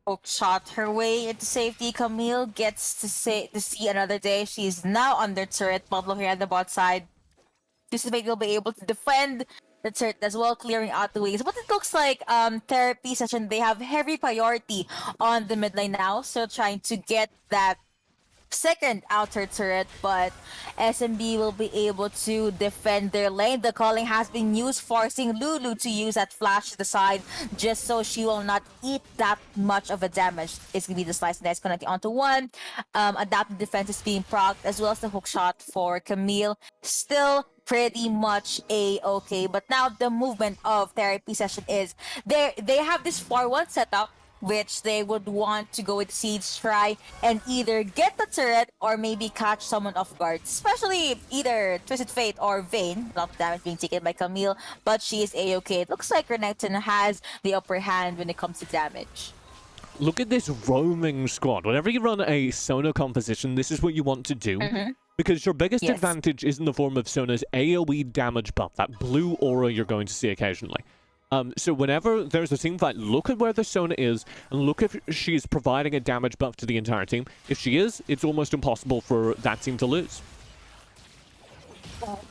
Hook shot her way into safety. Camille gets to see another day. She's now under turret. Pablo here at the bot side. Anticipate will be able to defend the turret as well, clearing out the waves. But it looks like Therapy Session, they have heavy priority on the mid lane now, so trying to get that second outer turret, but SMB will be able to defend their lane. The calling has been used, forcing Lulu to use that flash to the side just so she will not eat that much of a damage. It's gonna be the slice and dice connecting onto one. Adaptive defense is being procced, as well as the hook shot for Camille. Still pretty much a-okay, but now the movement of Therapy Session is they have this 4-1 setup, which they would want to go with Siege, try and either get the turret or maybe catch someone off guard, especially either Twisted Fate or Vayne. A lot of damage being taken by Camille, but she is a-okay. It looks like Renekton has the upper hand when it comes to damage. Look at this roaming squad. Whenever you run a Sona composition, this is what you want to do. Because your biggest advantage is in the form of Sona's AoE damage buff, that blue aura you're going to see occasionally. So whenever there's a team fight, look at where the Sona is, and look if she's providing a damage buff to the entire team. If she is, it's almost impossible for that team to lose.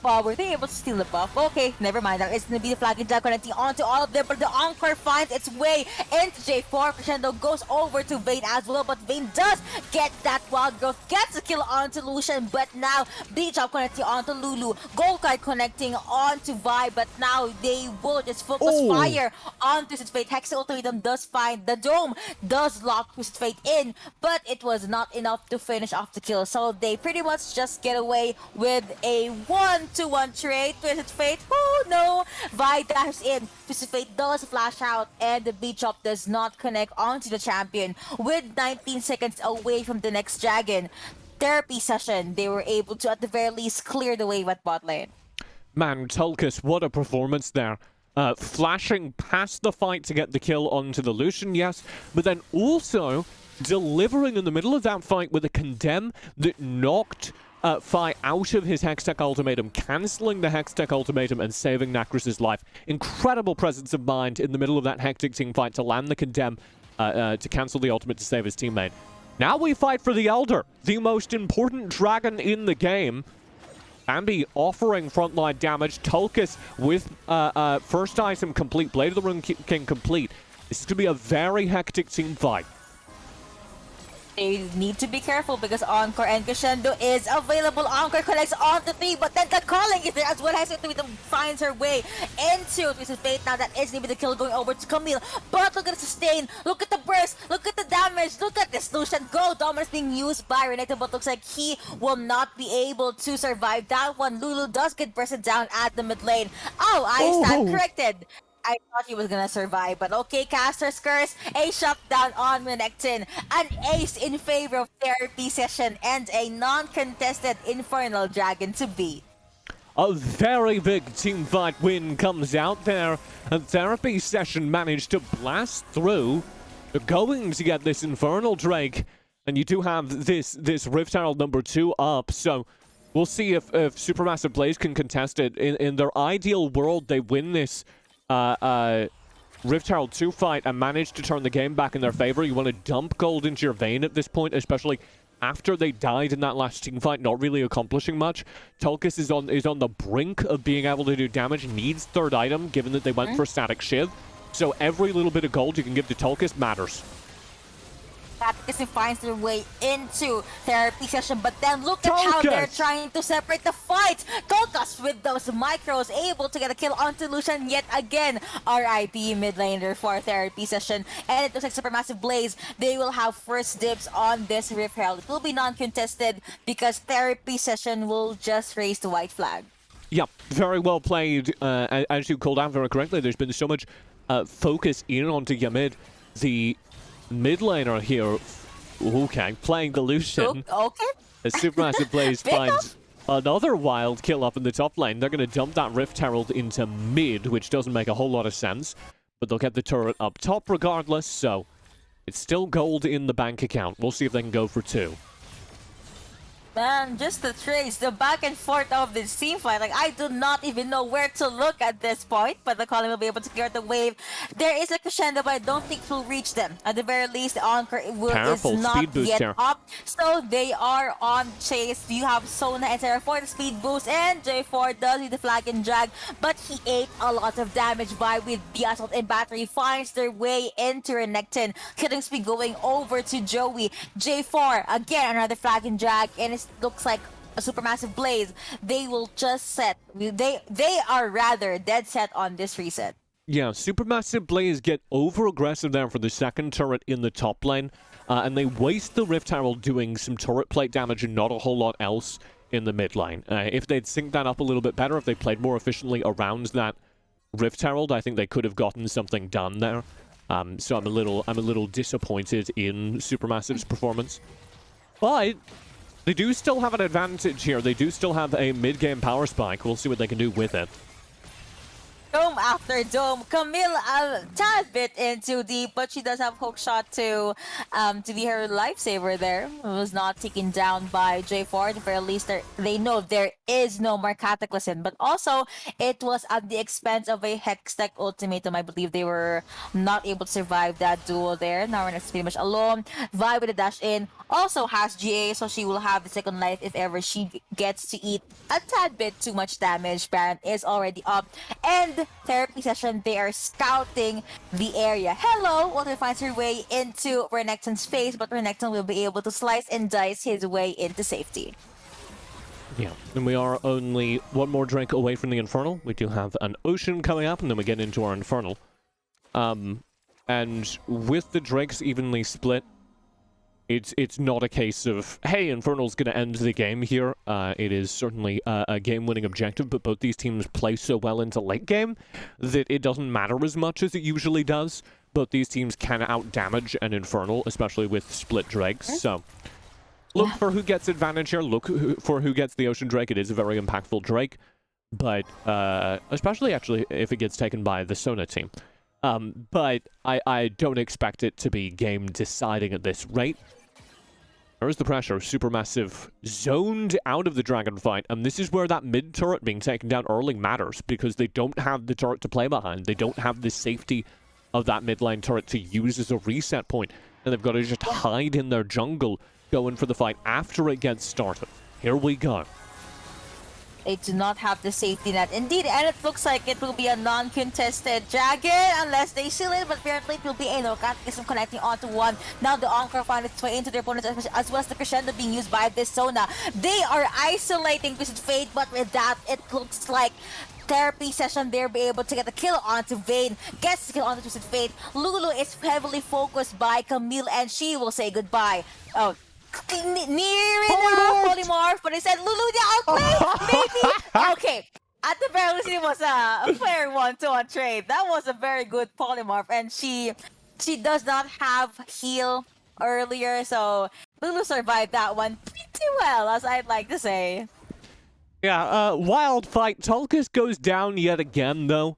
Wow, were they able to steal the buff? Okay, never mind. It's gonna be the flagging down connecting onto all of them, but the Encore finds its way into J4. Crescendo goes over to Vayne as well, but Vayne does get that wild growth, gets a kill onto Lucian, but now Bleach up connecting onto Lulu, Gold Card connecting onto Vi, but now they will just focus fire on Twisted Fate. Hex Ultimatum does find the Dome, does lock Twisted Fate in, but it was not enough to finish off the kill, so they pretty much just get away with a 1-1 trade. Twisted Fate, oh no! Vi dashes in. Twisted Fate does flash out, and the beat chop does not connect onto the champion. With 19 seconds away from the next dragon, Therapy Session, they were able to at the very least clear the wave at bot lane. Man, Tulkas, what a performance there. Flashing past the fight to get the kill onto the Lucian, yes, but then also delivering in the middle of that fight with a condemn that knocked Fi out of his Hextech ultimatum, cancelling the Hextech ultimatum and saving Nacris's life. Incredible presence of mind in the middle of that hectic team fight to land the condemn, to cancel the ultimate to save his teammate. Now we fight for the Elder, the most important dragon in the game. Bambi offering frontline damage. Tulkas with first item complete, Blade of the Rune King complete. This is going to be a very hectic team fight. They need to be careful because Encore and Crescendo is available. Encore connects on the 3, but then the calling is there as well. Has to finds her way into Twisted Fate. Now that is maybe the kill going over to Camille. But look at the sustain. Look at the burst. Look at the damage. Look at this Lucian go. Dominance being used by Renekton, but looks like he will not be able to survive that one. Lulu does get bursted down at the mid lane. Oh, I stand corrected. I thought he was gonna survive, but okay, Caster's Curse, a shutdown on Renekton, an ace in favor of Therapy Session, and a non-contested Infernal Dragon to beat. A very big team fight win comes out there, and Therapy Session managed to blast through. They're going to get this Infernal Drake, and you do have this Rift Herald number 2 up, so we'll see if Supermassive Blaze can contest it. In their ideal world, they win this Rift Herald 2 fight and manage to turn the game back in their favor. You want to dump gold into your vein at this point, especially after they died in that last team fight, not really accomplishing much. Tulkas is on the brink of being able to do damage, needs third item, given that they went for Static Shiv. So every little bit of gold you can give to Tulkas matters. Catechism finds their way into therapy session, but then look at how they're Tulkas! trying to separate the fight. Tulkas with those micros able to get a kill onto Lucian yet again. RIP mid laner for therapy session, and it looks like Supermassive Blaze, they will have first dibs on this Rift Herald. It will be non-contested because therapy session will just raise the white flag. Yep, very well played. As you called out very correctly, there's been so much focus in onto Yamid. The mid laner here, okay, playing the Lucian. Okay. As Supermassive Blaze finds another wild kill up in the top lane. They're going to dump that Rift Herald into mid, which doesn't make a whole lot of sense. But they'll get the turret up top regardless, so it's still gold in the bank account. We'll see if they can go for 2. Man, just the trades, the back and forth of this team fight. Like, I do not even know where to look at this point, but the Colin will be able to clear the wave. There is a crescendo, but I don't think we'll reach them. At the very least, the Anchor is not yet up. So they are on chase. You have Sona and Sarah for the speed boost, and J4 does need the flag and drag, but he ate a lot of damage by with the assault and battery. Finds their way into Renekton. Killing speed going over to Joey. J4, again, another flag and drag, and it's looks like a Supermassive Blaze. They will just set. They are rather dead set on this reset. Yeah, Supermassive Blaze get over aggressive there for the second turret in the top lane, and they waste the Rift Herald doing some turret plate damage and not a whole lot else in the mid lane. If they'd synced that up a little bit better, if they played more efficiently around that Rift Herald, I think they could have gotten something done there. So I'm a little disappointed in Supermassive's performance, but they do still have an advantage here. They do still have a mid-game power spike. We'll see what they can do with it. Dome after dome. Camille a tad bit in too deep, but she does have hook shot to be her lifesaver there. It was not taken down by J4. At the very least, they know there is no more Cataclysm. But also, it was at the expense of a Hextech Ultimatum. I believe they were not able to survive that duel there. Now Renekton's pretty much alone. Vi with a dash in. Also has GA, so she will have the second life if ever she gets to eat a tad bit too much damage. Baron is already up. And therapy session, they are scouting the area. Hello! Walter finds her way into Renekton's face, but Renekton will be able to slice and dice his way into safety. Yeah, and we are only one more drink away from the Infernal. We do have an Ocean coming up, and then we get into our Infernal. And with the drakes evenly split, it's not a case of, hey, Infernal's going to end the game here. It is certainly a game-winning objective, but both these teams play so well into late game that it doesn't matter as much as it usually does. Both these teams can out-damage an Infernal, especially with split drakes, so look for who gets advantage here. Look for who gets the Ocean Drake. It is a very impactful Drake, but especially, actually, if it gets taken by the Sona team. But I don't expect it to be game-deciding at this rate. There's the pressure. Supermassive zoned out of the dragon fight, and this is where that mid-turret being taken down early matters, because they don't have the turret to play behind. They don't have the safety of that mid-lane turret to use as a reset point, and they've got to just hide in their jungle, going for the fight after it gets started. Here we go. They do not have the safety net. Indeed, and it looks like it will be a non-contested dragon unless they seal it, but apparently it will be a no Catechism connecting onto one. Now the Anchor found its way into their opponents, as well as the Crescendo being used by this Sona. They are isolating Twisted Fate, but with that, it looks like therapy session, they'll be able to get the kill onto Vayne, gets the kill onto Twisted Fate. Lulu is heavily focused by Camille, and she will say goodbye. Oh, near enough, Polymorph, but he said, Lulu, the outplay, maybe? Okay, at the very least, it was a fair 1-to-1 trade. That was a very good Polymorph, and she does not have heal earlier, so Lulu survived that one pretty well, as I'd like to say. Yeah, wild fight. Tulkas goes down yet again, though.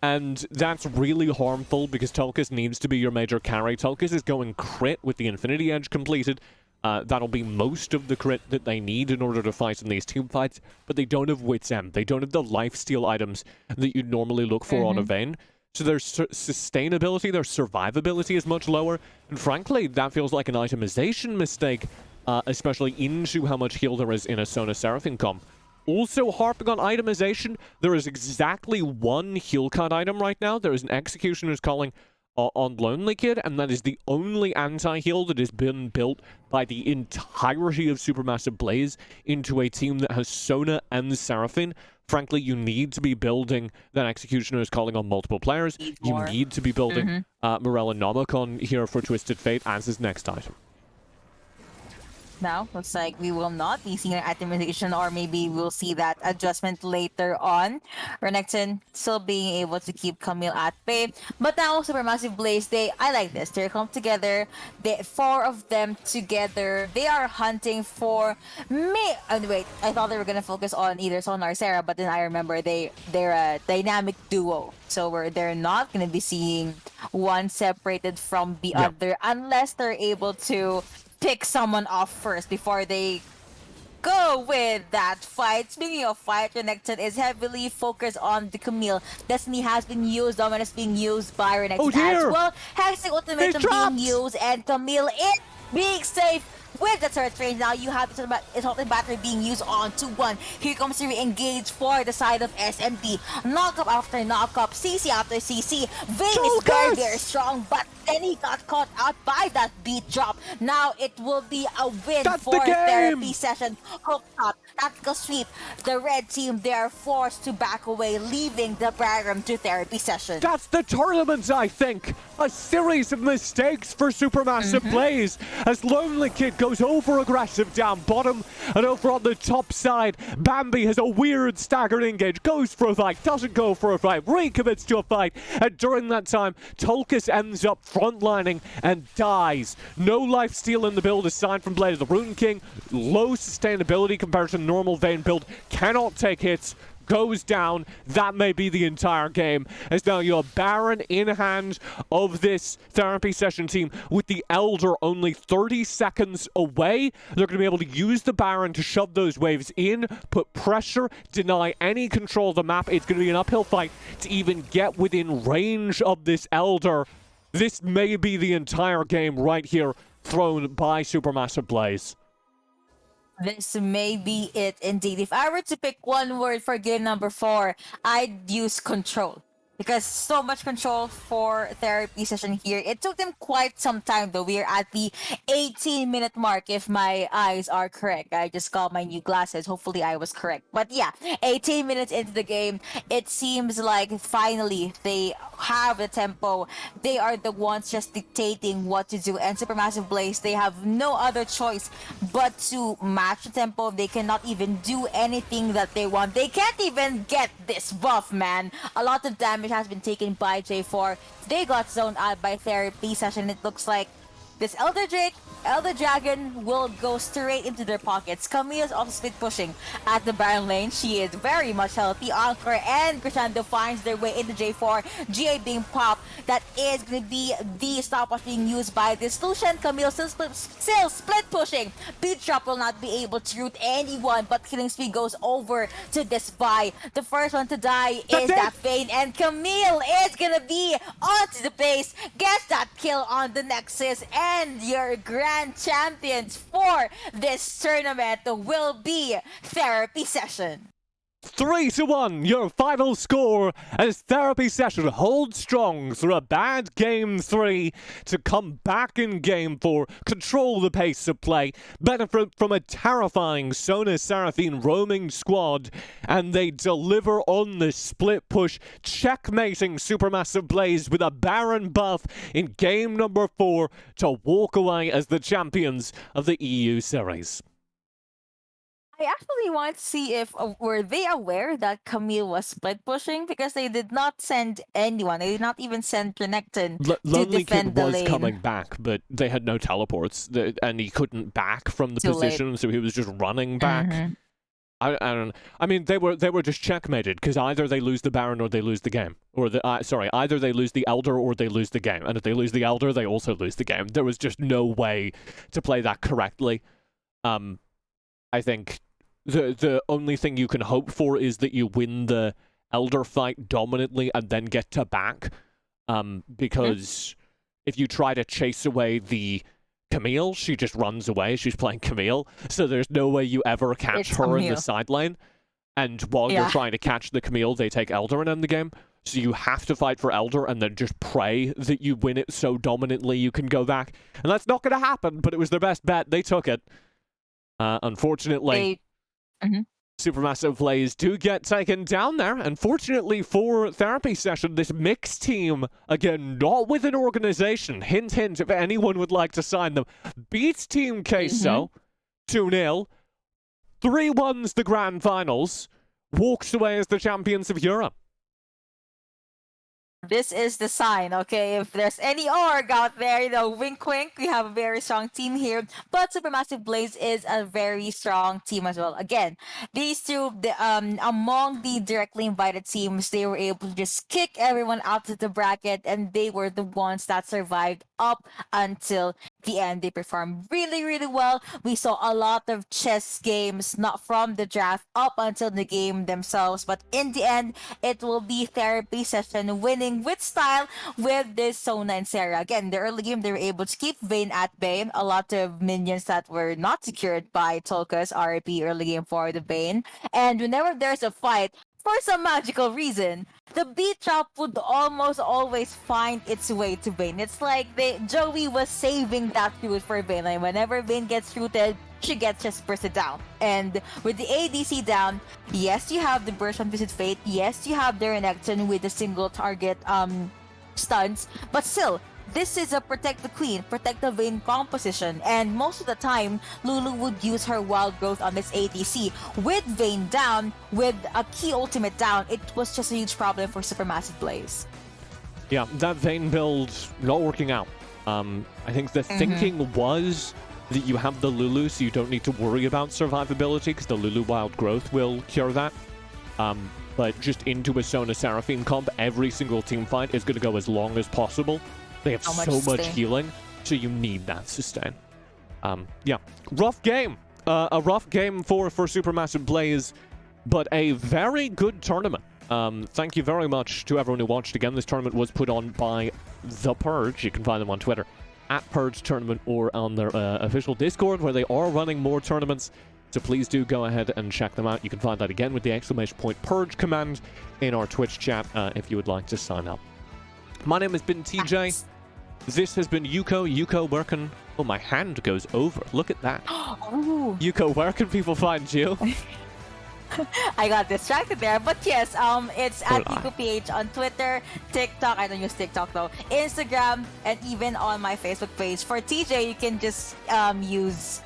And that's really harmful, because Tulkas needs to be your major carry. Tulkas is going crit with the Infinity Edge completed. That'll be most of the crit that they need in order to fight in these team fights, but they don't have Wit's End. They don't have the lifesteal items that you'd normally look for on a Vayne. So their sustainability, their survivability is much lower, and frankly, that feels like an itemization mistake, especially into how much heal there is in a Sona Seraphine comp. Also harping on itemization, there is exactly one heal cut item right now. There is an Executioner's Calling on Lonely Kid, and that is the only anti-heal that has been built by the entirety of Supermassive Blaze into a team that has Sona and Seraphine. Frankly, you need to be building that Executioner's Calling on multiple players. You need to be building Morella Nomicon here for Twisted Fate as his next item. Now, looks like we will not be seeing an itemization, or maybe we'll see that adjustment later on. Renekton still being able to keep Camille at bay. But now, Supermassive Blaze, I like this. They come together, four of them together. They are hunting for me. Wait, I thought they were going to focus on either Sona or Sarah, but then I remember they're a dynamic duo. So they're not going to be seeing one separated from the other unless they're able to pick someone off first before they go with that fight. Speaking of fight, Renekton is heavily focused on the Camille. Destiny has been used, Dominus being used by Renekton as well. Hexing Ultimatum being used, and Camille is being safe with the third range. Now you have the assaulting battery being used on 2-1. Here comes the re-engage for the side of SMD. Knockup after knockup, CC after CC. Vayne is very, very strong, but then he got caught out by that beat drop. Now it will be a win for Therapy Session. Hook shot, tactical sweep. The red team, they are forced to back away, leaving the Bagram to Therapy Session. That's the tournament, I think. A series of mistakes for Supermassive Blaze as Lonely Kid goes over aggressive down bottom, and over on the top side, Bambi has a weird staggered engage, goes for a fight, doesn't go for a fight, recommits to a fight, and during that time, Tulkas ends up frontlining and dies. No lifesteal in the build aside from Blade of the Rune King, low sustainability compared to normal Vayne build, cannot take hits, goes down. That may be the entire game, as now you're Baron in hand of this Therapy Session team with the Elder only 30 seconds away. They're going to be able to use the Baron to shove those waves in, put pressure, deny any control of the map. It's going to be an uphill fight to even get within range of this Elder. This may be the entire game right here thrown by Supermassive Blaze. This may be it indeed. If I were to pick one word for game number 4, I'd use control. Because so much control for Therapy Session here. It took them quite some time though. We are at the 18-minute mark if my eyes are correct. I just got my new glasses. Hopefully I was correct. But yeah, 18 minutes into the game, it seems like finally they have the tempo. They are the ones just dictating what to do. And Supermassive Blaze, they have no other choice but to match the tempo. They cannot even do anything that they want. They can't even get this buff, man. A lot of damage has been taken by J4. They got zoned out by Therapy Session. It looks like this Elder Dragon will go straight into their pockets. Camille's also split pushing at the Baron lane. She is very much healthy. Anchor and Crescendo finds their way into J4. GA being popped. That is going to be the stopwatch being used by this Lucian. Camille still split pushing. Beat drop will not be able to root anyone, but killing spree goes over to this Vi. The first one to die is that Vayne, and Camille is going to be onto the base. Gets that kill on the Nexus, and your grand champions for this tournament will be Therapy Session. 3-1, your final score as Therapy Session holds strong through a bad Game 3 to come back in Game 4, control the pace of play, benefit from a terrifying Sona Seraphine roaming squad, and they deliver on the split push, checkmating Supermassive Blaze with a Baron buff in Game number 4 to walk away as the champions of the EU series. I actually want to see if were they aware that Camille was split pushing, because they did not send anyone. They did not even send Renekton to Lonely defend Kid the was lane. coming back, but they had no teleports, and he couldn't back from the position, so he was just running back. I don't. I mean, they were just checkmated, because either they lose the Baron or they lose the game, or either they lose the Elder or they lose the game, and if they lose the Elder, they also lose the game. There was just no way to play that correctly. I think the only thing you can hope for is that you win the Elder fight dominantly and then get to back, because if you try to chase away the Camille, she just runs away. She's playing Camille, so there's no way you ever catch her in the side lane. And while you're trying to catch the Camille, they take Elder and end the game. So you have to fight for Elder and then just pray that you win it so dominantly you can go back. And that's not going to happen, but it was their best bet. They took it. Unfortunately, Supermassive Blaze do get taken down there. Unfortunately for Therapy Session, this mixed team, again, not with an organization, hint, hint, if anyone would like to sign them, beats Team Queso 2-0, 3-1's the grand finals, walks away as the champions of Europe. This is the sign, okay? If there's any org out there, you know, wink wink, we have a very strong team here. But Supermassive Blaze is a very strong team as well. Again, these two, among the directly invited teams, they were able to just kick everyone out of the bracket, and they were the ones that survived up until the end. They performed really, really well. We saw a lot of chess games, not from the draft up until the game themselves, but in the end, it will be Therapy Session winning with style with this Sona and Sarah. Again, the early game, they were able to keep Vayne at bay. A lot of minions that were not secured by Tolka's RP early game for the Vayne. And whenever there's a fight, for some magical reason, the beat trap would almost always find its way to Vayne. It's like Joey was saving that route for Vayne. Like whenever Vayne gets rooted, she gets just bursted down. And with the ADC down, yes, you have the burst from Visit Fate. Yes, you have the Renekton with the single target stuns. But still, this is a protect the queen, protect the Vayne composition, and most of the time, Lulu would use her wild growth on this ADC. With Vayne down, with a key ultimate down, it was just a huge problem for Supermassive Blaze. Yeah, that Vayne build not working out. I think the thinking was that you have the Lulu, so you don't need to worry about survivability, because the Lulu wild growth will cure that. But just into a Sona Seraphine comp, every single team fight is going to go as long as possible. They have so much healing, so you need that sustain. Yeah, rough game. A rough game for Supermassive Blaze, but a very good tournament. Thank you very much to everyone who watched. Again, this tournament was put on by The Purge. You can find them on Twitter, @Purge Tournament, or on their official Discord, where they are running more tournaments. So please do go ahead and check them out. You can find that again with the ! Purge command in our Twitch chat if you would like to sign up. My name has been TJ. This has been Yuko. Yuko, where can... Oh, my hand goes over. Look at that. Yuko, where can people find you? I got distracted there, but yes, it's at YukoPH on Twitter, TikTok. I don't use TikTok though. Instagram, and even on my Facebook page. For TJ, you can just use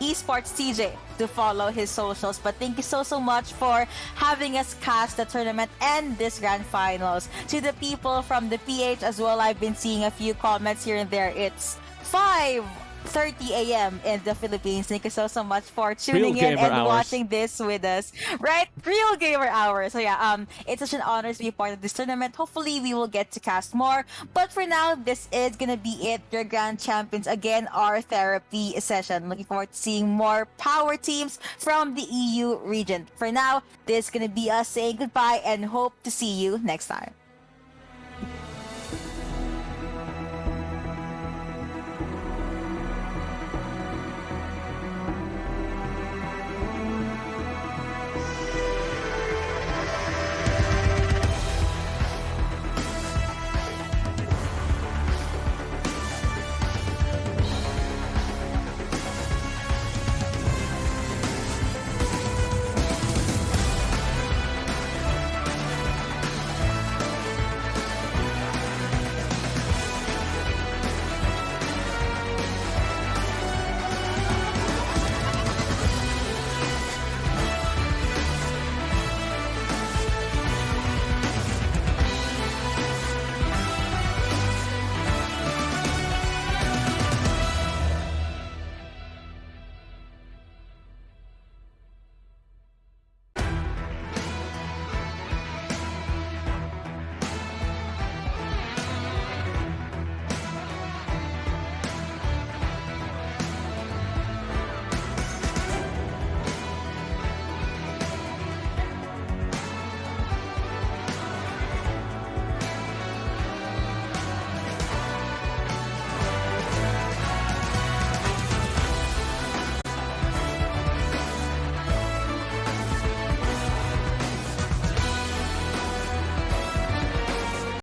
esports TJ to follow his socials. But thank you so much for having us cast the tournament and this grand finals. To the people from the PH as well, I've been seeing a few comments here and there. It's 5:30 a.m. in the Philippines. Thank you so much for tuning in and watching this with us. Right? Real gamer hours. So yeah, it's such an honor to be a part of this tournament. Hopefully we will get to cast more. But for now, this is gonna be it. Your grand champions again are Therapy Session. Looking forward to seeing more power teams from the EU region. For now, this is gonna be us saying goodbye and hope to see you next time.